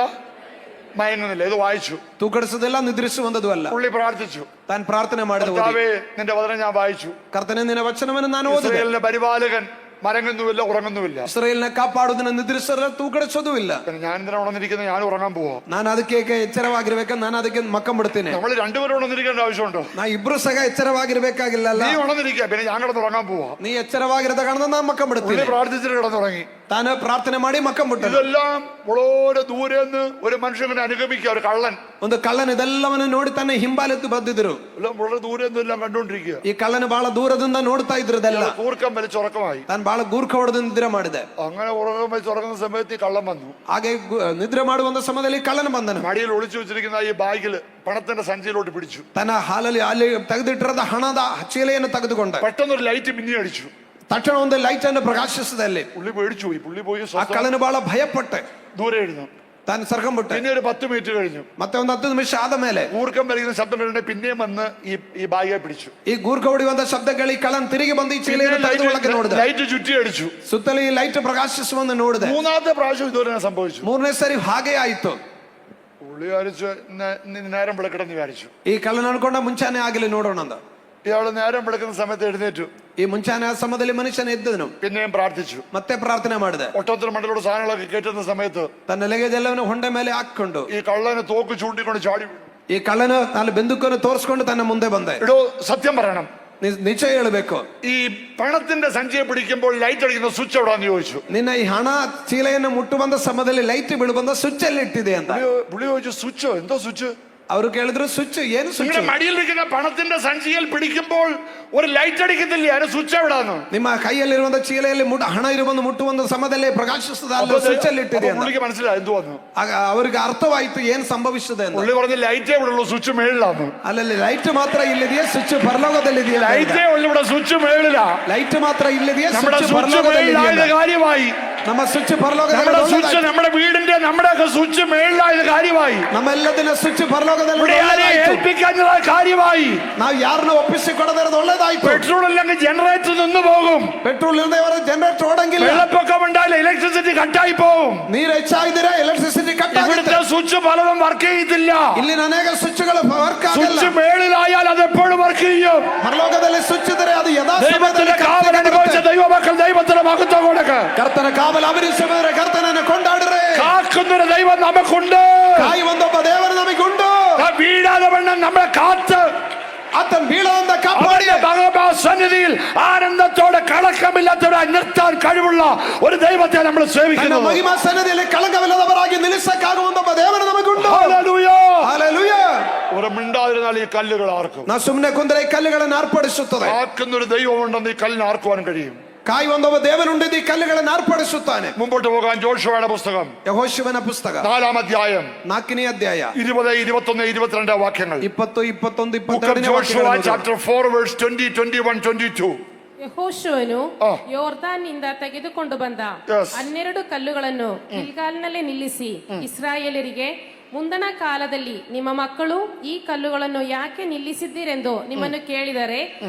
മയങ്ങുന്നില്ല. ഇത് വായിച്ചു. ತೂಕಡಿಸುವುದಿಲ್ಲ, ನಿದ್ರಿಸುವಂತದ್ದು ಅಲ್ಲ. പുള്ളി പ്രാർത്ഥിച്ചു. ತಾನು ಪ್ರಾರ್ಥನೆ ಮಾಡಿದ. നിന്റെ വചനം ഞാൻ വായിച്ചു. ಕರ್ತನೇ ನಿನ್ನ ವಚನವನ್ನು ನಾನು ಓದಿದೆ. ഇസ്രായേലിന്റെ പരിപാലകൻ മരങ്ങുന്നുമില്ല, ഉറങ്ങുന്നുമില്ല. ಇಸ್ರಾಯೇಲ್ನ ಕಾಪಾಡುವುದನ್ನ ನಿದ್ರಿಸಲ್ಲ, ತೂಕಡಿಸೋದು ಇಲ್ಲ. ഞാൻ എന്തിനാ ഉണർന്നിരിക്കുന്നത്? ഞാൻ ഉറങ്ങാൻ പോവാ. ನಾನು ಅದಕ್ಕೆ ಎಚ್ಚರವಾಗಿರ್ಬೇಕಂತ ನಾನು ಅದಕ್ಕೆ ಮಕ್ಕಂಬಿಡ್ತೀನಿ. നമ്മൾ രണ്ടുപേരും ഉണർന്നിരിക്കേണ്ട ആവശ്യമുണ്ടോ? ನಾ ಇಬ್ರು ಸಹ ಎಚ್ಚರವಾಗಿರ್ಬೇಕಾಗಿಲ್ಲ. നീ ഉണർന്നിരിക്കുക, പിന്നെ ഞാൻ കിടന്ന് ഉറങ്ങാൻ പോവാ. ನೀ ಎಚ್ಚರವಾಗಿರದ ಕಾರಣ ನಾನು ಮಕ್ಕಂಬಿಡ್ತೀನಿ. പ്രാർത്ഥിച്ചിട്ട് കിടന്നുറങ്ങി. ತಾನು ಪ್ರಾರ್ಥನೆ ಮಾಡಿ ಮಕ್ಕಂಬಿಟ್ಟು. ഇതെല്ലാം വളരെ ദൂരെന്ന് ഒരു മനുഷ്യനെ അനുഗമിക്കുക. ഒരു കള്ളൻ, ಒಂದು ಕಳ್ಳನ್ ಇದೆಲ್ಲವನ್ನು ನೋಡಿ ತನ್ನ ಹಿಂಬಾಲೆತ್ತು ಬಂದಿದ್ರು. എല്ലാം വളരെ ദൂരെന്ന് എല്ലാം കണ്ടോണ്ടിരിക്കുക. ಈ ಕಳ್ಳನು ಬಹಳ ದೂರದಿಂದ ನೋಡ್ತಾ ಇದ್ರು ಇದೆಲ್ಲ. കൂർക്കം വലിച്ചുറക്കമായി. ತಾನು ಬಹಳ ಗೂರ್ಖ ಹೊಡೆದು ನಿದ್ರೆ ಮಾಡಿದೆ. അങ്ങനെ ഉറക്കം വലിച്ചുറങ്ങുന്ന സമയത്ത് ഈ കള്ളൻ വന്നു. ಹಾಗೆ ನಿದ್ರೆ ಮಾಡುವಂತ ಸಮಯದಲ್ಲಿ ಕಳ್ಳನು ಬಂದನು. മടിയിൽ ഒളിച്ചു വെച്ചിരിക്കുന്ന ഈ ബാഗിൽ പണത്തിന്റെ സഞ്ചിയിലോട്ട് പിടിച്ചു. ತನ್ನ ಅಲ್ಲಿ ತೆಗೆದಿಟ್ಟಿರದ ಹಣದ ಚೀಲೆಯನ್ನು ತೆಗೆದುಕೊಂಡ. പെട്ടെന്നൊരു ലൈറ്റ് മിന്നി അടിച്ചു. ತಕ್ಷಣ ಒಂದು ಲೈಟ್ ಅನ್ನು ಪ್ರಕಾಶಿಸಿದೆ. ಅಲ್ಲಿ പുള്ളി പേടിച്ചു പോയി. പുള്ളി പോയി ಆ ಕಳ್ಳನು ಬಹಳ ಭಯಪಟ್ಟೆ. ദൂരെ ഇരുന്നു. ತಾನು ಸರ್ಕೊಂಡ್ಬಿಟ್ಟೆ. പിന്നെ ഒരു 10 മിനിറ്റ് കഴിഞ്ഞു. ಮತ್ತೆ ಒಂದು 10 ನಿಮಿಷ ಆದ ಮೇಲೆ ഊർക്കം വലിക്കുന്ന ശബ്ദം കേട്ടിട്ട് പിന്നെയും വന്ന് ഈ ബാഗിയെ പിടിച്ചു. ಈ ಗೂರ್ಖ ಹೊಡೆಯುವಂತ ಶಬ್ದಗಳು ಕಳ್ಳನ್ ತಿರುಗಿ ಬಂದು ಈ ಚೀಲೆಯನ್ನು ತೆಗೆದುಕೊಳ್ಳಕ್ಕೆ ನೋಡಿದ. ലൈറ്റ് ചുറ്റി ಅടിച്ചു. ಸುತ್ತಲೂ ಈ ಲೈಟ್ ಪ್ರಕಾಶಿಸುವಂತ ನೋಡಿದೆ. മൂന്നാമത്തെ പ്രാവശ്യം ഇതുവരെ സംഭവിച്ചു. 3ನೇ ಸರಿ ಹಾಗೆ ಆಯ್ತು. പുള്ളി വിചാരിച്ചു നേരം വിളക്കിടെന്ന് വിചാരിച്ചു. ಈ ಕಳ್ಳನ್ ಅನ್ಕೊಂಡ ಮುಂಚಾನೆ ಆಗಲಿ ನೋಡೋಣ ಅಂತ. ഇയാള് നേരം വിളക്കുന്ന സമയത്ത് എഴുന്നേറ്റു. ಈ ಮುಂಚಾನೆ ಆ ಸಮಯದಲ್ಲಿ ಮನುಷ್ಯನ ಎದ್ದನು. പിന്നെയും പ്രാർത്ഥിച്ചു. ಮತ್ತೆ ಪ್ರಾರ್ಥನೆ ಮಾಡಿದೆ. ഒട്ടത്തിന് മണ്ടലോട് സാധനങ്ങളൊക്കെ കയറ്റുന്ന സമയത്ത് ತನ್ನ ಲಗೇಜ್ ಎಲ್ಲವನ್ನು ಹೊಂಡೆ ಮೇಲೆ ಹಾಕೊಂಡು ഈ കള്ളനെ തോക്ക് ചൂണ്ടിക്കൊണ്ട് ചാടി. ಈ ಕಳ್ಳನು ಅಲ್ಲಿ ಬೆಂದುಕನ್ನು ತೋರಿಸ್ಕೊಂಡು ತನ್ನ ಮುಂದೆ ಬಂದೆ. എടോ, സത്യം പറയണം, ನಿಜ ಹೇಳಬೇಕು. ഈ പണത്തിന്റെ സഞ്ചിയെ പിടിക്കുമ്പോൾ ലൈറ്റ് അടിക്കുന്ന സ്വിച്ച് എവിടാന്ന് ചോദിച്ചു. ನಿನ್ನ ಈ ಹಣ ಚೀಲೆಯನ್ನು ಮುಟ್ಟುವಂತ ಸಮಯದಲ್ಲಿ ಲೈಟ್ ಬೀಳುವಂತ ಸ್ವಿಚ್ ಅಲ್ಲಿ ಇಟ್ಟಿದೆ ಅಂತ. പുള്ളി ചോദിച്ചു, സ്വിച്ചോ? എന്തോ സ്വിച്ച്? ಅವರು ಕೇಳಿದ್ರು, ಸ್ವಿಚ್ ಏನು ಸ್ವಿಚ್? മടിയിലിരിക്കുന്ന പണത്തിന്റെ സഞ്ചിയിൽ പിടിക്കുമ്പോൾ ഒരു ലൈറ്റ് അടിക്കുന്നില്ല, അതിന് സ്വിച്ച് എവിടാന്ന്? ನಿಮ್ಮ ಕೈಯಲ್ಲಿರುವಂತ ಚೀಲೆಯಲ್ಲಿ ಹಣ ಇರುವಂತ ಮುಟ್ಟುವಂತ ಸಮಯದಲ್ಲಿ ಪ್ರಕಾಶಿಸುತ್ತದೆ, ಅಲ್ಲ ಸ್ವಿಚ್ ಅಲ್ಲಿ ಇಟ್ಟಿದೆ ಅಂತ. പുള്ളിക്ക് മനസ്സിലായി എന്തുവന്നു. ಅವರಿಗೆ ಅರ್ಥವಾಯಿತು ಏನು ಸಂಭವಿಸಿದೆ ಅಂತ. പുള്ളി പറഞ്ഞു, ലൈറ്റേ ഉള്ളൂ, സ്വിച്ച് മേളിലാന്ന്. ಅಲ್ಲಲ್ಲಿ ಲೈಟ್ ಮಾತ್ರ ಇಲ್ಲಿದೆಯೇ, ಸ್ವಿಚ್ ಪರಲೋಕದಲ್ಲಿದೆಯಾ? ലൈറ്റേ ഉള്ളൂ, ഇവിടെ സ്വിച്ച് മേളില. ಲೈಟ್ ಮಾತ್ರ ಇಲ್ಲಿದೆಯೇ, നമ്മുടെ ಸ್ವಿಚ್ സ്വിച്ച് മേളിലായത് കാര്യമായി. ನಮ್ಮ ಸ್ವಿಚ್ നമ്മുടെ ಪರಲೋಕದಲ್ಲಿ, സ്വിച്ച് നമ്മുടെ വീടിന്റെ നമ്മുടെയൊക്കെ സ്വിച്ച് മേളിലായത് കാര്യമായി. ನಮ್ಮೆಲ್ಲದಿನ ಸ್ವಿಚ್ ಪರಲೋಕದಲ್ಲಿ ഏൽപ്പിക്കാഞ്ഞതായ കാര്യമായി. ನಾವು ಯಾರನ್ನ ಒಪ್ಪಿಸಿಕೊಡದಿರೋದು ಒಳ್ಳೇದಾಯ್ತು. പെട്രോൾ ഇല്ലെങ്കിൽ ജനറേറ്റർ നിന്ന് പോകും. ಪೆಟ್ರೋಲ್ ಇಲ್ಲದೆ ಜನರೇಟರ್ ಓಡಂಗಿಲ್ಲ. വെള്ളപ്പൊക്കം ഉണ്ടായാൽ ഇലക്ട്രിസിറ്റി കട്ടായി പോകും. ನೀರು ಹೆಚ್ಚಾಗಿದ್ರೆ ಎಲೆಕ್ಟ್ರಿಸಿಟಿ ಕಟ್ ಆಗುತ್ತೆ. ഇവിടുത്തെ സ്വിച്ച് പലതും വർക്ക് ചെയ്യത്തില്ല. ಇಲ್ಲಿನ ಅನೇಕ ಸ್ವಿಚ್ಗಳು ವರ್ಕ್ ಆಗಲ್ಲ. സ്വിച്ച് മേളിലായാൽ അത് എപ്പോഴും വർക്ക് ചെയ്യും. ಪರಲೋಕದಲ್ಲಿ ಸ್ವಿಚ್ ಇದ್ರೆ ಅದು ദൈവത്തിന്റെ കാവൽ അനുഭവിച്ച ദൈവമക്കൾ ദൈവത്തിന് മഹത്വം കൊടുക്ക. ಕರ್ತನ ಕಾವಲು ಆವರಿಸುವವರೆ ಕರ್ತನನ್ನು ಕೊಂಡಾಡ್ರೆ. കാക്കുന്നൊരു ദൈവം നമുക്കുണ്ട്. ಕಾಯುವಂತ ದೇವರು ನಮಗುಂಟು. വീഴാതെ വണ്ണം നമ്മളെ കാത്ത് ಆತನ ಬೀಳದಂತ ಕಾಪಾಡಿ സന്നിധിയിൽ ആനന്ദത്തോടെ കളക്കമില്ലാത്തവരായി നിർത്താൻ കഴിവുള്ള ഒരു ദൈവത്തെ നമ്മൾ സേവിക്കുന്നു. ಮಹಿಮಾ ಸನ್ನಿಧಿಯಲ್ಲಿ ಕಳಂಕವಿಲ್ಲದವರಾಗಿ ನಿಲ್ಲಿಸಕ್ಕಾಗುವಂತ ದೇವರು ನಮಗುಂಟು. Hallelujah, hallelujah. ഒരു മിണ്ടാതിരുന്നാൽ ഈ കല്ലുകൾ ആർക്കും. ನಾವು ಸುಮ್ಮನೆ ಕುಂದ್ರೆ ಈ ಕಲ್ಲುಗಳನ್ನು ಆರ್ಪಡಿಸುತ್ತದೆ. ആക്കുന്നൊരു ദൈവമുണ്ടെന്ന് ഈ കല്ലിന് ആർക്കുവാൻ കഴിയും. ಕಾಯುವಂದವ ದೇವನುಂಡು ಈ ಕಲ್ಲುಗಳನ್ನು ಏರ್ಪಡಿಸುತ್ತಾನೆ. മുമ്പോട്ട് പോകാൻ ജോഷുവയുടെ പുസ്തകം ಯೆಹೋಶುವನ ಪುಸ್ತಕ 4-ാം അധ്യായം 4ನೇ ಅಧ್ಯಾಯ 20, 21, 22 വാക്യങ്ങൾ. 20, 21, Book of 22 Joshua ವಾಕ್ಯಗಳನ್ನು chapter 4 verse 20, 21, 22. ಯೆಹೋಶುವನು ಆ. ಯೋರ್ದಾನ್ನಿಂದ ತೆಗೆದುಕೊಂಡು ಬಂದ Yes. 12 ಕಲ್ಲುಗಳನ್ನು ಗಿಲ್ಗಾಲ್ನಲ್ಲೇ ನಿಲ್ಲಿಸಿ ಇಸ್ರಾಯೇಲರಿಗೆ, ಮುಂದಣ ಕಾಲದಲ್ಲಿ ನಿಮ್ಮ ಮಕ್ಕಳು ಈ ಕಲ್ಲುಗಳನ್ನು ಯಾಕೆ ನಿಲ್ಲಿಸಿದ್ದೀರೆಂದು ನಿಮ್ಮನ್ನು ಕೇಳಿದರೆ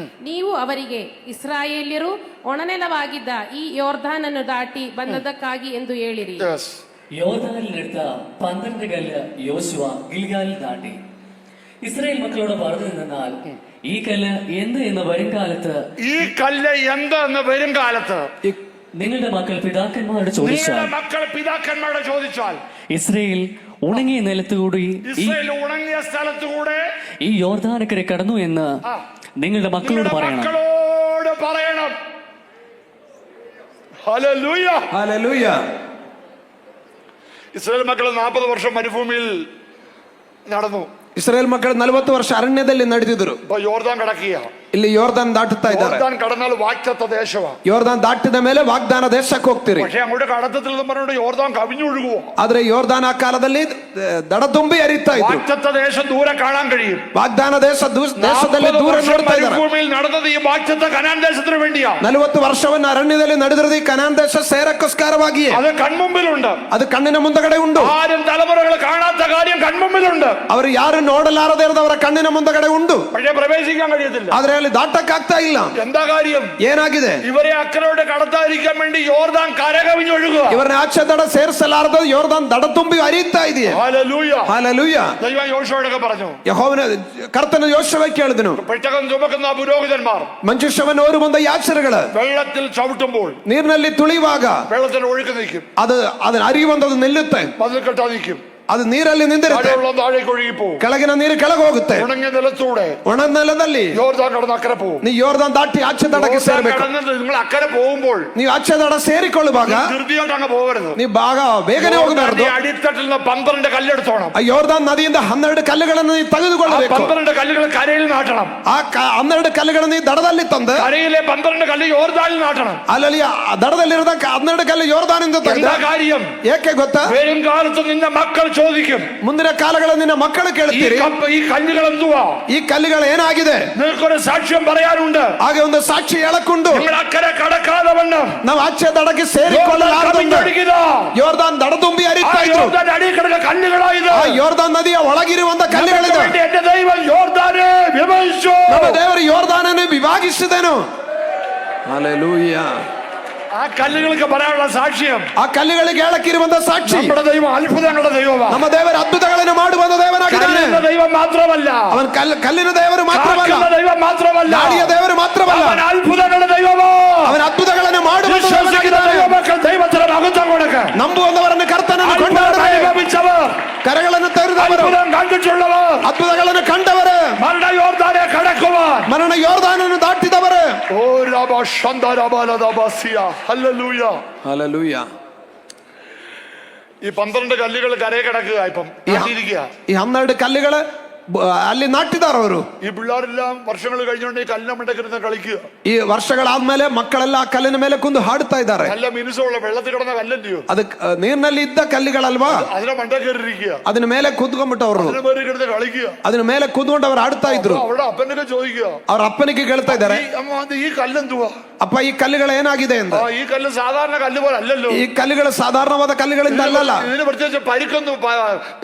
ನೀವು ಅವರಿಗೆ, ಇಸ್ರಾಯೇಲ್ಯರು ಒಣನೆಲವಾಗಿದ್ದ ಈ ಯೋರ್ದಾನನ್ನು ದಾಟಿ ಬಂದದಕ್ಕಾಗಿ ಎಂದು ಹೇಳಿರಿ. Yes. യോർദാനിലെടുത്ത 12 കല്ല് യോശുവ ഗിൽഗാലിൽ താണ്ടി. ഇസ്രായേൽ മക്കളോട് പറഞ്ഞു നിന്നാൽ, ഈ കല്ല് എന്ത് എന്ന് വരും കാലത്ത്, ഈ കല്ല് എന്തെന്ന് വരും കാലത്ത് നിങ്ങളുടെ മക്കൾ പിതാക്കന്മാരോട് ചോദിച്ചാൽ, നിങ്ങളുടെ മക്കൾ പിതാക്കന്മാരോട് ചോദിച്ചാൽ, ഇസ്രായേൽ ഉണങ്ങിയ നിലത്തുകൂടി ഇസ്രായേൽ ഉണങ്ങിയ സ്ഥലത്തുകൂടെ ഈ യോർദാനക്കരെ കടന്നു എന്ന് നിങ്ങളുടെ മക്കളോട് നിങ്ങളുടെ പറയണം. മക്കളോട് പറയണം. ഹല്ലേലൂയ. ഹല്ലേലൂയ. ഇസ്രായേൽ മക്കൾ 40 വർഷം മരുഭൂമിയിൽ നടന്നു. ಇಸ್ರೇಲ್ ಮಕ್ಕಳು 40 ವರ್ಷ ಅರಣ್ಯದಲ್ಲಿ ನಡೆದಿದ್ರು. ഇപ്പൊ യോർദാൻ കടക്കുക. ಇಲ್ಲಿ ಯೋರ್ದಾನ್ ದಾಟುತ್ತಾ ಇದ್ದಾರೆ. യോർദാൻ കടന്നാൽ വാഗ്ദത്ത ദേശമാണ്. ಯೋರ್ದಾನ್ ದಾಟಿದ ಮೇಲೆ ವಾಗ್ದಾನ ದೇಶಕ್ಕೆ ಹೋಗ್ತೀರಿ. പക്ഷെ അങ്ങോട്ട് കടത്തത്തില്ലെന്ന് പറഞ്ഞുകൊണ്ട് യോർദാൻ കവിഞ്ഞൊഴുകുവോ? ಆದ್ರೆ ಯೋರ್ದಾನ್ ಆ ಕಾಲದಲ್ಲಿ ದಡ ತುಂಬಿ ಹರಿತಾ ಇದ್ರು. വാഗ്ദത്ത ദേശം ദൂരെ കാണാൻ കഴിയും. ವಾಗ್ದಾನ ದೇಶದಲ್ಲಿ ದೂರ ನೋಡ್ತಾ ಇದ್ದಾರೆ. മരുഭൂമിയിൽ നടന്നത് ഈ വാഗ്ദത്ത കനാൻ ദേശത്തിന് വേണ്ടിയാ. 40 ವರ್ಷವನ್ನು ಅರಣ್ಯದಲ್ಲಿ ನಡೆದಿರೋದು ಈ ಕನಾನ್ ದೇಶ ಸೇರಕ್ಕೋಸ್ಕರವಾಗಿಯೇ. അത് കൺമുമ്പിലുണ്ട്. ಅದು ಕಣ್ಣಿನ ಮುಂದಗಡೆ ಉಂಟು. ആരും തലമുറകൾ കാണാത്ത കാര്യം കൺമുമ്പിലുണ്ട്. ಅವರು ಯಾರು ನೋಡಲಾರದೇ ಇರೋದವರ ಕಣ್ಣಿನ ಮುಂದಗಡೆ ಉಂಟು. പക്ഷേ പ്രവേശിക്കാൻ കഴിയത്തില്ല. ಆದ್ರೆ ಅಲ್ಲಿ ದಾಟಕ್ಕಾಗ್ತಾ ಇಲ್ಲ. എന്താ കാര്യം? ಏನಾಗಿದೆ? ഇവരെ അക്കരോട്ട് കടത്താതിരിക്കാൻ വേണ്ടി യോർദാൻ കരകവിഞ്ഞൊഴുകുക. ಇವರನ್ನ ಆಚೆ ದಡ ಸೇರಿಸಲಾರದು ಯೋರ್ದಾನ್ ದಡ ತುಂಬಿ ಹರಿಯುತ್ತಾ ಇದೆಯೇ. ഹല്ലേലൂയ. ಹಲ್ಲೆಲೂಯ. ദൈവം യോശുവയോടൊക്കെ പറഞ്ഞു. ಯೆಹೋವನ ಕರ್ತನ ಯೋಶುವಕ್ಕೆ ಹೇಳಿದನು, പെട്ടകം ചുമക്കുന്ന പുരോഹിതന്മാർ ಮಂಜುಷವನ್ನು ಅವರು ಬಂದ ಯಾಚನೆಗಳು വെള്ളത്തിൽ ചവിട്ടുമ്പോൾ ನೀರಿನಲ್ಲಿ ತುಳಿಯುವಾಗ വെള്ളത്തിന്റെ ഒഴുക്ക് നിൽക്കും. ಅದು ಅರಿಯುವಂತದ್ದು ನಿಲ್ಲುತ್ತೆ. മതിൽ കെട്ടാ നിൽക്കും. ಅದು ನೀರಲ್ಲಿ ನಿಂದಿರುತ್ತೆ. താഴേക്ക് ഒഴുകി പോകും. ಕೆಳಗಿನ ನೀರು ಕೆಳಗೆ ಹೋಗುತ್ತೆ. ഉണങ്ങിയ നിലത്തൂടെ ಒಣ ನೆಲದಲ್ಲಿ യോർദാൻ കടന്ന് അക്കരെ പോകും. ನೀವು ಯೋರ್ದಾನ್ ದಾಟಿ ಆಚೆ ದಡಕ್ಕೆ ಸೇರಬೇಕು. നിങ്ങൾ അക്കരെ പോകുമ്പോൾ ನೀವು ಆಚೆ ದಡ ಸೇರಿಕೊಳ್ಳುವಾಗ ധൃതിയായിട്ട് അങ്ങ് പോകരുത്. ನೀವು ಬೇಗನೆ ಹೋಗಬಾರದು. അടിത്തട്ടിൽ നിന്ന് 12 കല്ലെടുത്തോണം. ಆ ಯೋರ್ದಾನ್ ನದಿಯಿಂದ 12 ಕಲ್ಲುಗಳನ್ನು ನೀವು ತೆಗೆದುಕೊಳ್ಳಬೇಕು. 12 കല്ലുകൾ കരയിൽ നാട്ടണം. ಆ 12 ಕಲ್ಲುಗಳನ್ನು ನೀವು ದಡದಲ್ಲಿ ತಂದು കരയിലെ 12 കല്ല് യോർദാനിൽ നാട്ടണം. ಅಲ್ಲಿ ದಡದಲ್ಲಿರದ 12 ಕಲ್ಲು ಯೋರ್ದಾನಿಂದ എന്താ ತಂದ. കാര്യം? ಏಕೆ ಗೊತ್ತಾ? വരും കാലത്ത് നിന്റെ മക്കൾ ചോദിക്കും, ಮುಂದಿನ ಕಾಲಗಳಲ್ಲಿ ನಿನ್ನ ಮಕ್ಕಳು ಕೇಳ್ತೀರಿ, ഈ കല്ലുകൾ എന്തുവാ? ಈ ಕಲ್ಲುಗಳು ಏನಾಗಿದೆ? നിനക്കൊരു സാക്ഷ്യം പറയാനുണ്ട്. ಹಾಗೆ ಒಂದು ಸಾಕ್ಷಿ ಹೇಳಕ್ಕುಂಟು. നിങ്ങൾ അക്കരെ കടക്കാതെ വണ്ണം ನಾವು ಆಚೆ ದಡಕ್ಕೆ ಸೇರಿಕೊಳ್ಳಲಾರದು. ಯೋರ್ದಾನ್ ದಡ ತುಂಬಿ ಹರಿತಾ ಇದ್ರು. അടിക്കിടക്ക കല്ലുകളായത് ಆ ಯೋರ್ದಾನ್ ನದಿಯ ಒಳಗಿರುವಂತ ಕಲ್ಲುಗಳಿದೆ. എന്റെ ദൈവം യോർദാനെ വിഭജിച്ചു. ನಮ್ಮ ದೇವರು ಯೋರ್ದಾನನ್ನು ವಿಭಾಗಿಸಿದನು. ಹಲ್ಲೆಲೂಯ. ആ കല്ലുകൾക്ക് പറയാനുള്ള സാക്ഷ്യം, ಆ ಕಲ್ಲುಗಳಿಗೆ ಹೇಳಕ್ಕಿರುವಂತ ಸಾಕ್ಷಿ, നമ്മുടെ ദൈവം അത്ഭുതങ്ങളുടെ ദൈവമാണ്. ನಮ್ಮ ದೇವರ ಅದ್ಭುತಗಳನ್ನು ಮಾಡುವಂತ ದೇವನಾಗಿದ್ದಾನೆ. കല്ലിന്റെ ദൈവം മാത്രമല്ല, ಅವನ್ ಕಲ್ಲಿನ ದೇವರು ಮಾತ್ರವಲ್ಲ, കാക്കുന്ന ദൈവം മാത്രമല്ല, ನಾಡಿಯ ದೇವರು ಮಾತ್ರವಲ್ಲ, അവൻ അത്ഭുതങ്ങളുടെ ദൈവമോ. ಅವನ ಅದ್ಭುತಗಳನ್ನು ಮಾಡುವಂತ വിശ്വസിക്കുന്ന ದೇವನಾಗಿದ್ದಾನೆ. ദൈവമക്കൾ ദൈവത്തിന് മഹത്വം കൊടുക്ക. ನಂಬುವಂತವರನ್ನು ಕರ್ತನನ್ನು അത്ഭുതം ಕೊಂಡಾಡುತ್ತಾರೆ. അനുഭവിച്ചവർ, ಕರಗಳನ್ನು ತೆರೆದವರು, അത്ഭുതം കണ്ടിട്ടുള്ളവർ, ಅದ್ಭುತಗಳನ್ನು ಕಂಡವರು, മരണ യോർദാനെ കടക്കുവാൻ ಮರಣ ಯೋರ್ದಾನನ್ನು ದಾಟಿದವರು. ഓ രബ ശന്ദ രബ ലദബസിയ. ഹല്ലേലൂയ. ഹല്ലേലൂയ. ഈ 12 കല്ലുകൾ കരയെ കിടക്കുക. ഇപ്പം ಈ 12 കല്ലുകള് ಅಲ್ಲಿ ನಾಟಿದಾರ ಅವರು. ഈ പിള്ളേരെല്ലാം വർഷങ്ങൾ കഴിഞ്ഞുകൊണ്ട് ഈ കല്ലിനെ മണ്ടക്കിരുന്ന് കളിക്കുക. ಈ ವರ್ಷಗಳಾದ್ಮೇಲೆ ಮಕ್ಕಳೆಲ್ಲ ಆ ಕಲ್ಲಿನ ಮೇಲೆ ಕುಂದು ಹಾಡುತ್ತಾ ಇದ್ದಾರೆ. നല്ല മിനുസമുള്ള വെള്ളത്തിൽ കിടന്ന കല്ലല്ലയോ, ಅದು ನೀರಿನಲ್ಲಿ ಇದ್ದ ಕಲ್ಲುಗಳಲ್ವಾ, അതിനെ മണ്ട കയറിയിരിക്കുക. ಅದನ್ನ ಮೇಲೆ ಕುದ್ಕೊಂಡ್ಬಿಟ್ಟವ್ರು, അതിനെ മേറി കിടന്ന് കളിക്കുക. ಅದನ್ನ ಮೇಲೆ ಕುದ್ಕೊಂಡು ಅವ್ರು ಆಡ್ತಾ ಇದ್ರು. അവരുടെ അപ്പനൊക്കെ ചോദിക്കുക, ಅವ್ರ ಅಪ್ಪನಿಗೆ ಕೇಳ್ತಾ ಇದ್ದಾರೆ, ഈ കല്ലെന്തുവാ? ಅಪ್ಪ ಈ ಕಲ್ಲುಗಳು ಏನಾಗಿದೆ ಅಂತ. ഈ കല്ല് സാധാരണ കല്ല് പോലെ അല്ലല്ലോ. ಈ ಕಲ್ಲುಗಳು ಸಾಧಾರಣವಾದ ಕಲ್ಲುಗಳಿಂದ ಅಲ್ಲಲ್ಲ. ഇതിന് പ്രത്യേകിച്ച്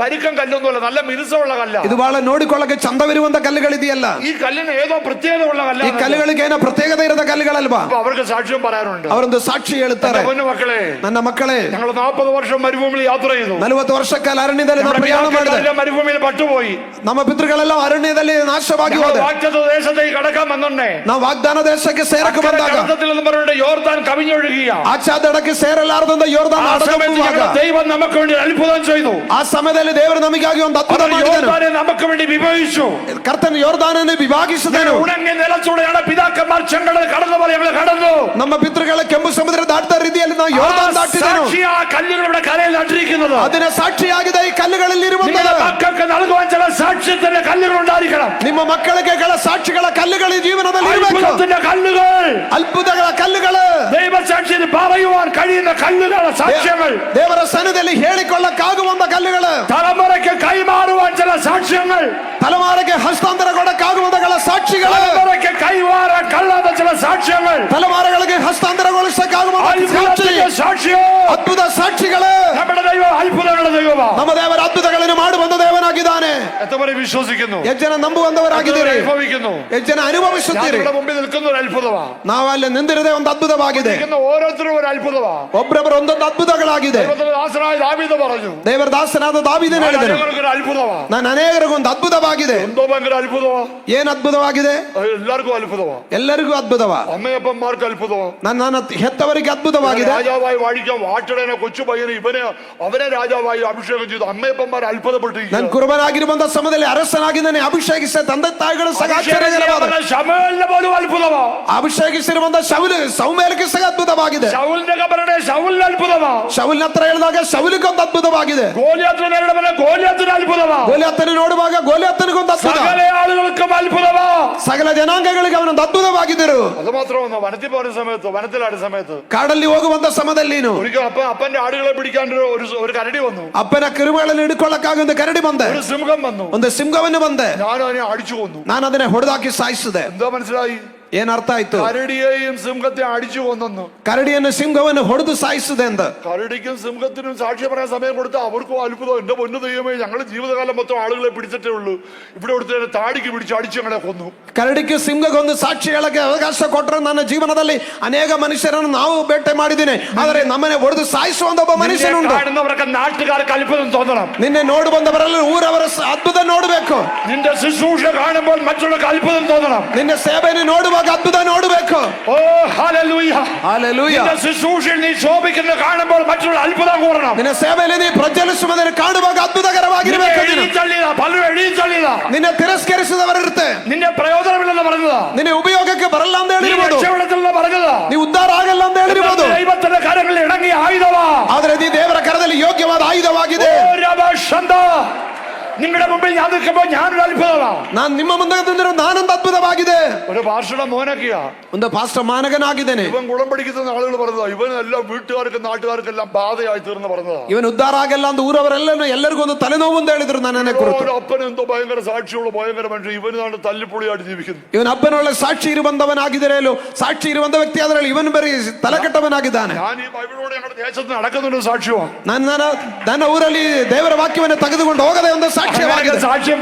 പരിക്കം കല്ലൊന്നുമല്ല, നല്ല മിനുസമുള്ള കല്ല. ಇದು ಬಹಳ ನೋಡಿಕೊಳ್ಳಕ್ಕೆ ಚಂದವಿರುವಂತ ಕಲ್ಲುಗಳಿದೆಯಲ್ಲ. ഈ കല്ലിന് ഏതോ പ്രത്യേകത ഉള്ള കല്ല. ಈ ಕಲ್ಲುಗಳಿಗೆ ಏನೋ ಪ್ರತ್ಯೇಕತೆ ಇರದ ಕಲ್ಲುಗಳಲ್ವಾ. അവർക്ക് സാക്ഷ്യം പറയാനുണ്ട്. ಅವರೊಂದು ಸಾಕ್ಷಿ ಹೇಳುತ್ತಾರೆ, മക്കളെ, ನನ್ನ ಮಕ್ಕಳೇ, ഞങ്ങൾ 40 വർഷം മരുഭൂമിയിൽ യാത്ര ചെയ്തു. 40 ವರ್ಷಕಾಲ ಅರಣ್ಯದಲ್ಲಿ ನಾವು ಪ್ರಯಾಣ ಮಾಡಿದೆ. മരുഭൂമിയിൽ പട്ടുപോയി. ನಮ್ಮ ಪಿತೃಗಳೆಲ್ಲ ಅರಣ್ಯದಲ್ಲಿ ನಾಶವಾಗಿ ಹೋದ. വാഗ്ദത്ത ദേശത്തേക്ക് കടക്കാൻ വന്നോണ്ടേ ನಾವು ವಾಗ್ದಾನ ದೇಶಕ್ಕೆ ಸೇರಕ್ಕೆ ಬಂದಾಗ യോർദാൻ കവിഞ്ഞൊഴുകിയ ಆಚಾ ದಡಕ್ಕೆ ಸೇರಲಾರದಂತ ಯೋರ್ದಾನ್ ദൈവം നമുക്ക് വേണ്ടി അത്ഭുതം ചെയ്തു. ಆ ಸಮಯದಲ್ಲಿ ದೇವರು ನಮಗಾಗಿ ಒಂದು ಅದ್ಭುತ ಮಾಡಿದನು. നമുക്ക് വേണ്ടി വിഭജിച്ചു. ಕರ್ತನ ಯೋರ್ದಾನನ್ನು ವಿಭಾಗಿಸಿದನು. ഉണങ്ങിയ നിലത്തൂടെയാണ് പിതാക്കന്മാർ ചെങ്കടൽ കടന്നുപോലെ ഞങ്ങൾ കടന്നു. ನಮ್ಮ ಪಿತೃಗಳ ಕೆಂಪು ಸಮುದ್ರ ದಾಟ್ತಾ ರೀತಿಯಲ್ಲಿ ನಾವು ಯೋರ್ದಾನ್ ದಾಟಿದೆನು. കല്ലുകളുടെ കരയിൽ നട്ടിരിക്കുന്നത് അതിന് സാക്ഷിಯಾಗಿದೆ ಈ ಕಲ್ಲುಗಳಲ್ಲಿ ಇರುವಂತಹ മക്കൾക്ക് നൽകുവാൻ ചില സാക്ഷ്യത്തിന്റെ കല്ലുകൾ ഉണ്ടായിരിക്കണം. ನಿಮ್ಮ ಮಕ್ಕಳಿಗೆ ಸಾಕ್ಷಿಗಳ ಕಲ್ಲುಗಳು ಈ ಜೀವನದಲ್ಲಿ ಇರಬೇಕು. കല്ലുകൾ, ಅದ್ಭುತಗಳ ಕಲ್ಲುಗಳು, ദൈവസാക്ഷിയിൽ പറയുവാൻ കഴിയുന്ന കല്ലുകളുടെ സാക്ഷ്യങ്ങൾ, ದೇವರ ಸನ್ನಿಧಿಯಲ್ಲಿ ಹೇಳಿಕೊಳ್ಳಕ್ಕಾಗುವಂತ ಕಲ್ಲುಗಳು, തലമുറയ്ക്ക് കൈമാറുവാൻ ചില സാക്ഷ്യങ്ങൾ, ತಲೆಮಾರಿಗೆ ಹಸ್ತಾಂತರ ಕೊಡಕ್ಕಾಗುವಂತಗಳ ಸಾಕ್ಷಿಗಳು, തലമുറയ്ക്ക് കൈമാറാൻ ചില സാക്ഷ്യങ്ങൾ, ತಲೆಮಾರುಗಳಿಗೆ ಹಸ್ತಾಂತರಗೊಳಿಸಕ್ಕಾಗುವಂತ അത്ഭുതത്തിന്റെ സാക്ഷ്യം. ಅದ್ಭುತ ಸಾಕ್ಷಿಗಳು. നമ്മുടെ ദൈവം അത്ഭുതങ്ങളുടെ ദൈവമാണ്. ನಮ್ಮ ದೇವರ ಅದ್ಭುತಗಳನ್ನು ಮಾಡುವಂತ ದೇವನಾಗಿದ್ದಾನೆ. എത്ര പേര് വിശ്വസിക്കുന്നു? ಎಷ್ಟು ಜನ ನಂಬುವಂತವರಾಗಿದ್ದೀರಿ? അനുഭവിക്കുന്നു? ಎಷ್ಟು ಜನ ಅನುಭವಿಸುತ್ತೀರಿ? ഇവിടെ മുമ്പിൽ നിൽക്കുന്ന ഒരു അത്ഭുതമാണ്. ನಾವು ಅಲ್ಲಿ ನಿಂತಿರದೆ ಒಂದು ಅದ್ಭುತವಾಗಿದೆ. ഓരോരുത്തരും ഒരു അത്ഭുതമാണ്. ಒಬ್ಬೊಬ್ಬರು ಒಂದೊಂದು ಅದ್ಭುತಗಳಾಗಿದೆ. ദൈവത്തിന്റെ ദാസനായ ദാവീദ് പറഞ്ഞു, ದೇವರ ದಾಸನಾದ ದಾವೀದನು ಹೇಳಿದನು, ഒരു അത്ഭുതമാണ്. ನಾನು ಅನೇಕರಿಗೊಂದು ಅದ್ಭುತವಾಗಿದೆ. എന്തോ ഭയങ്കര അത്ഭുതമാണ്. ಏನ್ ಅದ್ಭುತವಾಗಿದೆ? എല്ലാവർക്കും അത്ഭുതമാണ്. ಎಲ್ಲರಿಗೂ ಅದ್ಭುತವಾ? അമ്മയപ്പന്മാർക്ക് അത്ഭുതമാണ്. ನನ್ನ ಹೆತ್ತವರಿಗೆ അദ്ഭുതವಾಗಿದೆ. രാജാവായി വാഴിക്കാൻ വാട്ടടനെ കൊച്ചു പയ്യനെ അവനെ രാജാവായി അഭിഷേകം ചെയ്തു. അമ്മയപ്പന്മാർ അത്ഭുതപ്പെട്ടിരിക്കുന്നു. ನಾನು ಕುರುಬನಾಗಿರುವಂತ ಸಮಯದಲ್ಲಿ ಅರಸನಾಗಿದ್ದಾನೆ ಅಭಿಷೇಕಿಸ ತಂದೆ ತಾಯಿಗಳು ಸಹ ಆಶ್ಚರ್ಯಕರವಾದ ശമൂവേലിനെ പോലും അത്ഭുതമാണ്. ಅಭಿಷೇಕಿಸಿರುವಂತ ಸೌಮೇಲಕ್ಕೆ ಸಹ ಅದ್ಭುತವಾಗಿದೆ. ശൗലിന്റെ കബറിനെ ശൗലിന് അത്ഭുതമാണ്. ಶೌಲಿನ ಹತ್ರ ಹೇಳಿದಾಗ ಶೌಲಿಗೊಂದು ಅದ್ಭುತವಾಗಿದೆ. ഗോലിയാത്തിനെ നേരിടുമ്പോൾ ഗോലിയാത്തിന് അത്ഭുതമാണ്. ಗೋಲಿಯಾತನ ನೋಡುವಾಗ ಗೋಲಿಯಾತನಿಗೊಂದು ಅದ್ಭುತ. സകല ആളുകൾക്കും അത്ഭുതമാണ്. ಸಕಲ ಜನಾಂಗಗಳಿಗೆ ಅವನೊಂದು ಅದ್ಭುತವಾಗಿದ್ದರು. അത് മാത്രമല്ല, വനത്തിൽ പോകുന്ന സമയത്ത്, വനത്തിലാടുന്ന സമയത്ത്, ಕಾಡಲ್ಲಿ ಹೋಗುವಂತ ಸಮಯದಲ್ಲಿ ഒരിക്കൽ അപ്പന്റെ ആടുകളെ പിടിക്കാൻ ഒരു കരടി വന്നു. ಅಪ್ಪನ ಕರುಗಳನ್ನು ಹಿಡ್ಕೊಳ್ಳಕ್ಕಾಗಿ ಕರಡಿ ಬಂದೆ. ഒരു സിംഹം വന്നു. ಒಂದು ಸಿಂಹವನ್ನು ಬಂದೆ. ഞാൻ അതിനെ അടിച്ചു കൊന്നു. ನಾನು ಅದನ್ನ ಹೊಡೆದಾಕಿ ಸಾಯಿಸಿದೆ. എന്താ മനസ്സിലായി? ಏನ್ ಅರ್ಥ ಆಯ್ತು? കരടിയെയും സിംഹത്തെ അടിച്ചു കൊന്നു. ಕರಡಿಯನ್ನು ಸಿಂಹವನ್ನು ಹೊಡೆದು ಸಾಯಿಸಿದೆ ಅಂತ. കരടിക്കും സിംഹത്തിനും സാക്ഷ്യം പറയാൻ സമയം കൊടുത്ത അവർക്കും അത്ഭുതം. എന്റെ പൊന്നു ദൈവമേ, ഞങ്ങൾ ജീവിതകാലം മൊത്തം ആളുകളെ പിടിച്ചിട്ടേ ഉള്ളൂ, ഇവിടെ കൊടുത്ത് താടിക്ക് പിടിച്ച് അടിച്ചു ഞങ്ങളെ കൊന്നു. ಕರಡಿಗೆ ಸಿಂಹಗೊಂದು ಸಾಕ್ಷಿ ಹೇಳಕ್ಕೆ ಅವಕಾಶ ಕೊಟ್ಟರೆ ನನ್ನ ಜೀವನದಲ್ಲಿ ಅನೇಕ ಮನುಷ್ಯರನ್ನು ನಾವು ಭೇಟಿ ಮಾಡಿದ್ದೀನಿ. ಆದರೆ ನಮ್ಮನೆ ಹೊಡೆದು ಸಾಯಿಸುವಂತ ಒಬ್ಬ ಮನುಷ್ಯನುಂಟು. കാണുന്നവർക്ക് നാട്ടുകാർക്ക് അത്ഭുതം തോന്നണം. ನಿನ್ನೆ ನೋಡು ಬಂದವರೆಲ್ಲ ಊರವರ ಅದ್ಭುತ ನೋಡಬೇಕು. നിന്റെ ശുശ്രൂഷ കാണുമ്പോൾ മറ്റുള്ളവർക്ക് അത്ഭുതം തോന്നണം. ನಿನ್ನ ಸೇವೆಯನ್ನು ನೋಡುವಾಗ ಅದ್ಭುತ ನೋಡಬೇಕು. ഓ ഹല്ലേലൂയ, ಹಲ್ಲೆಲೂಯ. നിന്റെ ശുശ്രൂഷയിൽ നീ ശോഭിക്കുന്നത് കാണുമ്പോൾ മറ്റുള്ള അത്ഭുതം കൂടണം. ನಿನ್ನ ಸೇವೆಯಲ್ಲಿ ನೀ ಪ್ರಜ್ವಲಿಸುವುದನ್ನು ಕಾಣುವಾಗ ಅದ್ಭುತಕರವಾಗಿರಬೇಕು. ನಿನ್ನ ತಿರಸ್ಕರಿಸಿದವರಿರುತ್ತೆ. നിന്നെ പ്രയോജനമില്ലെന്ന് പറഞ്ഞതാ. ನಿನ್ನ ಉಪಯೋಗಕ್ಕೆ ಬರಲ್ಲ ಅಂತ ಹೇಳಿರ್ಬೋದು. പറഞ്ഞതാ. ನೀ ಉದ್ಧಾರ ಆಗಲ್ಲ ಅಂತ ಹೇಳಿರ್ಬೋದು. ദൈവത്തിന്റെ കരങ്ങളിൽ ഇണങ്ങിയ ആയുധവാ. ಆದರೆ ನೀ ದೇವರ ಕರದಲ್ಲಿ ಯೋಗ್ಯವಾದ ಆಯುಧವಾಗಿದೆ. നിങ്ങളുടെ മുമ്പിൽ ഞാൻ നിൽക്കുമ്പോൾ ഞാനൊരു അത്ഭുതമാണ്. ನಾನು ನಿಮ್ಮ ಮುಂದೆ ನಿಂತಿರೋ ನಾನೊಂದು ಅದ್ಭುತವಾಗಿದೆ. ഒരു ഭാഷയുടെ മോനൊക്കെയാ. ಒಂದು ಪಾಸ್ಟರ್ ಮಾನಗನಾಗಿದ್ದೇನೆ. ഇവൻ കുളം പഠിക്കുന്ന ആളുകൾ പറഞ്ഞതാ. ഇവനെല്ലാം വീട്ടുകാർക്കും നാട്ടുകാർക്കെല്ലാം ബാധയായി തീർന്ന് പറഞ്ഞതാ. ಇವನು ಉದ್ಧಾರ ಆಗಲ್ಲ ಅಂತ ಊರವರೆಲ್ಲರೂ ಎಲ್ಲರಿಗೂ ಒಂದು ತಲೆನೋವು ಅಂತ ಹೇಳಿದ್ರು ನನ್ನನ್ನೇ ಕುರಿತು. അപ്പൻ എന്തോ ഭയങ്കര സാക്ഷിയുള്ള ഭയങ്കര മനുഷ്യൻ, ഇവനാണ് തല്ലിപ്പൊളിയായിട്ട് ജീവിക്കുന്നത്. ಇವನ ಅಪ್ಪನೊಳ್ಳೆ ಸಾಕ್ಷಿ ಇರುವಂತವನಾಗಿದ್ದರೇಲು ಸಾಕ್ಷಿ ಇರುವಂತ ವ್ಯಕ್ತಿ ಆದ್ರೆ ಇವನು ಬರೀ ತಲೆಕೆಟ್ಟವನಾಗಿದ್ದಾನೆ. ഞാൻ ഈ ബൈബിളോടെ ഞങ്ങളുടെ ദേശത്ത് നടക്കുന്നുണ്ട് സാക്ഷ്യമാണ്. ನನ್ನ ಊರಲ್ಲಿ ದೇವರ ವಾಕ್ಯವನ್ನು ತೆಗೆದುಕೊಂಡು ಹೋಗದೆ ಒಂದು സാക്ഷ്യം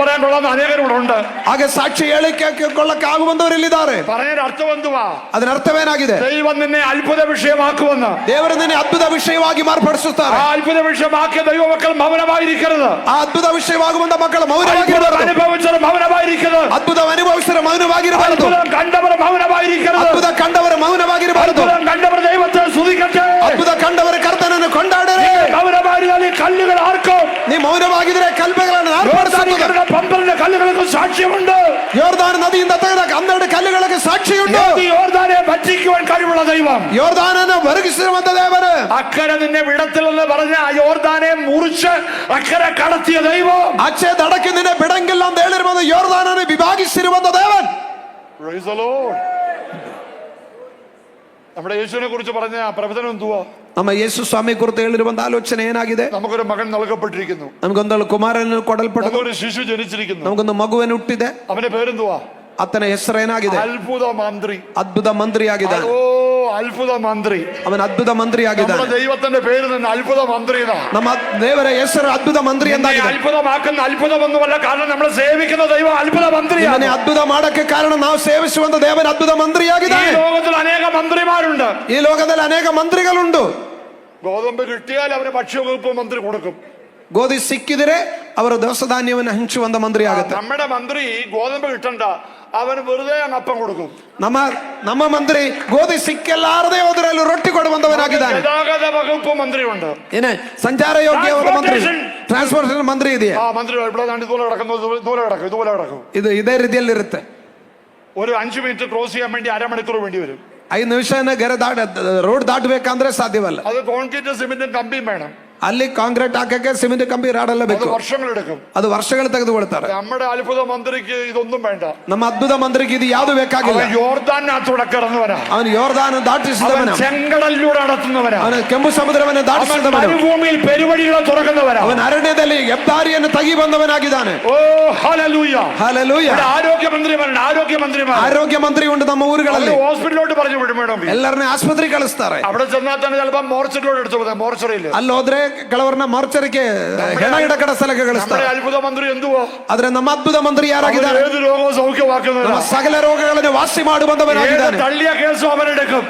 പറയാൻ കൊള്ളാവുന്ന അനേകരും ഉണ്ട്. ಹಾಗೆ ಸಾಕ್ಷಿ ಹೇಳಿಕೊಳ್ಳಕ್ಕೆ ಆಗುವಂತವರಿಲ್ಲಿದ್ದಾರೆ. പറഞ്ഞ ಅರ್ಥം എന്തുവാ? ಅದರ ಅರ್ಥವೇನಾಗಿದೆ? ദൈവം നിന്നെ അത്ഭുത വിഷയമാക്കുമെന്ന്. ದೇವರು ನಿನ್ನೆ ಅದ್ಭುತ ವಿಷಯವಾಗಿ ಮಾರ್ಪಡಿಸುತ್ತಾರೆ. ആ അത്ഭുത വിഷയമാക്കിയ ദൈവമക്കൾ മൗനമായിരിക്കരുത്. ಆ ಅದ್ಭುತ ವಿಷಯವಾಗುವಂತ ಮಕ್ಕಳು ಮೌನವಾಗಿರಬಾರದು. അനുഭവിച്ചവർ മൗനമായിരിക്കരുത്. ಅದ್ಭುತ ಅನುಭವಿಸಿದ ಮೌನವಾಗಿರಬಾರದು. അത്ഭുതം കണ്ടവർ മൗനമായിരിക്കരുത്. ಅದ್ಭುತ ಕಂಡವರ ಮೌನವಾಗಿರಬಾರದು. അത്ഭുതം കണ്ടവർ ദൈവത്തെ സ്തുതിക്കട്ടെ. ಅದ್ಭುತ ಕಂಡವರ ಕರ್ತನನ್ನು ಕೊಂಡಾಡರೆ. മൗനമായിരുന്നാൽ ഈ കല്ലുകൾ ആർക്കും. ನೀ ಮೌನವಾಗಿದ್ರೆ ಕಲ್ಪೆಗಳನ್ನು പന്ത്രണ്ട് കല്ലുകൾക്ക് സാക്ഷ്യമുണ്ട്. യോർദാൻ നദിಯಿಂದ ತೆಗೆದ 12 കല്ലുകൾക്ക് സാക്ഷിയുണ്ട്. യോർദാനെ ഭക്ഷിക്കുവാൻ കഴിവുള്ള ദൈവം. യോർദാനനെ വരകിಸಿರುವಂತ ದೇವರು. അക്കരെ നിന്നെ വിടത്തില്ലെന്ന് പറഞ്ഞ ആ യോർദാനെ മുറിച്ച് അക്കരെ കടത്തിയ ദൈവം. ಆಚೆ ದಡಕ್ಕೆ ನಿನ್ನೆ ಬಿಡಂಗಿಲ್ಲ ಅಂತ ಹೇಳಿರುವುದು ಯೋರ್ದಾನനെ വിഭാഗിಸಿರುವಂತ ದೇವൻ. Praise the Lord. നമ്മുടെ യേശുവിനെ കുറിച്ച് പറഞ്ഞ പ്രവചനം എന്തുവാ? ನಮ್ಮ ಯೇಸು ಸ್ವಾಮಿ ಕುರಿತು ಹೇಳಿರುವಂತ ಆಲೋಚನೆ ಏನಾಗಿದೆ? നമുക്കൊരു മകൻ നൽകപ്പെട്ടിരിക്കുന്നു. ನಮಗೊಂದು ಕುಮಾರನ ಕೊಡಲ್ಪಟ್ಟನು. നമുക്കൊരു ശിശു ജനിച്ചിരിക്കുന്നു. ನಮಗೊಂದು ಮಗುವನ್ನು ಹುಟ್ಟಿದೆ. അവന്റെ പേരെന്തുവാ? ಆತನ ಹೆಸರೇನಾಗಿದೆ? അത്ഭുത മന്ത്രി. ಅದ್ಭುತ ಮಂತ್ರಿ ಆಗಿದ್ದಾನೆ. ഓ അത്ഭുത മന്ത്രി. ಅವನ ಅದ್ಭುತ ಮಂತ್ರಿ ಆಗಿದ್ದಾನೆ. നമ്മുടെ ദൈവത്തിന്റെ പേര് തന്നെ അത്ഭുത മന്ത്രി. ನಮ್ಮ ದೇವರ ಹೆಸರು ಅದ್ಭುತ ಮಂತ್ರಿ ಎಂದಾಗಿದೆ. അത്ഭുതമാക്കുന്ന അത്ഭുതമൊന്നുമല്ല, കാരണം നമ്മൾ സേവിക്കുന്ന ദൈവം അത്ഭുത മന്ത്രിയാണ്. ಅದ್ಭುತ ಮಾಡಕ್ಕೆ ಕಾರಣ ನಾವು ಸೇವಿಸುವಂತ ದೇವರ ಅದ್ಭುತ ಮಂತ್ರಿಯಾಗಿದ್ದಾನೆ. ഈ ലോകത്തിൽ അനേക മന്ത്രിമാരുണ്ട്. ಈ ಲೋಕದಲ್ಲಿ ಅನೇಕ ಮಂತ್ರಿಗಳುಂಟು. ഗോതമ്പ് കിട്ടിയാൽ അവന് ഭക്ഷ്യവകുപ്പ് മന്ത്രി കൊടുക്കും. ಗೋಧಿ ಸಿಕ್ಕಿದರೆ ಅವರು ದವಸ ಧಾನ್ಯವನ್ನು ಹಂಚುವಂತ ಮಂತ್ರಿ ಆಗುತ್ತೆ. നമ്മുടെ മന്ത്രി ഗോതമ്പ് കിട്ടണ്ട, അവന് വെറുതെ അപ്പം കൊടുക്കും. ನಮ್ಮ ಮಂತ್ರಿ ಗೋಧಿ ಸಿಕ್ಕೆಲ್ಲಾರದೆ ಹೋದ್ರಲ್ಲಿ ರೊಟ್ಟಿ ಕೊಡುವಂತವನಾಗಿದ್ದಾನೆ. ഗതാഗത വകുപ്പ് മന്ത്രിയുണ്ട്. ಏನೇ ಸಂಚಾರ ಯೋಗ್ಯವಾದ ಮಂತ್ರಿ, ಟ್ರಾನ್ಸ್ಪೋರ್ಟೇಷನ್ ಮಂತ್ರಿ ಇದೆಯಾ? മന്ത്രി ഇവിടെ ദൂരെ കിടക്കും. ಇದು ಇದೇ ರೀತಿಯಲ್ಲಿರುತ್ತೆ. ഒരു 5 മിനിറ്റ് ക്രോസ് ചെയ്യാൻ വേണ്ടി അരമണിക്കൂർ വേണ്ടി വരും. 5 ನಿಮಿಷ ರೋಡ್ ದಾಟಬೇಕಂದ್ರೆ ಸಾಧ್ಯವಲ್ಲ. അത് കോൺക്രീറ്റ് സിമെന്റും കമ്പിയും വേണം. ಅಲ್ಲಿ ಕಾಂಕ್ರೀಟ್ ಹಾಕಕ್ಕೆ ಸಿಮೆಂಟ್ ಕಂಬಿ ರಾಡೆಲ್ಲ അത് ಬೇಕು. വർഷങ്ങളെടുക്കും. ಅದು ವರ್ಷಗಳು ತೆಗೆದುಕೊಳ್ತಾರೆ. നമ്മുടെ അത്ഭുത മന്ത്രിക്ക് ഇതൊന്നും വേണ്ട. ನಮ್ಮ ಅದ್ಭುತ ಮಂತ್ರಿಗೆ ಇದು ಯಾವುದು ಬೇಕಾಗಿಲ್ಲ. അവൻ യോർദാനകത്തൂടെ കടന്നവനാ. ಅವನು ಯೋರ್ದಾನ ದಾಟಿಸಿದವನ. അവൻ ചെങ്കടലിലൂടെ നടത്തുന്നവനാ. ಅವನು ಕೆಂಪು ಸಮುದ್ರವನ್ನು അവൻ ದಾಟಿಸಿದವನು. മരുഭൂമിയിൽ പെരുവഴികളെ തുറക്കുന്നവനാ. ಅವನ ಅರಣ್ಯದಲ್ಲಿ ಹೆದ್ದಾರಿಯನ್ನು ತೆಗಿ ಬಂದವನಾಗಿದ್ದಾನೆ. ഓ ഹല്ലേലൂയ. ಹಲ್ಲೆಲೂಯಾ. ഇവിടെ ആരോഗ്യമന്ത്രിമാരുണ്ട്. ആരോഗ്യമന്ത്രിമാർ. ಆರೋಗ್ಯ ಮಂತ್ರಿ ಉಂಟು ನಮ್ಮ ಊರುಗಳಲ್ಲಿ. ഹോസ്പിറ്റലിലോട്ട് പറഞ്ഞു വിടും വേണമെങ്കിൽ. ಎಲ್ಲರನ್ನ ಆಸ್ಪತ್ರೆಗೆ ಕಳಿಸ್ತಾರೆ. അവിടെ ചെന്നാൽ തന്നെ ചിലപ്പോൾ മോർച്ചറിലോട്ട് എടുത്തു പോകും. മോർച്ചറിയിൽ ಅಲ್ಲಿ ಹೋದ್ರೆ ಕೆಲವರನ್ನ ಮಾರ್ಚರಿಗೆ ಹೆಣ ಇಡಕಡ ಸ್ಥಳಕ್ಕೆ നമ്മുടെ ಕಳಿಸ್ತಾರೆ. അത്ഭുത മന്ത്രി എന്തുവാ? ಆದ್ರೆ ನಮ್ಮ ಅದ್ಭುತ ಮಂತ್ರಿ അവൻ ಯಾರಾಗಿದ್ದಾರೆ? ഏത് രോഗവും സൗഖ്യമാക്കുന്നവനാ. ನಮ್ಮ ಸಕಲ ರೋಗಗಳನ್ನು ವಾಸಿ ഏത് ಮಾಡುವಂತವನಾಗಿದ್ದಾನೆ. തള്ളിയ കേസും അവനെടുക്കും.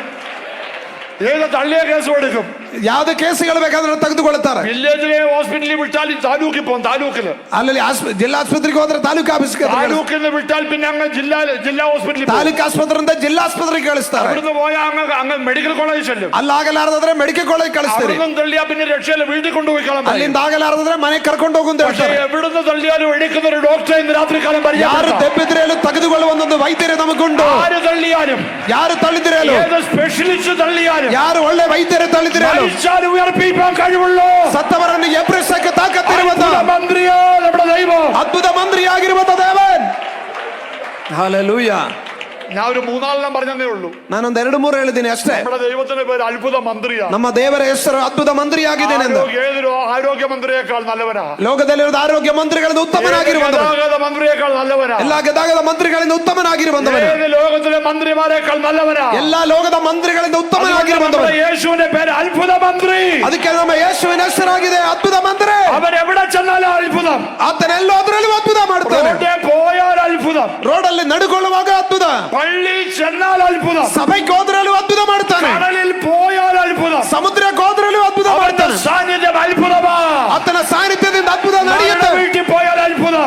ഏത് തള്ളിയ കേസും എടുക്കും. ಯಾವ್ದು ಕೇಸುಗಳು ಬೇಕಾದ್ರೆ ತೆಗೆದುಕೊಳ್ತಾರೆ. വില്ലേജിലെ ഹോസ്പിറ്റലിൽ വിട്ടാൽ താലൂക്കിൽ പോകും. താലൂക്കില് ಅಲ್ಲಿ ಜಿಲ್ಲಾ ಆಸ್ಪತ್ರೆಗೆ ಹೋದ್ರೆ ತಾಲೂಕು ಆಫೀಸ್ಗೆ താലൂക്കിൽ നിന്ന് വിട്ടാൽ പിന്നെ അങ്ങ് ജില്ലാ ഹോസ്പിറ്റലിൽ പോകും. ತಾಲೂಕು ಆಸ್ಪತ್ರೆಯಿಂದ ಜಿಲ್ಲಾ ಆಸ್ಪತ್ರೆಗೆ ಕಳಿಸ್ತಾರೆ. അവിടുന്ന് പോയാൽ അങ്ങ് മെഡിക്കൽ കോളേജ് ചെല്ലും. ಅಲ್ಲಾಗಲಾರದ್ರೆ ಮೆಡಿಕಲ್ ಕಾಲೇಜ್ ಕಳಿಸ್ತಾರೆ. അവിടുന്ന് തള്ളിയാ പിന്നെ രക്ഷയില്ല, വീട്ടിൽ കൊണ്ടുപോയി കളയാം. ಅಲ್ಲಿಂದ ಆಗಲಾರದ್ರೆ ಮನೆಗೆ ಕರ್ಕೊಂಡು ಹೋಗುವಂತ പക്ഷേ ಹೇಳ್ತಾರೆ. എവിടുന്ന് തള്ളിയാലും എടുക്കുന്ന ഒരു ഡോക്ടറെ ഇന്ന് രാത്രി കാലം ಯಾರು ತೆಪ್ಪಿದ್ರೇಲು ತೆಗೆದುಕೊಳ್ಳುವಂತ ವೈದ್ಯರು ನಮಗುಂಡು. ആര് തള്ളിയാലും, ಯಾರು ತಳ್ಳಿದಿರೇಲು, ഏത് സ്പെഷ്യലിസ്റ്റ് തള്ളിയാലും, ಯಾರು ಒಳ್ಳೆ ವೈದ್ಯರು ತಳ್ಳಿದಿರೇಲು, മരിച്ചാലും ഉയർപ്പിക്കാൻ കഴിവുള്ളൂ ಸತ್ತವರನ್ನು ಎಬ್ಬಿಸಕ್ಕೆ ತಾಕತ್ತಿರುವಂತ മന്ത്രിയോ നമ്മുടെ ദൈവം. ಅದ್ಭುತ ಮಂತ್ರಿಯಾಗಿರುವಂತ ದೇವನ್. ಹಲ್ಲೆಲೂಯಾ. ഞാൻ ഒരു മൂന്നാലെണ്ണം പറഞ്ഞതേ ഉള്ളൂ. ನಾನೊಂದು 2-3 ಹೇಳಿದ್ದೀನಿ ಅಷ್ಟೇ. നമ്മുടെ ദൈവത്തിന്റെ പേര് അത്ഭുത മന്ത്രിയാണ്. ನಮ್ಮ ದೇವರ ಹೆಸರು ಅದ್ಭುತ ಮಂತ್ರಿಯಾಗಿದ್ದೇನೆ ಎಂದು. ഏതൊരു ആരോഗ്യ മന്ത്രിയേക്കാൾ നല്ലവനാ. ಲೋಕದಲ್ಲಿರುವ ಆರೋಗ್ಯ ಮಂತ್ರಿಗಳಿಂದ ಉತ್ತಮನಾಗಿರುವಂತ, ഗതാഗത മന്ത്രിയേക്കാൾ നല്ലവനാ. ಎಲ್ಲಾ ಗದಾಗದ ಮಂತ್ರಿಗಳಿಂದ ಉತ್ತಮನಾಗಿರುವಂತವನು, ഏത് ലോകത്തിലെ മന്ത്രിമാരെക്കാൾ നല്ലവനാ. ಎಲ್ಲಾ ಲೋಕದ ಮಂತ್ರಿಗಳಿಂದ ಉತ್ತಮನಾಗಿರುವಂತವನು. യേശുവിന്റെ പേര് അത്ഭുത മന്ത്രി. ಅದಕ್ಕೆ ನಮ್ಮ ಯೇಸುವಿನ ಹೆಸರಾಗಿದೆ ಅದ್ಭುತ ಮಂತ್ರಿ. അവൻ എവിടെ ചെന്നാലും അത്ഭുതം. ಆತನ ಎಲ್ಲೋದ್ರಲ್ಲೂ ಅದ್ಭುತ ಮಾಡ್ತಾನೆ. റോഡിൽ പോയാൽ അത്ഭുതം. ರೋಡಲ್ಲಿ ನಡೆಕೊಳ್ಳುವಾಗ ಅದ್ಭುತ. പള്ളി ചെന്നാൽ അത്ഭുതം. ಸಭೆಗೆ ಹೋದ್ರಲ್ಲೂ ಅದ್ಭುತ ಮಾಡ್ತಾನೆ. കടലിൽ പോയാൽ അത്ഭുതം. ಸಮುದ್ರಕ್ಕೆ ಹೋದ್ರಲ್ಲೂ ಅದ್ಭುತ അവന്റെ ಮಾಡ್ತಾನೆ. സാന്നിധ്യം അത്ഭുതമാ. ಆತನ ಸಾನ್ನಿಧ್ಯದಿಂದ ಅದ್ಭುತ ನಡೆಯುತ್ತೆ. വീട്ടിൽ പോയാൽ അത്ഭുതം.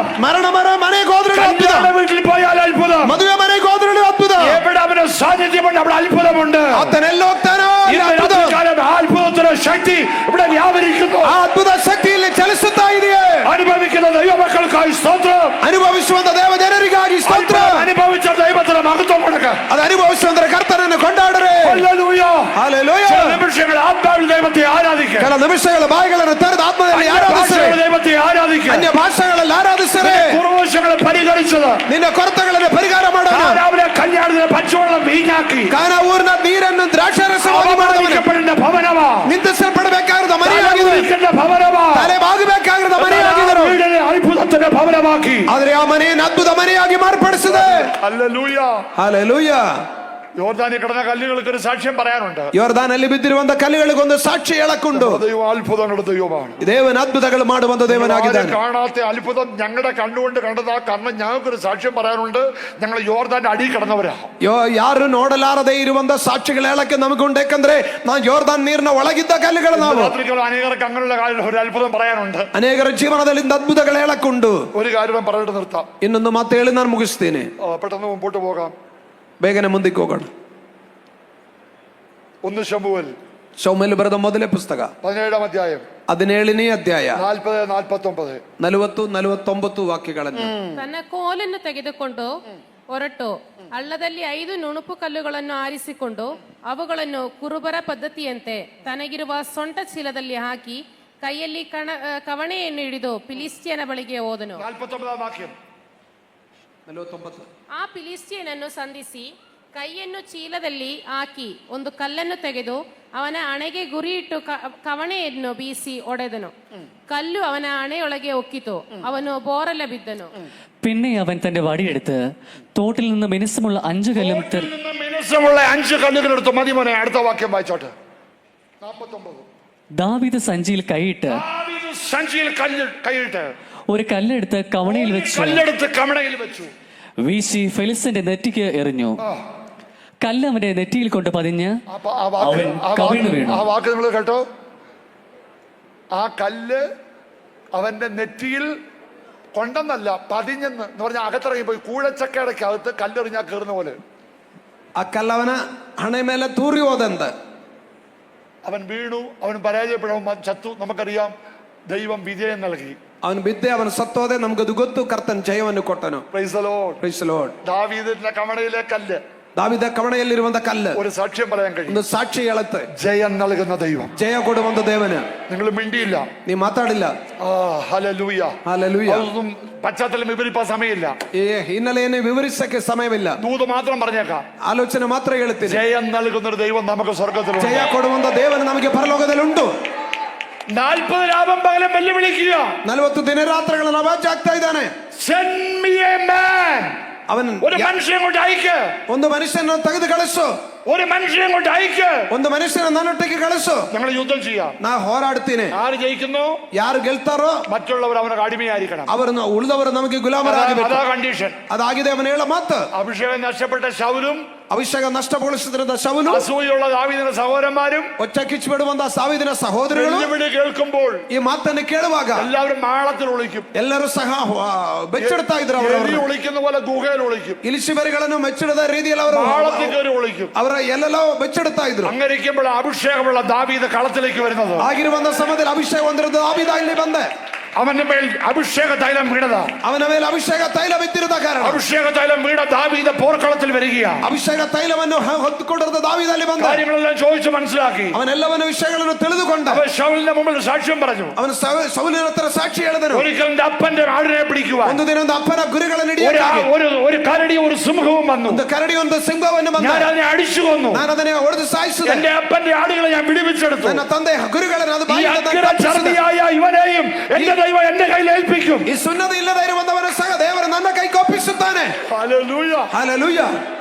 ಮನೆಗೆ ಹೋದ್ರಲ್ಲೂ ಅದ್ಭುತ. കല്യാണ വീട്ടിൽ പോയാൽ അത്ഭുതം. ಮದುವೆ ಮನೆಗೆ ಹೋದ್ರಲ್ಲೂ ಅದ್ಭುತ. എവിടെ അവന്റെ സാന്നിധ്യമുണ്ട് അവിടെ അത്ഭുതമുണ്ട്. ಆತನ ಎಲ್ಲಿ ಹೋಗ್ತಾನೋ ಅಲ್ಲಿ ഇന്ന് ಅದ್ಭುತ. രാത്രികാലം ആ അത്ഭുതത്തിന്റെ ശക്തി ഇവിടെ വ്യാപരിക്കുന്നു. ಆ ಅದ್ಭುತ ಶಕ್ತಿ ಇಲ್ಲಿ ಚಲಿಸುತ್ತಾ ಇದೆಯೇ. അനുഭവിക്കുന്ന ദൈവമക്കൾക്കായി സ്തോത്രം. ಅನುಭವಿಸುವಂತ ದೇವ ಜನರಿಗಾಗಿ ಸ್ತೋತ್ರ. അനുഭവിച്ച ദൈവത്തിന് മഹത്വം കൊടുക്കുക. ಅದು ಅನುಭವಿಸುವಂತ ಕರ್ತನನ್ನು ಕೊಂಡಾಡರೆ. ഹല്ലേലൂയ. ಹಲ್ಲೆಲೂಯಾ. ചില നിമിഷങ്ങൾ ആത്മാവിൽ ദൈവത്തെ ആരാധിക്കുക. ಕೆಲ ನಿಮಿಷಗಳ ಬಾಯಿಗಳನ್ನು ತೆರೆದು ಆತ್ಮದಲ್ಲಿ ಆರಾಧಿಸರೆ. ദൈവത്തെ ആരാധിക്കുക. ಅನ್ಯ ಭಾಷೆಗಳಲ್ಲಿ ಆರಾಧಿಸರೆ. കുറവശങ്ങളെ പരിഹരിച്ചത്. ನಿನ್ನ ಕೊರತೆಗಳನ್ನು ಪರಿಹಾರ ಮಾಡೋಣ. രാവിലെ കല്യാണത്തിന് പച്ചവെള്ളം വീഞ്ഞാക്കി. ಕಾನ ಊರಿನ ನೀರನ್ನು ದ್ರಾಕ್ಷಾರಸವಾಗಿ ಮಾಡಿದವನು. ಭವನವಾ. ನಿಂದಿಸಲ್ಪಡಬೇಕಾಗಿರುವ ಮನೆಯಾಗಿದ್ದರು. ಭವನವಾ. ತಲೆ ಬಾಗಬೇಕಾಗಿರುವ ಮನೆಯಾಗಿದ್ದರು. ಅದ್ಭುತದ ಭವನವಾಕಿ. ಆದ್ರೆ ಆ ಮನೆಯನ್ನು ಅದ್ಭುತ ಮನೆಯಾಗಿ ಮಾರ್ಪಡಿಸಿದೆ. ഹല്ലേലൂയ. ಹಲ್ಲೆಲೂಯಾ. യോർദാനിൽ കിടന്ന കല്ലുകൾക്ക് ഒരു സാക്ഷ്യം പറയാനുണ്ട്. ಯೋರ್ದಾನಲ್ಲಿ ಬಿದ್ದಿರುವಂತ ಕಲ್ಲುಗಳಿಗೊಂದು ಸಾಕ್ಷಿ ಹೇಳಕ್ಕುಂಟು. ദൈവം അത്ഭുതങ്ങളുടെ ദൈവമാണ്. ದೇವನ ಅದ್ಭುತಗಳು ಮಾಡುವಂತ ದೇವನಾಗಿದ್ದಾನೆ. കാണാത്ത അത്ഭുതം ഞങ്ങളുടെ കണ്ണുകൊണ്ട് കണ്ടതാ. കാരണം ഞങ്ങൾക്കൊരു സാക്ഷ്യം പറയാനുണ്ട്. ഞങ്ങൾ യോർദാന്റെ അടി കടന്നവരാ. ಯಾರು ನೋಡಲಾರದೆ ಇರುವಂತ ಸಾಕ್ಷಿಗಳು ಹೇಳಕ್ಕೆ ನಮಗುಂಟು. ಯಾಕಂದ್ರೆ ನಾವು ಯೋರ್ದಾನ್ ನೀರಿನ ಒಳಗಿದ್ದ ಕಲ್ಲುಗಳು ನಾವು. രാത്രികൾ അനേകർക്ക് അങ്ങനെയുള്ള ഒരു അത്ഭുതം പറയാനുണ്ട്. ಅನೇಕರ ಜೀವನದಲ್ಲಿ ಅದ್ಭುತಗಳು ಹೇಳಕ್ಕುಂಟು. ഒരു കാര്യം പറഞ്ഞിട്ട് നിർത്താം. ಇನ್ನೊಂದು ಮಾತು ಹೇಳಿ ನಾನು ಮುಗಿಸ್ತೇನೆ. പെട്ടെന്ന് മുമ്പോട്ട് പോകാം. ಬೇಗನೆ ಮುಂದಕ್ಕೆ ಹೋಗೋಣ. 1 ശമൂവേൽ ಶಮೂವೇಲ್ ಬರೆದ ಮೊದಲೇ ಪುಸ್ತಕ 17ാം അധ്യായം 17ನೇ ಅಧ್ಯಾಯ 40-49 40-49 ವಾಕ್ಯಗಳನ್ನು. ತನ್ನ ಕೋಲನ್ನು ತೆಗೆದುಕೊಂಡು ಹೊರಟು ಹಳ್ಳದಲ್ಲಿ 5 ನುಣುಪು ಕಲ್ಲುಗಳನ್ನು ಆರಿಸಿಕೊಂಡು ಅವುಗಳನ್ನು ಕುರುಬರ ಪದ್ಧತಿಯಂತೆ ತನಗಿರುವ ಸೊಂಟ ಚೀಲದಲ್ಲಿ ಹಾಕಿ ಕೈಯಲ್ಲಿ ಕವಣೆಯನ್ನು ಹಿಡಿದು ಫಿಲಿಸ್ಟಿಯನ ಬಳಿಗೆ ಹೋದನು. 49ാം വാക്യം. 49. ಆ ಫಿಲಿಸ್ಟಿಯನನ್ನು ಸಂಧಿಸಿ ಕೈಯನ್ನು ಚೀಲದಲ್ಲಿ ಹಾಕಿ ಒಂದು ಕಲ್ಲನ್ನು ತೆಗೆದು ಅವನ ಹಣೆಗೆ ಗುರಿಯಿಟ್ಟು ಕವಣೆಯನ್ನು ಬೀಸಿ ಒಡೆದನು. കല്ലു അവന അണയൊളകെ ഒക്കിത്തു. അവന് ബോറല ബിദ്ദനു. പിന്നെ അവൻ തന്റെ വടിയെടുത്ത് തോട്ടിൽ നിന്ന് മിനുസമുള്ള 5 കല്ലും മിനുസമുള്ള 5 കല്ലുകൾ എടുത്തു. മതി മോനെ, അടുത്ത വാക്യം വായിച്ചോട്ടെ. 49. ദാവീദ് സഞ്ചിയിൽ കൈയിട്ട് ഒരു കല്ലെടുത്ത് കവണയിൽ വെച്ചു വീശി ഫെലിസ്തന്റെ നെറ്റിക്ക് എറിഞ്ഞു. കല്ല് അവന്റെ നെറ്റിയിൽ കൊണ്ട് പതിഞ്ഞ് അവൻ കവിണ്ണു വീണു. ആ വാക്ക് നിങ്ങൾ കേട്ടോ? ആ കല്ല് അവന്റെ നെറ്റിയിൽ കൊണ്ടെന്നല്ല, പതിഞ്ഞെന്ന് എന്ന് പറഞ്ഞാൽ അകത്തിറങ്ങി പോയി. കൂഴച്ചക്കടയ്ക്ക് അകത്ത് കല്ലെറിഞ്ഞാൽ കയറുന്ന പോലെ ആ കല്ലവന ഹണെ മേലെ തൂറി ಹೋದಂತ. അവൻ വീണു, അവൻ പരാജയപ്പെടും, ചത്തു. നമുക്കറിയാം ദൈവം വിജയം നൽകി. ಅವನು ಬಿದ್ದೆ, ಅವನು ಸತ್ತೋದೆ. ನಮ್ಗದು ಗೊತ್ತು. ಕರ್ತನ್ ಜಯವನ್ನು ಕೊಟ್ಟನು. Praise the Lord. Praise the lord. ദാവീദിന്റെ കവണയിലെ കല്ല് ದಾವಿದ ಕವಣೆಯಲ್ಲಿರುವಂತ ಕಲ್ಲು ഒരു സാക്ഷ്യം പറയാൻ കഴിയും. ಒಂದು ಸಾಕ್ಷಿ ಹೇಳುತ್ತೆ, ജയം നൽകുന്ന ദൈവം. ಜಯ ಕೊಡುವಂತ ದೇವನು. നിങ്ങൾ മിണ്ടിയില്ല. ನೀ ಮಾತಾಡಿಲ್ಲ. ഹല്ലേലൂയ. ഹല്ലേലൂയ. അതൊന്നും പശ്ചാത്തലം വിവരിപ്പാൻ സമയമില്ല. ಈ ಹಿನ್ನೆಲೆಯನ್ನು ವಿವರಿಸಕ್ಕೆ ಸಮಯವಿಲ್ಲ. ദൂത് മാത്രം പറഞ്ഞേക്കാം. ಆಲೋಚನೆ ಮಾತ್ರ ಹೇಳ್ತೀನಿ. ജയം നൽകുന്ന ഒരു ദൈവം നമുക്ക് സ്വർഗ്ഗത്തിലുണ്ട്. ಜಯ ಕೊಡುವಂತ ದೇವನು ನಮಗೆ ಪರಲೋಕದಲ್ಲಿ ಉಂಟು. 40 രാവും പകലും വെല്ലുവിളിക്കുക. 40 ദിനരാത്രಗಳನ್ನು ಅವಾಜ್ ಆಗ್ತಾ ಇದ್ದಾನೆ. Send me a man. ಅವನ್ ഒരു മനുഷ്യനെ കൊണ്ട് അയക്ക്. ಒಂದು ಮನುಷ್ಯನ ತೆಗೆದು ಕಳಿಸು. ഒരു മനുഷ്യനെ കൊണ്ട് അയക്ക്. ಒಂದು ಮನುಷ್ಯನ ನನ್ನೊಟ್ಟಿಗೆ ಕಳಿಸು. ഞങ്ങൾ യുദ്ധം ചെയ്യാം. ನಾ ಹೋರಾಡ್ತೀನಿ. ആര് ജയിക്കുന്നു? ಯಾರು ಗೆಲ್ತಾರೋ മറ്റുള്ളവർ അവനക്ക് അടിമയായിരിക്കണം. ಅವರನ್ನು ಉಳಿದವರು ನಮಗೆ ಗುಲಾಮರಾಗಬೇಕು. അതാ കണ്ടീഷൻ. ಅದಾಗಿದೆ ಅವನು ಹೇಳ ಮಾತು. അഭിഷേകം നഷ്ടപ്പെട്ട ശൗലും ಅಭಿಷೇಕ ನಷ್ಟಗೊಳಿಸಿದ್ರಿಂದ ಶೌಲು, അസൂയുള്ള ദാവീദിന്റെ സഹോദരന്മാരും ಒಚ್ಚ ಕಿಚ್ಚಿಬಿಡುವಂತ ಸಾವಿದಿನ ಸಹೋದರಗಳು വെല്ലുവിളി കേൾക്കുമ്പോൾ ಈ ಮಾತನ್ನು ಕೇಳುವಾಗ എല്ലാവരും മാളത്തിൽ ഒളിക്കും. ಎಲ್ಲರೂ ಸಹ ಬೆಚ್ಚಿಡ್ತಾ ಇದ್ರು. എലി ಅವರು ഒളിക്കുന്ന പോലെ ഗുഹയിൽ ഒളിക്കും. ಇಲಿಶಿಬರಿಗಳನ್ನು ಮೆಚ್ಚಿಡದ ರೀತಿಯಲ್ಲಿ ಅವರು മാളത്തിൽ കയറി ഒളിക്കും. ಅವರ ಎಲ್ಲೆಲ್ಲೋ ಬೆಚ್ಚಿಡ್ತಾ ಇದ್ರು. അങ്ങനെയിരിക്കുമ്പോൾ അഭിഷേകമുള്ള ദാവീദ് കളത്തിലേക്ക് വരുന്നത്. ಆಗಿರುವಂತ ಸಮಯದಲ್ಲಿ ಅಭಿಷೇಕ ಹೊಂದಿರೋದು ದಾವೀದ ಇಲ್ಲಿ ಬಂದೆ. അവന്റെ മേൽ അഭിഷേക തൈലം വീണതാ. ಅವನ ಮೇಲೆ ಅಭಿಷೇಕ ತೈಲ ಬಿದ್ದಿರದ ಕಾರಣ അഭിഷേക തൈലം വീണ ദാവീദ് പോർക്കളത്തിൽ വരികയാ. ಅಭಿಷೇಕ ತೈಲವನ್ನು ಹೊತ್ತುಕೊಂಡಿರುವ ದಾವೀದಲ್ಲಿ ಬಂದ. കാര്യങ്ങളെല്ലാം ചോദിച്ചു മനസ്സിലാക്കി. ಅವನೆಲ್ಲವನ್ನ ವಿಷಯಗಳನ್ನು ತಿಳಿದುಕೊಂಡ. അവൻ ശൗലിന്റെ മുമ്പിൽ സാക്ഷ്യം പറഞ്ഞു. ಅವನು ಸೌಲಿನ ಹತ್ರ ಸಾಕ್ಷಿ ಹೇಳಿದನು. ഒരിക്കൽ എന്റെ അപ്പന്റെ ആടിനെ പിടിക്കുവാൻ ಒಂದು ದಿನ ಒಂದು ಅಪ್ಪನ ಗುರಿಗಳನ್ನು ಹಿಡಿಯಲಾಗಿ ഒരു കരടി ഒരു സിംഹവും വന്നു. ಒಂದು ಕರಡಿ ಒಂದು ಸಿಂಹವನ್ನು ಬಂದ. ഞാൻ അതിനെ അടിച്ചു കൊന്നു. ನಾನು ಅದನ್ನೇ ಹೊಡೆದು ಸಾಯಿಸಿದೆ. എന്റെ അപ്പന്റെ ആടുകളെ ഞാൻ വിടുവിച്ചെടുത്തു. ನನ್ನ ತಂದೆ ಗುರುಗಳನ್ನು ಅದು ഈ ಬಾಯಿಯಿಂದ അഗ്രചർദിയായ ഇവനെയും എന്റെ ദൈവം എന്റെ കയ്യിൽ ഏൽപ്പിക്കും. ಈ ಸುನ್ನತಿ ಇಲ್ಲದೆ ಇರುವಂತವನ ಸಹ ದೇವರು ನನ್ನ ಕೈ ಕೊಪ್ಪಿಸುತ್ತಾನೆ. ഹല്ലേലൂയ. ಹಲ್ಲೆಲೂಯಾ.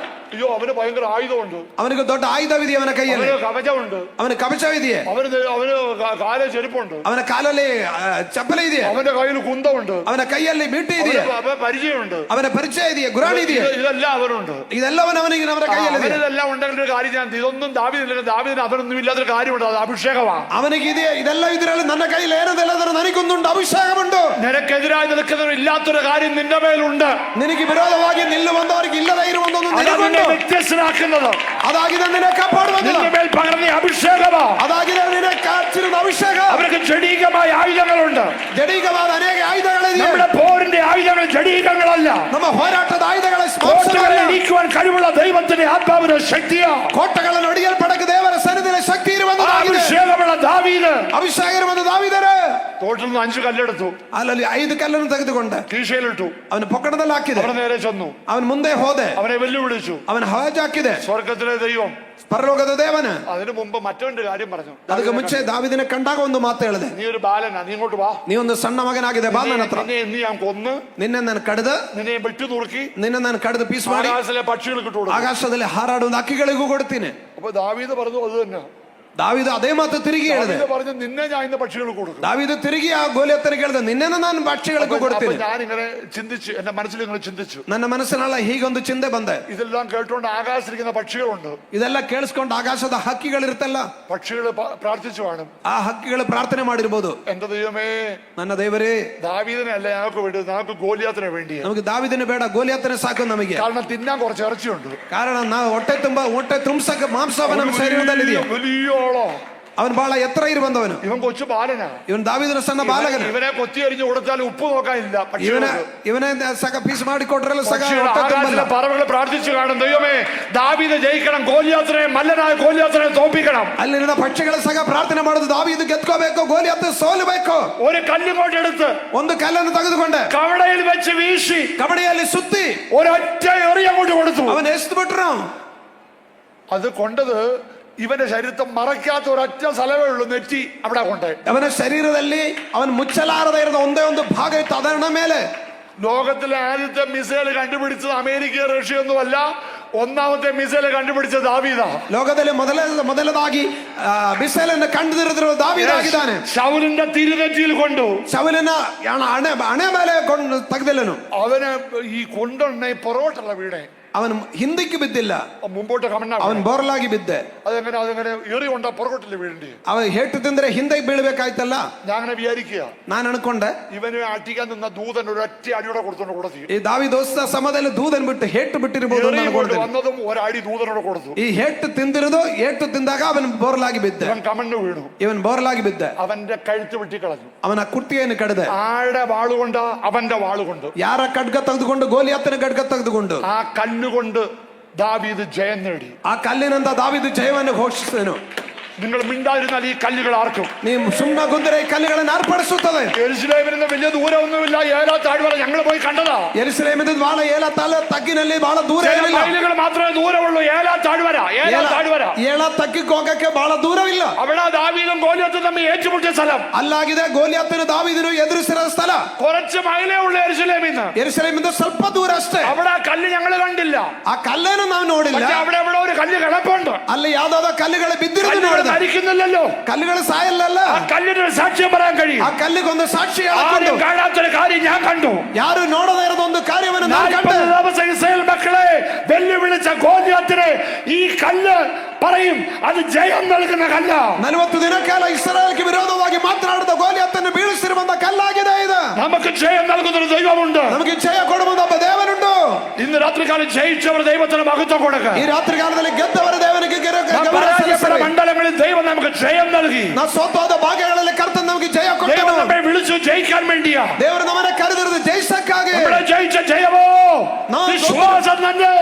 അയ്യോ, അവന് ഭയങ്കര ആയുധമുണ്ട്. ಅವನಿಗೆ ದೊಡ್ಡ ಆಯುಧವಿದೆ ಅವನ ಕೈಯಲ್ಲಿ. അവന് കവചമുണ്ട്. ಅವನ ಕವಚವಿದೆಯೇ. അവന് കാല ചെരുപ്പുണ്ട്. ಅವನ ಕಾಲಲ್ಲಿ ಚಪ್ಪಲ ಇದೆಯೇ. അവന്റെ കയ്യിൽ കുന്തമുണ്ട്. ಅವನ ಕೈಯಲ್ಲಿ ಮೀಟಿ ಇದೆಯೇ. അവന് പരിചയമുണ്ട്. ಅವನ ಪರಿಚಯ ಇದೆಯೇ. ಗುರಾಣಿ ಇದೆಯೇ. ഇതെല്ലാം അവനുണ്ട്. ಇದೆಲ್ಲವನ್ನ അവನಿಗೆ ಅವನ ಕೈಯಲ್ಲಿ ಇದೆ. ഇതെല്ലാം ഉണ്ടെങ്കിൽ ഒരു കാര്യം ഞാൻ ഇതൊന്നും ദാവീദിന് അതൊന്നും ഇല്ലാത്തൊരു കാര്യമുണ്ട്. അത് അഭിഷേകമാണ്. ಅವನಿಗೆ ಇದೆ ಇದೆಲ್ಲ ಇದರಲ್ಲಿ ನನ್ನ ಕೈಯಲ್ಲಿ ಏನದೆಲ್ಲದರೂ ನನಗೊಂದುಂಟು ಅಭಿಷೇಕമുണ്ട്. നിനക്കെതിരായി നിൽക്കുന്നവർ ഇല്ലാത്തൊരു കാര്യം നിന്റെ മേലുണ്ട്. ನಿನಗೆ ವಿರೋಧವಾಗಿ ನಿಲ್ಲುವಂತವರಿಗೆ ಇಲ್ಲದೆ ಇರುವಂತೊಂದು ನಿನಗುಂಟು. വ്യത്യസ്തനാക്കുന്നത് അതാಗಿದೆ നിന്നെ കാപ്പാടുന്നത്. നിന്റെ മേൽ പകർന്ന അഭിഷേകമാ. അതാಗಿದೆ നിന്നെ കാച്ചിരുന്ന അഭിഷേകം. അവർക്ക് ജഡീകമായ ആയുധങ്ങളുണ്ട്. ജഡീകವಾದ ಅನೇಕ ಆಯುಧಗಳಿವೆ. നമ്മുടെ പോരിന്റെ ആയുധങ്ങൾ ജഡീകങ്ങളല്ല. ನಮ್ಮ ಹೋರಾಟದ ಆಯುಧಗಳ കോട്ടകളെ ഇടിക്കുവാൻ കഴിവുള്ള ദൈവത്തിന്റെ ആത്മാവിന്റെ ശക്തിയാ. ಕೋಟೆಗಳನ್ನು ಒಡೆಯಲ್ಪಡಕ್ಕೆ ದೇವರ ಸನ್ನಿಧಿಯಲ್ಲಿ ಶಕ್ತಿ ಇರುವಂತದಾಗಿದೆ. അഭിഷേകമുള്ള ദാവീദ്, ಅಭಿಷೇಕ ಇರುವಂತ ದಾವೀದನು തോട്ടിൽ നിന്ന് 5 കല്ലെടുത്തു. ಅಲ್ಲಲ್ಲಿ 5 ಕಲ್ಲನ್ನು ತೆಗೆದುಕೊಂಡ കീശയിലിട്ടു. ಅವನ ಪೊಕ್ಕಣದಲ್ಲಿ ಹಾಕಿದೆ. അവനെ നേരെ ചെന്നു. ಅವನ ಮುಂದೆ ಹೋದೆ. അവനെ വെല്ലുവിളിച്ചു. ಅವನ ಹವಾಜ್ ಹಾಕಿದೆ. സ്വർഗത്തിലെ ദൈവം, ಪರಲೋಕದ ದೇವನು. അതിനു മുമ്പ് മറ്റൊരു കാര്യം പറഞ്ഞു. ಅದಕ್ಕೆ ಮುಂಚೆ ದಾವೀದನ ಕಂಡಾಗ ಒಂದು ಮಾತು ಹೇಳಿದೆ. നീ ഒരു ബാലനാ, നീ ഇങ്ങോട്ട് വാ. ನೀ ಒಂದು ಸಣ್ಣ ಮಗನಾಗಿದೆ, ಬಾ ನನ್ನ ಹತ್ರ. നിന്നെ ഞാൻ കൊന്ന്, ನಿನ್ನೆ ನಾನು ಕಡಿದು, നിന്നെ വെട്ടി നുറുക്കി, ನಿನ್ನ ನಾನು ಕಡಿದು ಪೀಸ್ ಮಾಡಿ ആകാശത്തിലെ പക്ഷികൾക്ക് ഇട്ടു കൊടുക്കും. ಆಕಾಶದಲ್ಲಿ ಹಾರಾಡುವ ಹಕ್ಕಿಗಳಿಗೂ ಕೊಡ್ತೀನಿ. അപ്പൊ ദാവീദ് പറഞ്ഞു അത് തന്നെ. ದಾವೀದ ಅದೇ ಮಾತು ತಿರುಗಿ ಹೇಳಿದೆ. ദാവീദ് പറഞ്ഞു നിന്നെ ഞാൻ ഇന്ന് പക്ഷികൾക്ക് കൊടുക്കും. ದಾವೀದ ತಿರುಗಿ ಆ ಗೋಲಿಯತ್ತನಿಗೆ ಹೇಳಿದೆ, ನಿನ್ನೆನ ನಾನು പക്ഷിಗಳಿಗೂ ಕೊಡ್ತೀನಿ. ഞാൻ ഇങ്ങനെ ചിന്തിച്ചു, എന്റെ മനസ്സിൽ ഇങ്ങനെ ചിന്തിച്ചു. ನನ್ನ ಮನಸ್ಸಿನಲ್ಲ ಹೀಗೊಂದು ಚಿಂತೆ ಬಂದೆ. ഇതെല്ലാം കേട്ടുകൊണ്ട് ആകാശത്തിരിക്കുന്ന പക്ഷികളുണ്ട്. ಇದೆಲ್ಲ ಕೇಳಿಸ್ಕೊಂಡು ಆಕಾಶದ ಹಕ್ಕಿಗಳಿರುತ್ತಲ್ಲ, പക്ഷികൾ പ്രാർത്ഥിച്ചു കാണും. ಆ ಹಕ್ಕಿಗಳು ಪ್ರಾರ್ಥನೆ ಮಾಡಿರ್ಬೋದು, എന്റെ ദൈവമേ, ನನ್ನ ದೇವರೇ, ദാവീദിനെ അല്ല ഞങ്ങൾക്ക് വേണ്ടി, ഞങ്ങൾക്ക് ഗോലിയാത്തിനെ വേണ്ടി. ನಮಗೆ ದಾವಿದನ ಬೇಡ, ಗೋಲಿಯತ್ತನೇ ಸಾಕು ನಮಗೆ. കാരണം തിന്നാൻ കുറച്ച് ഇറച്ചിയുണ്ട്. ಕಾರಣ ನಾವು ಹೊಟ್ಟೆ ತುಂಬಿಸಕ್ಕೆ ಮಾಂಸವ ನಮ್ಮ ಶರೀರದಲ್ಲಿದೆಯಾ. വലിയോളോ ಅವನು ಬಹಳ ಎತ್ತರ ಇರುವಂತವನು. ഇവൻ കൊച്ചു ബാലനാ. ಇವನ್ ದಾವಿದನ ಸಣ್ಣ ಬಾಲಕನ. ഇവനെ കൊത്തി എറിഞ്ഞു കൊടുത്താൽ ഉപ്പ് നോക്കാനില്ല. ಇವನೇ ಸಗ ಪೀಸ್ ಮಾಡಿ ಕೊಟ್ರಲ್ಲ ಸಗ ആകാശത്തിലെ പറവകൾ പ്രാർത്ഥിച്ചു കാണും, ദൈവമേ ദാവീദ് ജയിക്കണം, ഗോലിയാത്തിനെ മല്ലനായ ഗോലിയാത്തിനെ തോൽപ്പിക്കണം. ಅಲ್ಲಿನ പക്ഷിಗಳ ಸಗ ಪ್ರಾರ್ಥನೆ ಮಾಡೋದು, ದಾವೀದು ಗೆದ್ಕೋಬೇಕು, ಗೋಲಿಯತ್ ಸೋಲಬೇಕು. ഒരു കല്ലുകൊണ്ടെടുത്ത് ಒಂದು ಕಲ್ಲನ್ನು ತೆಗೆದುಕೊಂಡೆ, കവടയിൽ വെച്ച് വീശി ಕಬಡಿಯಲ್ಲಿ ಸುತ್ತಿ ഒരൊറ്റ എറി അങ്ങോട്ട് കൊടുത്തു. ಅವನು ಎಸ್ದು ಬಿಟ್ರು. അത് കൊണ്ടത് ഇവന്റെ ശരീരത്തെ മറയ്ക്കാത്ത ഒരൊറ്റ സ്ഥലമേ ഉള്ളൂ, നെറ്റി. അവിടെ കൊണ്ടേ ಅವನ ಶರೀರದಲ್ಲಿ ಅವನು ಮುಚ್ಚಲಾರದೆ ಇರದ ಒಂದೇ ಒಂದು ಭಾಗ ಇತ್ತು, ಅದರ ಮೇಲೆ. ലോകത്തിലെ ആദ്യത്തെ മിസൈൽ കണ്ടുപിടിച്ചത് അമേരിക്ക, റഷ്യ ഒന്നുമല്ല. ഒന്നാമത്തെ മിസൈൽ കണ്ടുപിടിച്ചത് ദാവീദ. ಲೋಕದಲ್ಲಿ ಮೊದಲದಾಗಿ ಮಿಸೈಲ್ ಅನ್ನು ಕಂಡುಹಿಡಿದಿರುವ ದಾವೀದಾಗಿದ್ದಾನೆ. ശൗലിന്റെ തിരുനെറ്റിയിൽ കൊണ്ടു, ಶೌಲಿನ ಹಣೆ ಮೇಲೆ ತೆಗೆದಿಲ್ಲನು. അവന് ഈ കൊണ്ടുണ്ണ പൊറോട്ടല്ല വീണേ. ಅವನು ಹಿಂದಕ್ಕೆ ಬಿದ್ದಿಲ್ಲ, മുമ്പോട്ട് കമണ്ണ. ಅವನು ಬೋರ್ಲಾಗಿ ಬಿದ್ದೆ. അതെങ്ങനെ ഏറി കൊണ്ട പുറകോട്ടില്ല വീഴേണ്ടി. ಅವನು ಹೇಟು ತಿಂದ್ರೆ ಹಿಂದೆ ಬೀಳ್ಬೇಕಾಯ್ತಲ್ಲ. ഞാൻ അങ്ങനെ വിചാരിക്കുക, ನಾನು ಅನ್ಕೊಂಡೆ ഇവന് അടിക്കാൻ നിന്ന ദൂതൻ ഒരൊറ്റ അടിയോടെ കൊടുത്തോണ്ട് കൊടുത്തു. ಈ ದಾವೀದೋಸ್ತ ಸಮಯದಲ್ಲಿ ದೂದನ್ ಬಿಟ್ಟು ಹೇಟು ಬಿಟ್ಟಿರಬಹುದು. വന്നതും ഒരടി ദൂതനോട് കൊടുത്തു. ಈ ಹೇಟು ತಿಂದಿರೋದು, ಏಟು ತಿಂದಾಗ ಅವನು ಬೋರ್ಲಾಗಿ ಬಿದ್ದ. ഇവൻ കമണ്ണു വീണു. ಇವನ್ ಬೋರ್ಲಾಗಿ ಬಿದ್ದ. അവന്റെ കഴുത്ത് വെട്ടിക്കളഞ്ഞു. ಅವನ ಕುರ್ತಿಯನ್ನು ಕಡಿದೆ. ആരുടെ വാളുകൊണ്ട്? അവന്റെ വാളുകൊണ്ട്. ಯಾರ ಖಡ್ಗ ತೆಗೆದುಕೊಂಡು? ಗೋಲಿಯಾತನ ಖಡ್ಗ ತೆಗೆದುಕೊಂಡು. ആ കല്ലുകൊണ്ട് ദാവീദ് ജയം നേടി. ಆ ಕಲ್ಲಿನಿಂದ ದಾವೀದು ಜಯವನ್ನು ಘೋಷಿಸಿದನು. നിങ്ങൾ മിണ്ടായിരുന്നാൽ ഈ കല്ലുകൾ ആർക്കും. ನೀ ಸುಮ್ಮನೆ ಕುಂತರೆ ಈ ಕಲ್ಲುಗಳನ್ನು ಅರ್ಪಡಿಸುತ್ತದೆ. യെരൂശലേമിൽ നിന്ന് വലിയ ദൂരമൊന്നുമില്ല. ഏലാ താഴ്വര ഞങ്ങൾ പോയി കണ്ടതാ. ಯೆರೂಸಲೇಮಿಂದ ಬಹಳ ಏಲ ತಗ್ಗಿನಲ್ಲಿ ಬಹಳ ದೂರ ചില ಏನಿಲ್ಲ. മൈലുകൾ മാത്രമേ ദൂരമുള്ളൂ. ഏലാ താഴ്വര ಏಲ ತಗ್ಗಿಗೆ ಹೋಗಕ್ಕೆ ಬಹಳ ದೂರವಿಲ್ಲ. അവിടെ ദാവീദും ഗോലിയത്തും തമ്മിൽ ഏറ്റുമുട്ടിയ സ്ഥലം ಅಲ್ಲಾಗಿದೆ ಗೋಲಿಯಾತನು ದಾವೀದನು ಎದುರಿಸಿದ ಸ್ಥಳ. കുറച്ച് മൈലേ ഉള്ള യെരൂശലേമിൽ നിന്ന്. ಯೆರೂಸಲೇಮಿಂದ ಸ್ವಲ್ಪ ದೂರ ಅಷ್ಟೇ. അവിടെ ആ കല്ല് ഞങ്ങൾ കണ്ടില്ല. ಆ ಕಲ್ಲನ್ನು ನಾವು ನೋಡಿಲ್ಲ. പക്ഷെ അവിടെ എവിടെ ഒരു കല്ല് കിടപ്പുണ്ട്. ಅಲ್ಲಿ ಯಾವ್ದಾದ ಕಲ್ಲುಗಳು ಬಿದ್ದಿರೋದು ನೋಡಿದ. മരിക്കുന്നില്ലല്ലോ. ಕಲ್ಲುಗಳು ಸಾಯಲ್ಲ. ആ കല്ലിന് ഒരു സാക്ഷ്യം പറയാൻ കഴിയും. ಆ ಕಲ್ಲಿಗೊಂದು ಸಾಕ್ಷಿ ആരും കാണാത്തൊരു കാര്യം ഞാൻ കണ്ടു. ಯಾರು ನೋಡದೇ ಇರೋದು ಒಂದು ಕಾರ್ಯವನ್ನು ನಾನು ಕಂಡೆ. 40 ദിവസം ഇസ്രായേൽ മക്കളെ വെല്ലുവിളിച്ച ഗോലിയാത്തിനെ ഈ കല്ല് പറയും അത് ജയം നൽകുന്ന കല്ല. 40 ದಿನ ಕಾಲ ಇಸ್ರಾಯೇಲ್ಗೆ ವಿರೋಧವಾಗಿ ಮಾತನಾಡಿದ ಗೋಲಿಯಾತನ್ನು ಬೀಳಿಸಿರುವಂತ ಕಲ್ಲಾಗಿದೆ ಇದು. നമുക്ക് ജയം നൽകുന്ന ഒരു ദൈവമുണ്ട്. ನಮಗೆ ಜಯ ಕೊಡುವಂತ ಒಬ್ಬ ದೇವನುಂಟು. ഇന്ന് രാത്രികാലം ജയിച്ചവർ ദൈവത്തിന് മഹത്വം കൊടുക്കുക. ಈ ರಾತ್ರಿ ಕಾಲದಲ್ಲಿ ಗೆದ್ದವರ ದೇವನಿಗೆ പരാജയപ്പെട്ട മണ്ഡലങ്ങളിൽ ദൈവം നമുക്ക് ജയം നൽകി. ನಾವು ಸೋತಾದ ಭಾಗಗಳಲ್ಲಿ ಕರ್ತನು ನಮಗೆ ಜಯ ദൈവം ಕೊಟ್ಟನು. നമ്മെ വിളിച്ചു ജയിക്കാൻ വേണ്ടിയാ. ದೇವರು ನಮ್ಮನ್ನು ಕರೆದಿರುವುದು ಜಯಿಸಕ್ಕಾಗಿ. നമ്മളെ ജയിച്ച ജയമോ വിശ്വാസം തന്നെ.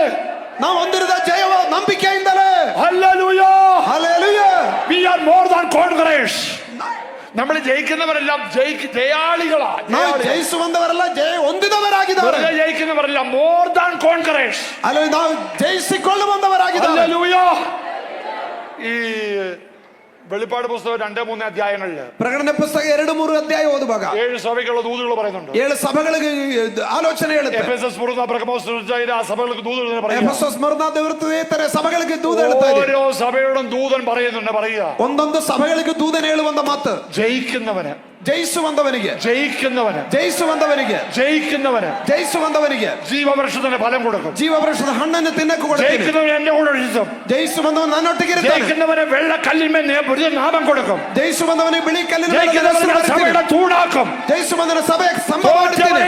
ನಾವು ಹೊಂದಿರದ ಜಯವೋ ನಂಬಿಕೆಯಿಂದಲೇ. Hallelujah. Hallelujah. We are more than conquerors. നമ്മൾ ജയിക്കുന്നവരെല്ലാം ജയാളികളാ. ನಾವು ಜಯಿಸುವಂತವರೆಲ್ಲ ಜಯ ಹೊಂದಿದವರಾಗಿದ್ದಾರೆ. വെറുതെ ജയിക്കുന്നവരെല്ലാം more than conquerors. ಅಲ್ಲ ನಾವು ಜಯಿಸಿಕೊಳ್ಳುವಂತವರಾಗಿದ್ದಾರೆ. ഹല്ലേലൂയ. ഈ വെളിപ്പാട് പുസ്തകം 2-3 അധ്യായങ്ങളില് ಪ್ರಕಟಣೆ ಪುಸ್ತಕ 2-3 ಅಧ್ಯಾಯ ಓದುವಾಗ 7 സഭയ്ക്കുള്ള ദൂതുകൾ പറയുന്നുണ്ട്. 7 ಸಭೆಗಳಿಗೆ ಆಲೋಚನೆ ಹೇಳುತ್ತೆ. എഫെസസ് സ്മുർന്ന പെർഗമോസ് തുയതൈര ആ സഭകൾക്ക് ദൂതുകൾ പറയുന്നു. ಎಫೆಸಸ್ ಸ್ಮರ್ನ ದೇವೃತೇತರ ಸಭೆಗಳಿಗೆ ದೂತ ಹೇಳ್ತಾ ಇದೆ. ഓരോ സഭയോടും ദൂതൻ പറയുന്നുണ്ട്. പറയുക ಒಂದೊಂದು ಸಭೆಗಳಿಗೆ ದೂತನ ಹೇಳುವಂತ ಮಾತು. ജയിക്കുന്നവന് ಜಯಿಸುವಂತವನಿಗೆ ജയിക്കുന്നവന് ಜಯಿಸುವಂತವನಿಗೆ ജയിക്കുന്നവന് ಜಯಿಸುವಂತವನಿಗೆ ജീവവൃക്ഷത്തിന് ഫലം കൊടുക്കും. ಜೀವವೃಕ್ಷದ ಹಣ್ಣನ್ನು ತಿನ್ನಕ್ಕೆ ಕೊಡುತ್ತೀನಿ. ജയിക്കുന്നവൻ എന്റെ കൂടെ ഇരുത്തും. ಜಯಿಸುವಂತವನು ನನ್ನೊಟ್ಟಿಗೆ ಇರುತ್ತಾನೆ. ജയിക്കുന്നവന് വെള്ള കല്ലിന്മേൽ പുതിയ നാമം കൊടുക്കും. ಜಯಿಸುವಂತವನಿಗೆ ಬಿಳಿ ಕಲ್ಲಿನ ജയിക്കുന്നവനെ സഭയുടെ തൂണാക്കും. ಜಯಿಸುವಂತನ ಸಭೆಗೆ ಸ್ತಂಭ ಮಾಡುತ್ತೇನೆ.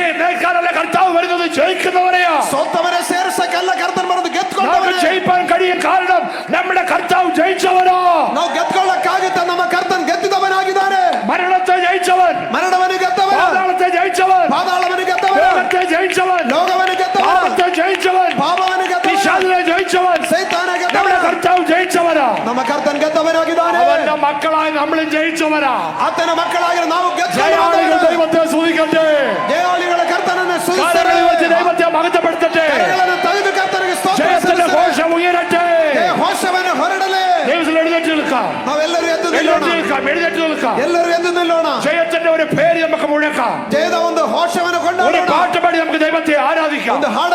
കർത്താവ് വരുന്നത് ജയിക്കുന്നവരെയാ. ಸೋತವനെ ಸೇರಿಸಕ್ಕೆಲ್ಲ ಕರ್ತನ ಬರೋದು ಗೆದ್ದುಕೊಂಡವನೇ. ജയിപ്പാൻ കഴിയും കാരണം നമ്മുടെ കർത്താവ് ജയിച്ചവനോ. ನಾವು ಗೆದ್ದುಕೊಳ್ಳಕ್ಕಾಗುತ್ತೆ. ನಮ್ಮ ಕರ್ತನ್ ಗೆದ್ದಿದವನಾಗಿದ್ದಾನೆ. മരണത്തെ ജയിച്ചവൻ. ಮರಣವನ್ನು ಗೆದ್ದವನು. പാതാളത്തെ ജയിച്ചവൻ. ಪಾತಾಳವನ್ನು ಗೆದ್ದವನು. ലോകത്തെ ജയിച്ചവൻ. ಲೋಕವನ್ನು ಗೆದ್ದವನು. പാപത്തെ ജയിച്ചവൻ. ಪಾಪವನ್ನು ಗೆದ್ದವನು. പിശാചിനെ ജയിച്ചവൻ. ಸೈತಾನ നമ്മുടെ ಗೆದ್ದವನು. കർത്താവ് ജയിച്ചവനാ. ನಮ್ಮ ಕರ್ತನ್ ಗೆದ್ದವನಾಗಿದ್ದಾನೆ. അവന്റെ മക്കളായി നമ്മളും ജയിച്ചവനാ. ಆತನ ಮಕ್ಕಳಾಗಿ ನಾವು ജയാളികൾ ദൈവത്തെ സ്തുതിക്കട്ടെ. ಜಯಾಳಿಗಳ ಕರ್ತನನ್ನು ಸ್ತುತಿಸಿರಿ. കരങ്ങളിൽ വെച്ച് ദൈവത്തെ മഹത്വപ്പെടുത്തട്ടെ. ಕರಗಳನ್ನು ತೆಗೆದು ಕರ್ತನಿಗೆ ಸ್ತೋತ್ರ ജയത്തിന്റെ ಸಲ್ಲಿಸಿರಿ. ഘോഷം ഉയരട്ടെ. ಘೋಷವನ್ನು ಹೊರಡಲಿ. ദൈവത്തിൽ എഴുന്നേറ്റ് നിൽക്കാം. ನಾವೆಲ್ಲರೂ ಎದ್ದು എഴുന്നേറ്റ് ನಿಲ್ಲೋಣ. നിൽക്കാം. എഴുന്നേറ്റ് നിൽക്കാം. ಎಲ್ಲರೂ ಎದ್ದು ನಿಲ್ಲೋಣ. ജയത്തിന്റെ ഒരു പേര് നമുക്ക് മുഴക്കാം. ಜಯದ ಒಂದು ಘೋಷವನ್ನು ഒരു ಕೊಂಡೋಗೋಣ. പാട്ട് പാടി നമുക്ക് ദൈവത്തെ ആരാധിക്കാം. ಒಂದು ಹಾಡನ್ನು